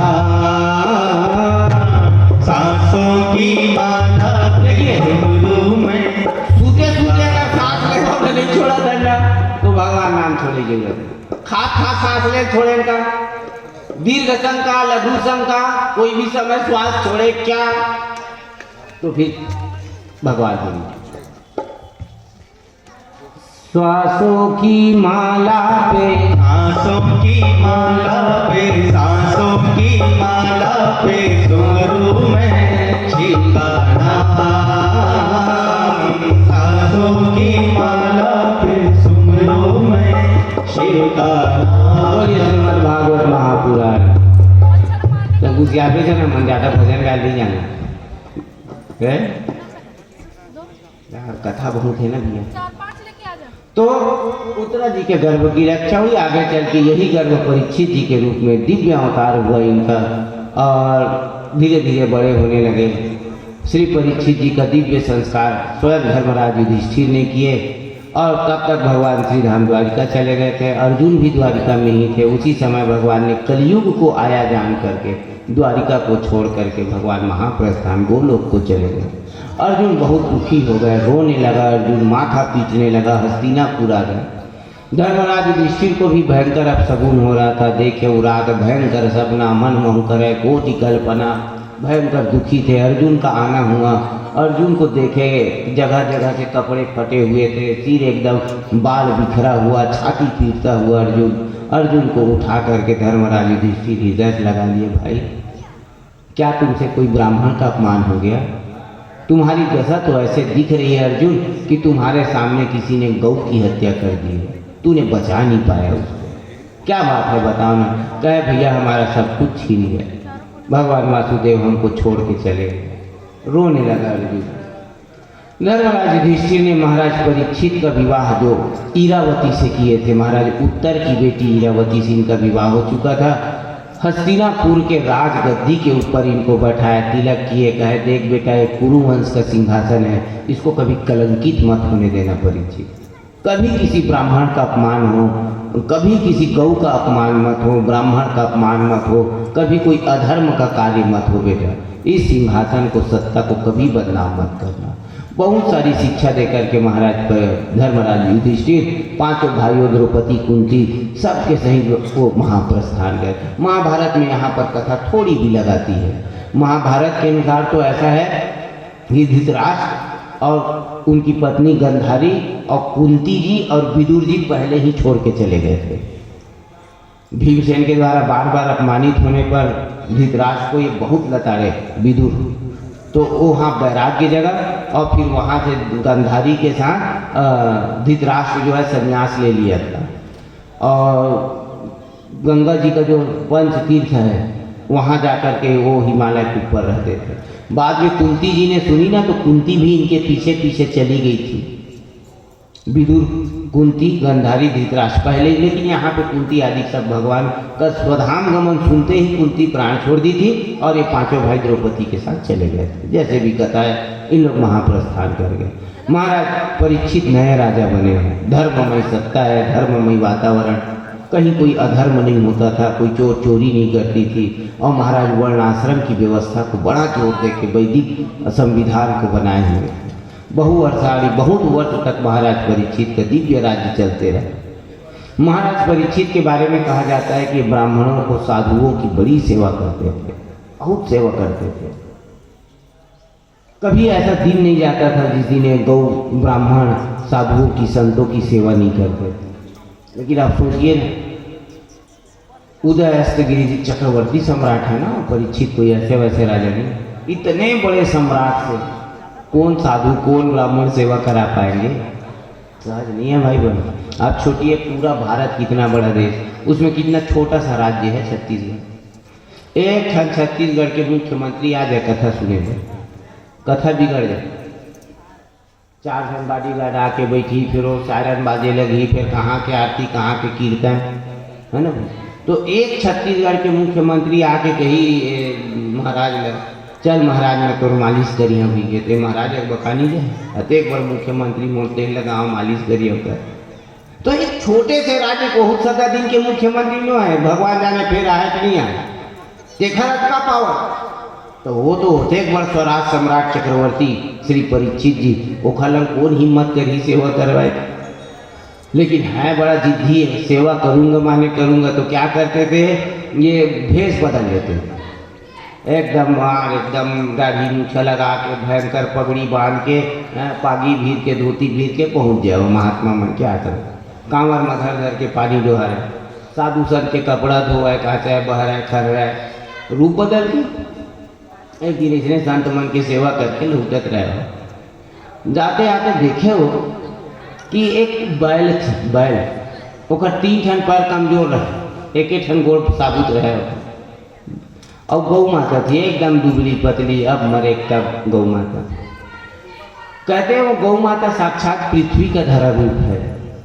कोई जरूरत नहीं। खा सांस ले छोड़े का, दीर्घ शंका लघु शंका, कोई भी समय श्वास छोड़े क्या, तो फिर भगवान बोलिए श्वासों की माला पे, सांसों की माला पे, सांसों की माला पे सुमरू मैं छिका नाम। सांसों की माला पे सुमरू मैं छिका नाम। बोलिए श्रीमद् भागवत महापुराण। तो कुछ याद है ना, मन ज्यादा भजन गा ली जाना है, कथा बहुत है ना भैया। 4-5 लेके आ जा। तो उत्तरा जी के गर्भ की रक्षा हुई, आगे चल के यही गर्भ परीक्षित जी के रूप में दिव्य अवतार हुआ इनका, और धीरे धीरे बड़े होने लगे। श्री परीक्षित जी का दिव्य संस्कार स्वयं धर्मराज युधिष्ठिर ने किए, और तब तक भगवान श्री राम द्वारिका चले गए थे, अर्जुन भी द्वारिका में ही थे। उसी समय भगवान ने कलयुग को आया जान करके द्वारिका को छोड़ करके भगवान महाप्रस्थान गोलोक को चले गए। अर्जुन बहुत दुखी हो गए, रोने लगा, अर्जुन माथा पीटने लगा, हस्तिनापुर आ गए। धर्मराज युधिष्ठिर को भी भयंकर अपशगुन हो रहा था, देखे उराग भयंकर सपना, मन मोह करे कोटि कल्पना, भयंकर दुखी थे। अर्जुन का आना हुआ, अर्जुन को देखे जगह जगह से कपड़े फटे हुए थे, सिर एकदम बाल बिखरा हुआ, छाती पीटता हुआ अर्जुन को उठा करके धर्मराज युधिष्ठिर हृदय से लगा लिए, भाई क्या तुमसे कोई ब्राह्मण का अपमान हो गया? तुम्हारी दशा तो ऐसे दिख रही है अर्जुन कि तुम्हारे सामने किसी ने गौ की हत्या कर दी है, तूने बचा नहीं पाया उसको, क्या बात है बताओ ना। कहे भैया हमारा सब कुछ छीन गया, भगवान वासुदेव हमको छोड़ के चले। रोने लगा अर्जुन। धर्मराज युधिष्ठिर ने महाराज परीक्षित का विवाह जो ईरावती से किए थे, महाराज उत्तर की बेटी ईरावती से इनका विवाह हो चुका था। हस्तिनापुर के राजगद्दी के ऊपर इनको बैठाया, तिलक किए, कहे देख बेटा ये कुरुवंश का सिंहासन है, इसको कभी कलंकित मत होने देना परीक्षित, कभी किसी ब्राह्मण का अपमान हो, कभी किसी गौ का अपमान मत हो, ब्राह्मण का अपमान मत हो, कभी कोई अधर्म का कार्य मत हो बेटा, इस सिंहासन को सत्ता को कभी बदनाम मत करना। बहुत सारी शिक्षा देकर के महाराज धर्मराज युधिष्ठिर पांचों भाइयों द्रौपदी कुंती सबके सहित वो महाप्रस्थान गए। महाभारत में यहाँ पर कथा थोड़ी भी लगाती है। महाभारत के अनुसार तो ऐसा है कि धृतराष्ट्र और उनकी पत्नी गंधारी और कुंती जी और विदुर जी पहले ही छोड़ के चले गए थे। भीमसेन के द्वारा बार बार अपमानित होने पर धृतराष्ट्र को ये बहुत लताड़े विदुर, तो वहाँ बैराग की जगह और फिर वहाँ से गंधारी के साथ धृतराष्ट्र जो है संन्यास ले लिया था, और गंगा जी का जो पंच तीर्थ है वहाँ जा कर के वो हिमालय के ऊपर रहते थे। बाद में कुंती जी ने सुनी ना, तो कुंती भी इनके पीछे पीछे चली गई थी। विदुर, कुंती, गंधारी, धृतराष्ट्र पहले, लेकिन यहाँ पे कुंती आदि सब भगवान का स्वधाम गमन सुनते ही कुंती प्राण छोड़ दी थी और ये पांचों भाई द्रौपदी के साथ चले गए थे। जैसे भी कथा है, इन लोग महाप्रस्थान कर गए। महाराज परीक्षित नए राजा बने हैं, धर्ममय सत्ता है, धर्ममय वातावरण, कहीं कोई अधर्म नहीं होता था, कोई चोर चोरी नहीं करती थी, और महाराज वर्णाश्रम की व्यवस्था को बड़ा जोर दे के वैदिक संविधान को बनाए हुए थे। बहुत वर्ष तक महाराज परीक्षित का दिव्य राज्य चलते रहे। महाराज परीक्षित के बारे में कहा जाता है कि ब्राह्मणों को, साधुओं की बड़ी सेवा करते थे, बहुत सेवा करते थे। कभी ऐसा दिन नहीं जाता था जिस दिन गौ, ब्राह्मण, साधुओं की, संतों की सेवा नहीं करते थे। लेकिन आप सोचिए ना, उदयस्तगिरि जी चक्रवर्ती सम्राट है ना, परीक्षित कोई ऐसे वैसे राजा नहीं। इतने बड़े सम्राट से कौन साधु, कौन ब्राह्मण सेवा करा पाएंगे? सहज नहीं है भाई बहन। आप छोटिए, पूरा भारत कितना बड़ा देश, उसमें कितना छोटा सा राज्य है छत्तीसगढ़। एक क्षण छत्तीसगढ़ के मुख्यमंत्री आ जाए कथा सुने में, कथा बिगड़ जाए। 4 जन बॉडीगार्ड आके बैठी, फिर वो सायरन बाजे लगी, फिर कहाँ के आरती, कहाँ के कीर्तन, है ना। तो एक छत्तीसगढ़ के मुख्यमंत्री आके कही महाराज चल महाराज मैं तो मालिश करी हूँ भी गए, महाराज एक बखानी जाए एक बार मुख्यमंत्री मोल तेल लगाओ मालिश करी होकर। तो एक छोटे से राज्य को 70 दिन के मुख्यमंत्री क्यों आए, भगवान जाने फिर आए कि नहीं आए, देखा रखा पावर। तो वो तो होते एक बार स्वराज सम्राट चक्रवर्ती श्री परीक्षित जी, वो खलन कौन हिम्मत करी सेवा करवाए। लेकिन है बड़ा जिद्दी है, सेवा करूँगा माने करूँगा। तो क्या करते थे, ये भेष बदल लेते थे एकदम, और एकदम दाढ़ी मूछा लगा के भयंकर पगड़ी बांध के पागी भीर के धोती भीर के पहुँच जाओ महात्मा मन क्या करो, कांवर में धर धर के पानी डोहा रहे, साधु संत के कपड़ा धोए, कहते हैं बह रहे खर रहे, रूप बदल के। एक दिन इसने संत मन की सेवा करके लुटत रहे हो। जाते आते देखे हो कि एक बैल ओकर 3 ठन पैर कमजोर रहे, एक ठन गोड़ साबुत रहे हो। और गौ माता थी एकदम दुबली पतली, अब मरे तब गौ माता। कहते हैं वो गौ माता साक्षात पृथ्वी का धरा रूप है,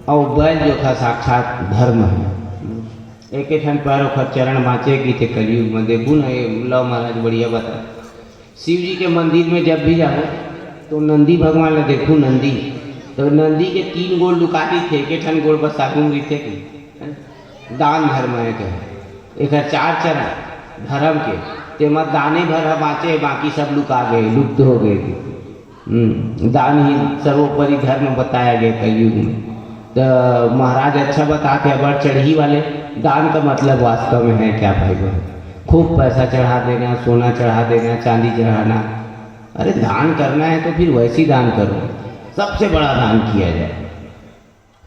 और बैल जो था साक्षात धर्म है। एक ठन पैर ओखर चरण बाँचे गीते कलयुग में देखू ना, ये लव महाराज बढ़िया बता। शिव जी के मंदिर में जब भी जाओ तो नंदी भगवान ने देखू, नंदी तो नंदी के 3 गोड़ लुकारी थे, एक ठन गोड़ बस सागुन थे कि दान धर्म है कहे, एक 4 चरण धर्म के ते मत दाने भर बाँचे, बाकी सब लुका गए, लुप्त हो गए थे। दान ही सर्वोपरि धर्म बताया गया कलयुग में। तो महाराज अच्छा बताते हैं, बढ़ चढ़ी वाले दान का मतलब वास्तव में है क्या भाई बहन, खूब पैसा चढ़ा देना, सोना चढ़ा देना, चांदी चढ़ाना। अरे दान करना है तो फिर वैसी दान करो, सबसे बड़ा दान किया जाए,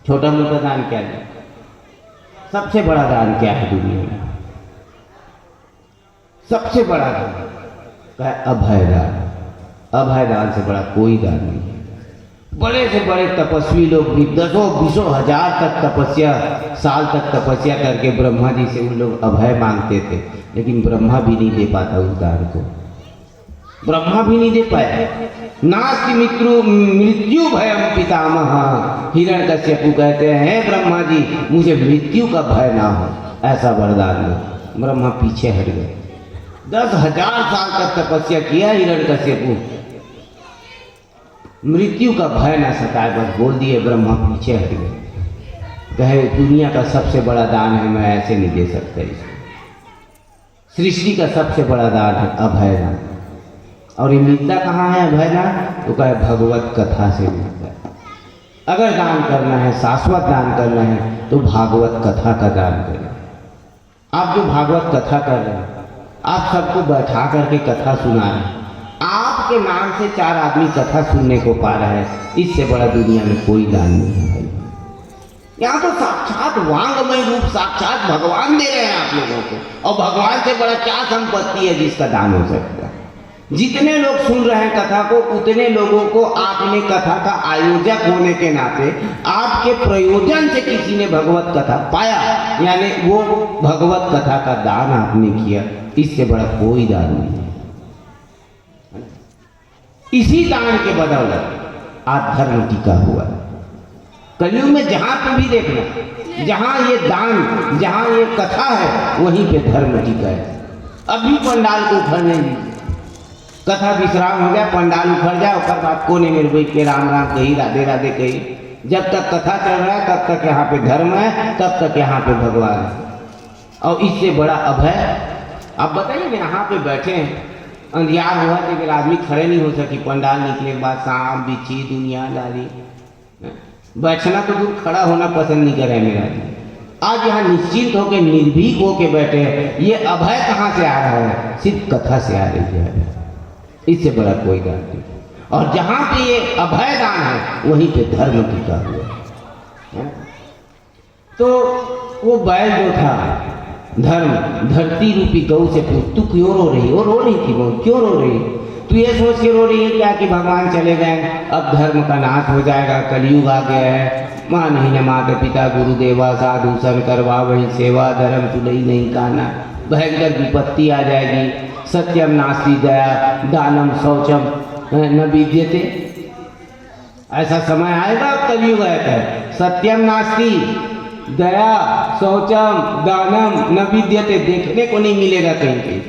छोटा मोटा दान क्या जाए। सबसे बड़ा दान क्या है दुनिया में? सबसे बड़ा दान है अभय दान। अभय दान से बड़ा कोई दान नहीं है। बड़े से बड़े तपस्वी लोग भी 10-20 हजार तक तपस्या, साल तक तपस्या करके ब्रह्मा जी से उन लोग अभय मांगते थे, लेकिन ब्रह्मा भी नहीं दे पाता उस दान को, ब्रह्मा भी नहीं दे पाया। नास्ति मृत्यु भयम पितामह, हिरण्यकश्यप कहते हैं ब्रह्मा जी मुझे मृत्यु का भय ना हो, ऐसा वरदान दो। ब्रह्मा पीछे हट गए। 10,000 साल तक तपस्या किया हिरण्यकश्यप, मृत्यु का भय ना सताए, बस बोल दिए, ब्रह्मा पीछे हट गए। कहे दुनिया का सबसे बड़ा दान है, मैं ऐसे नहीं दे सकता इसको। सृष्टि का सबसे बड़ा दान है अभय दान। और ये मिलता कहाँ है अभय दान? तो कहे भगवत कथा से मिलता है। अगर दान करना है, शाश्वत दान करना है, तो भागवत कथा का दान करें। आप जो भागवत कथा कर रहे हैं, आप सबको बैठा करके कथा सुना रहे हैं, आपके नाम से 4 आदमी कथा सुनने को पा रहा है, इससे बड़ा दुनिया में कोई दान नहीं है भाई। यहाँ तो साक्षात वांगमय रूप साक्षात भगवान दे रहे हैं आप लोगों को, और भगवान से बड़ा क्या संपत्ति है जिसका दान हो सकता है। जितने लोग सुन रहे हैं कथा को, उतने लोगों को आपने कथा का आयोजक होने के नाते आपके प्रयोजन से किसी ने भगवत कथा पाया, यानी वो भगवत कथा का दान आपने किया, इससे बड़ा कोई दान नहीं है। इसी दान के बदौलत आज धर्म टिका हुआ है। कलयुग में जहां पे भी देखना, जहां ये दान, जहां ये कथा है, वहीं पे धर्म टिका है। अभी पंडाल को उखड़ने दीजिए, कथा विश्राम हो गया, पंडाल उखड़ जाए, और बाद कोने में बैठ के राम राम कही, राधे राधे कही। जब तक कथा चल रहा है तब तक यहाँ पे धर्म है, तब तक यहाँ पे भगवान है। और इससे बड़ा अभय आप बताइए ना, यहाँ पे बैठे हैं, अंधियार हुआ तो फिर आदमी खड़े नहीं हो सकी, पंडाल निकले के बाद सांप बिच्छी दुनियादारी, बैठना तो दूर, खड़ा होना पसंद नहीं करे मेरा। आज यहाँ निश्चिंत होके निर्भीक होके बैठे हैं। ये अभय कहाँ से आ रहा है? सिर्फ कथा से आ रही है, इससे बड़ा कोई दान नहीं। और जहाँ पे ये अभय दान है, वहीं पे धर्म टिका हुआ है। तो वो बैल जो था धर्म, धरती रूपी गौ से पूछ, तू क्यों रो रही? वो रो रही थी, वो क्यों रो रही? तू ये सोच के रो रही है क्या कि भगवान चले गए, अब धर्म का नाश हो जाएगा, कलयुग आ गया है, मान ही न माता पिता गुरुदेवा साधु सन करवा वही सेवा, धर्म चुलई नहीं कहना, भयंकर विपत्ति आ जाएगी, सत्यम नास्ति दया दानम शौचम न विद्यते। ऐसा समय आएगा, अब कलयुग आएगा, सत्यम नास्ति दया शौचम दानम न विद्यते, देखने को नहीं मिलेगा कहीं कहीं।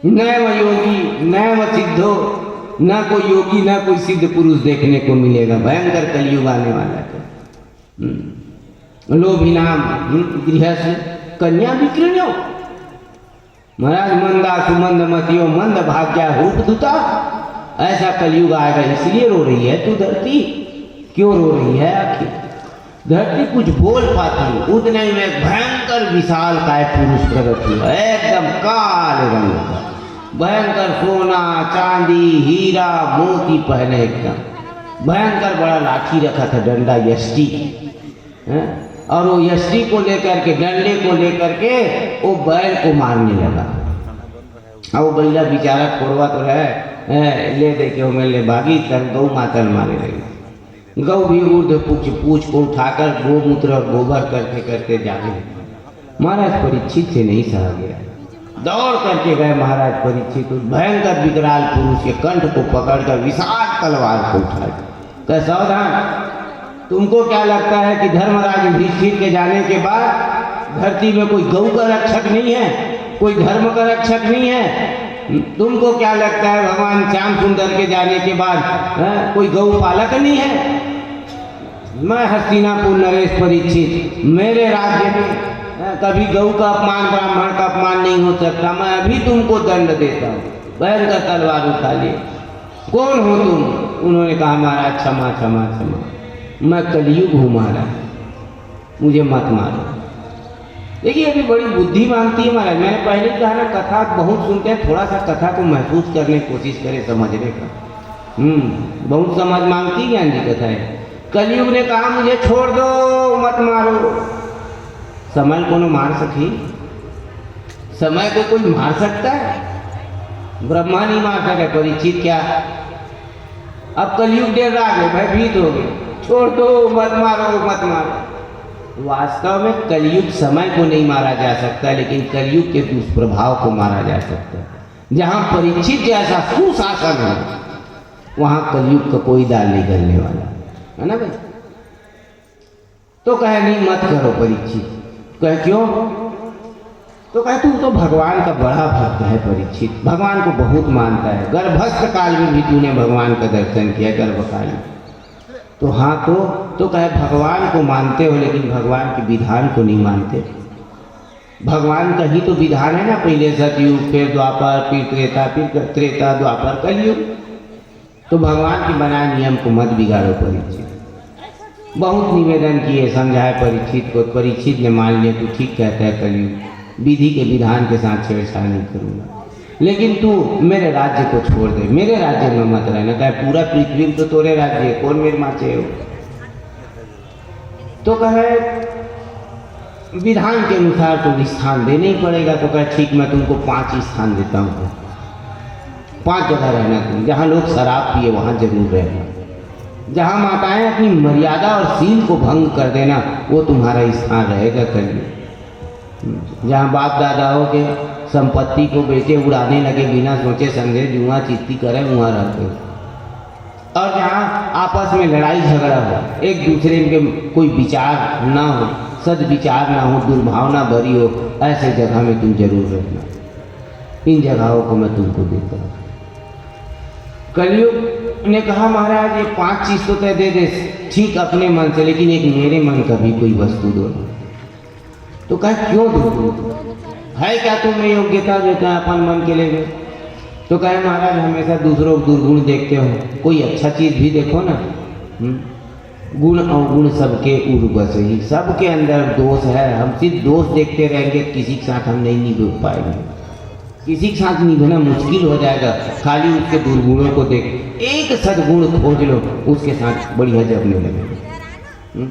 नैव योगी नैव सिद्धो, न कोई योगी न कोई सिद्ध पुरुष देखने को मिलेगा। भयंकर कलयुग आने वाला है। लोभी नाम गृहस्थ कन्या विकृण्यो, महाराज मंदा सुमंद मतियो मंद भाग्या रूप दुता। ऐसा कलयुग आएगा, इसलिए रो रही है तू धरती, क्यों रो रही है आखिर? धरती कुछ बोल पाती, उतने में भयंकर विशाल काय पुरुष प्रकट हुआ, एकदम काले रंग का, भयंकर सोना चांदी हीरा मोती पहने, एकदम भयंकर बड़ा लाठी रखा था, डंडा यष्टि, और वो यष्टि को लेकर के, डंडे को लेकर के वो बैल को मारने लगा। और वो बैला बेचारा कोड़वा तो है, ले दे के वो मेले भागी, तब गौ माता मारे लगी। गौ भी ऊर्ध पूछ को उठाकर गोमूत्र और गोबर करते करते जाने लगे। महाराज परीक्षित से नहीं सहा गया, दौड़ करके गए महाराज परीक्षित, उस भयंकर विकराल पुरुष के कंठ को पकड़कर विशाल तलवार को उठाए, कह सावधान, तुमको क्या लगता है कि धर्मराज युधिष्ठिर के जाने के बाद धरती में कोई गौ का रक्षक नहीं है, कोई धर्म का रक्षक नहीं है? तुमको क्या लगता है भगवान श्याम सुंदर के जाने के बाद कोई गौ पालक नहीं है? मैं हस्तिनापुर नरेश परीक्षित, मेरे राज्य में कभी गौ का अपमान, ब्राह्मण का अपमान नहीं हो सकता। मैं अभी तुमको दंड देता हूँ। भयंकर तलवार उठा लिए। कौन हो तुम? उन्होंने कहा महाराज क्षमा क्षमा क्षमा, मैं कलयुग हूँ महाराज, मुझे मत मारो। देखिए अभी बड़ी बुद्धि मांगती है महाराज। मैंने पहले कहा ना, कथा बहुत सुनते हैं, थोड़ा सा कथा को महसूस करने की कोशिश करें, समझने का। बहुत समझ मांगती ज्ञान जी कथा है। कलयुग ने कहा मुझे छोड़ दो, मत मारो। समय को मार सकी? समय को कोई मार सकता है? ब्रह्मा नहीं मार सके, परीक्षित क्या? अब कलयुग डेर आ गए, भयभीत हो गए, छोड़ दो, मत मारो मत मारो। वास्तव में कलयुग समय को नहीं मारा जा सकता, लेकिन कलयुग के दुष्प्रभाव को मारा जा सकता है। जहाँ परीक्षित जैसा सुशासन है, वहाँ कलयुग का कोई दाल नहीं गलने वाला है ना भाई। तो कहे नहीं मत करो परीक्षित। कहे क्यों? तो कहे तू तो भगवान का बड़ा भक्त है परीक्षित, भगवान को बहुत मानता है, गर्भस्थ काल में भी तूने भगवान का दर्शन किया, गर्भकाल में। तो हाँ तो कहे भगवान को मानते हो, लेकिन भगवान के विधान को नहीं मानते। भगवान का ही तो विधान है ना, पहले सतयुग, फिर द्वापर, फिर त्रेता द्वापर, कलयुग। तो भगवान के बनाए नियम को मत बिगाड़ो परीक्षित। बहुत निवेदन किए, समझाए परीक्षित को, परीक्षित ने मान लिया, तू ठीक कहता है, कलयुग विधि के विधान के साथ छेड़छाड़ नहीं करूँगा, लेकिन तू मेरे राज्य को छोड़ दे, मेरे राज्य में मत रहना। कहे पूरा पृथ्वी तो तोरे राज्य है, कौन मेरे माचे हो? तो कहे विधान के अनुसार तो स्थान देना ही पड़ेगा। तो कहे ठीक, मैं तुमको 5 स्थान देता हूँ, 5 जगह रहना तुम। जहाँ लोग शराब पिए वहाँ जरूर रहना, जहाँ माताएं अपनी मर्यादा और सील को भंग कर देना, वो तुम्हारा स्थान रहेगा कल। जहाँ बाप दादाओं के संपत्ति को बेचे उड़ाने लगे, बिना सोचे समझे जुआ चित्ती करे, वहाँ रहते। और जहाँ आपस में लड़ाई झगड़ा हो, एक दूसरे के कोई विचार ना हो, सद्विचार ना हो, दुर्भावना भरी हो, ऐसे जगह में तुम जरूर रहना। इन जगहों को मैं तुमको देता हूँ। कलयुग ने कहा महाराज ये 5 चीज़ तो तय दे दे, ठीक अपने मन से, लेकिन एक मेरे मन का भी कोई वस्तु दो। तो कहे क्यों दो? है क्या तुम्हें योग्यता देता है अपन मन के लिए? तो कहे महाराज हमेशा दूसरों को दुर्गुण देखते हो, कोई अच्छा चीज़ भी देखो ना। गुण अवगुण सबके उर्वश ही, सबके अंदर दोष है। हम सिर्फ दोष देखते रहेंगे, किसी के साथ हम नहीं निभ पाएंगे, किसी के साथ निभना मुश्किल हो जाएगा। खाली उसके दुर्गुणों को देख, एक सद्गुण खोज लो, उसके साथ बढ़िया जमने लगेगा।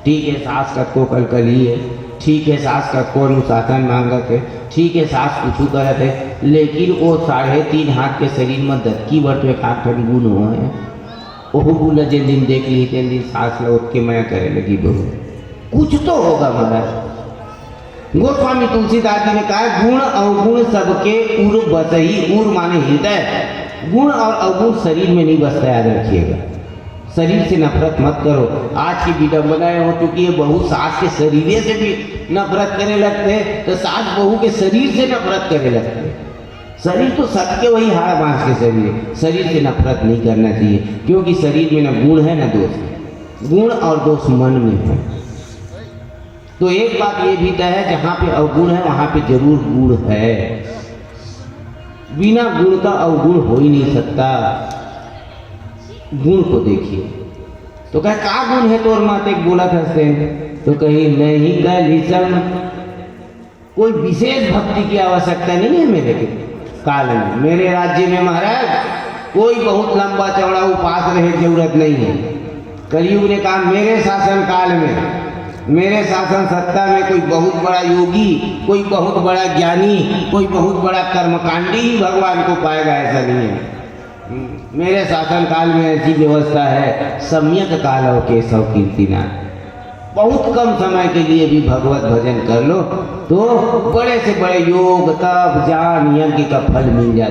ठीक है सास का को कलकली है, ठीक है सास का को अनुशासन मांगत है, ठीक है सास कुछ करत है, लेकिन वो 3.5 हाथ के शरीर में दत्की बटे खाटन गुण हुआ है। ओह गुण जिन दिन देख ली तेन दिन सास लौट के मैं करे लगी बहू। कुछ तो होगा महाराज। गोस्वामी तुलसीदास जी ने कहा गुण अवगुण सबके उर बसही, उर माने हृदय, गुण और अवगुण शरीर में नहीं बसता, याद रखिएगा। शरीर से नफरत मत करो। आज की विडम्बनाएं हो चुकी है, बहू सास के शरीर से भी नफरत करने लगते हैं, तो सास बहू के शरीर से नफरत करने लगते हैं। शरीर तो सबके वही हाड़ मांस के शरीर है, शरीर से नफरत नहीं करना चाहिए, क्योंकि शरीर में न गुण है न दोष है। गुण और दोष मन में है। तो एक बात ये भी तय है, जहाँ पे अवगुण है वहाँ पे जरूर गुण है। बिना गुण का अवगुण हो ही नहीं सकता। गुण को देखिए, तो कहे का गुण है तोर माते बोला हंसते तो कही नहीं गलिसम, कोई विशेष भक्ति की आवश्यकता नहीं है मेरे काल में। मेरे राज्य में महाराज कोई बहुत लंबा चौड़ा उपास रहे जरूरत नहीं है। कलयुग ने कहा मेरे शासन काल में, मेरे शासन सत्ता में कोई बहुत बड़ा योगी, कोई बहुत बड़ा ज्ञानी, कोई बहुत बड़ा कर्मकांडी ही भगवान को पाएगा, ऐसा नहीं है। मेरे शासन काल में ऐसी व्यवस्था है, सम्यक काल केशव कीर्तिनाथ। बहुत कम समय के लिए भी भगवत भजन कर लो तो बड़े से बड़े योग तप ज्ञान यज्ञ का फल मिल जाए।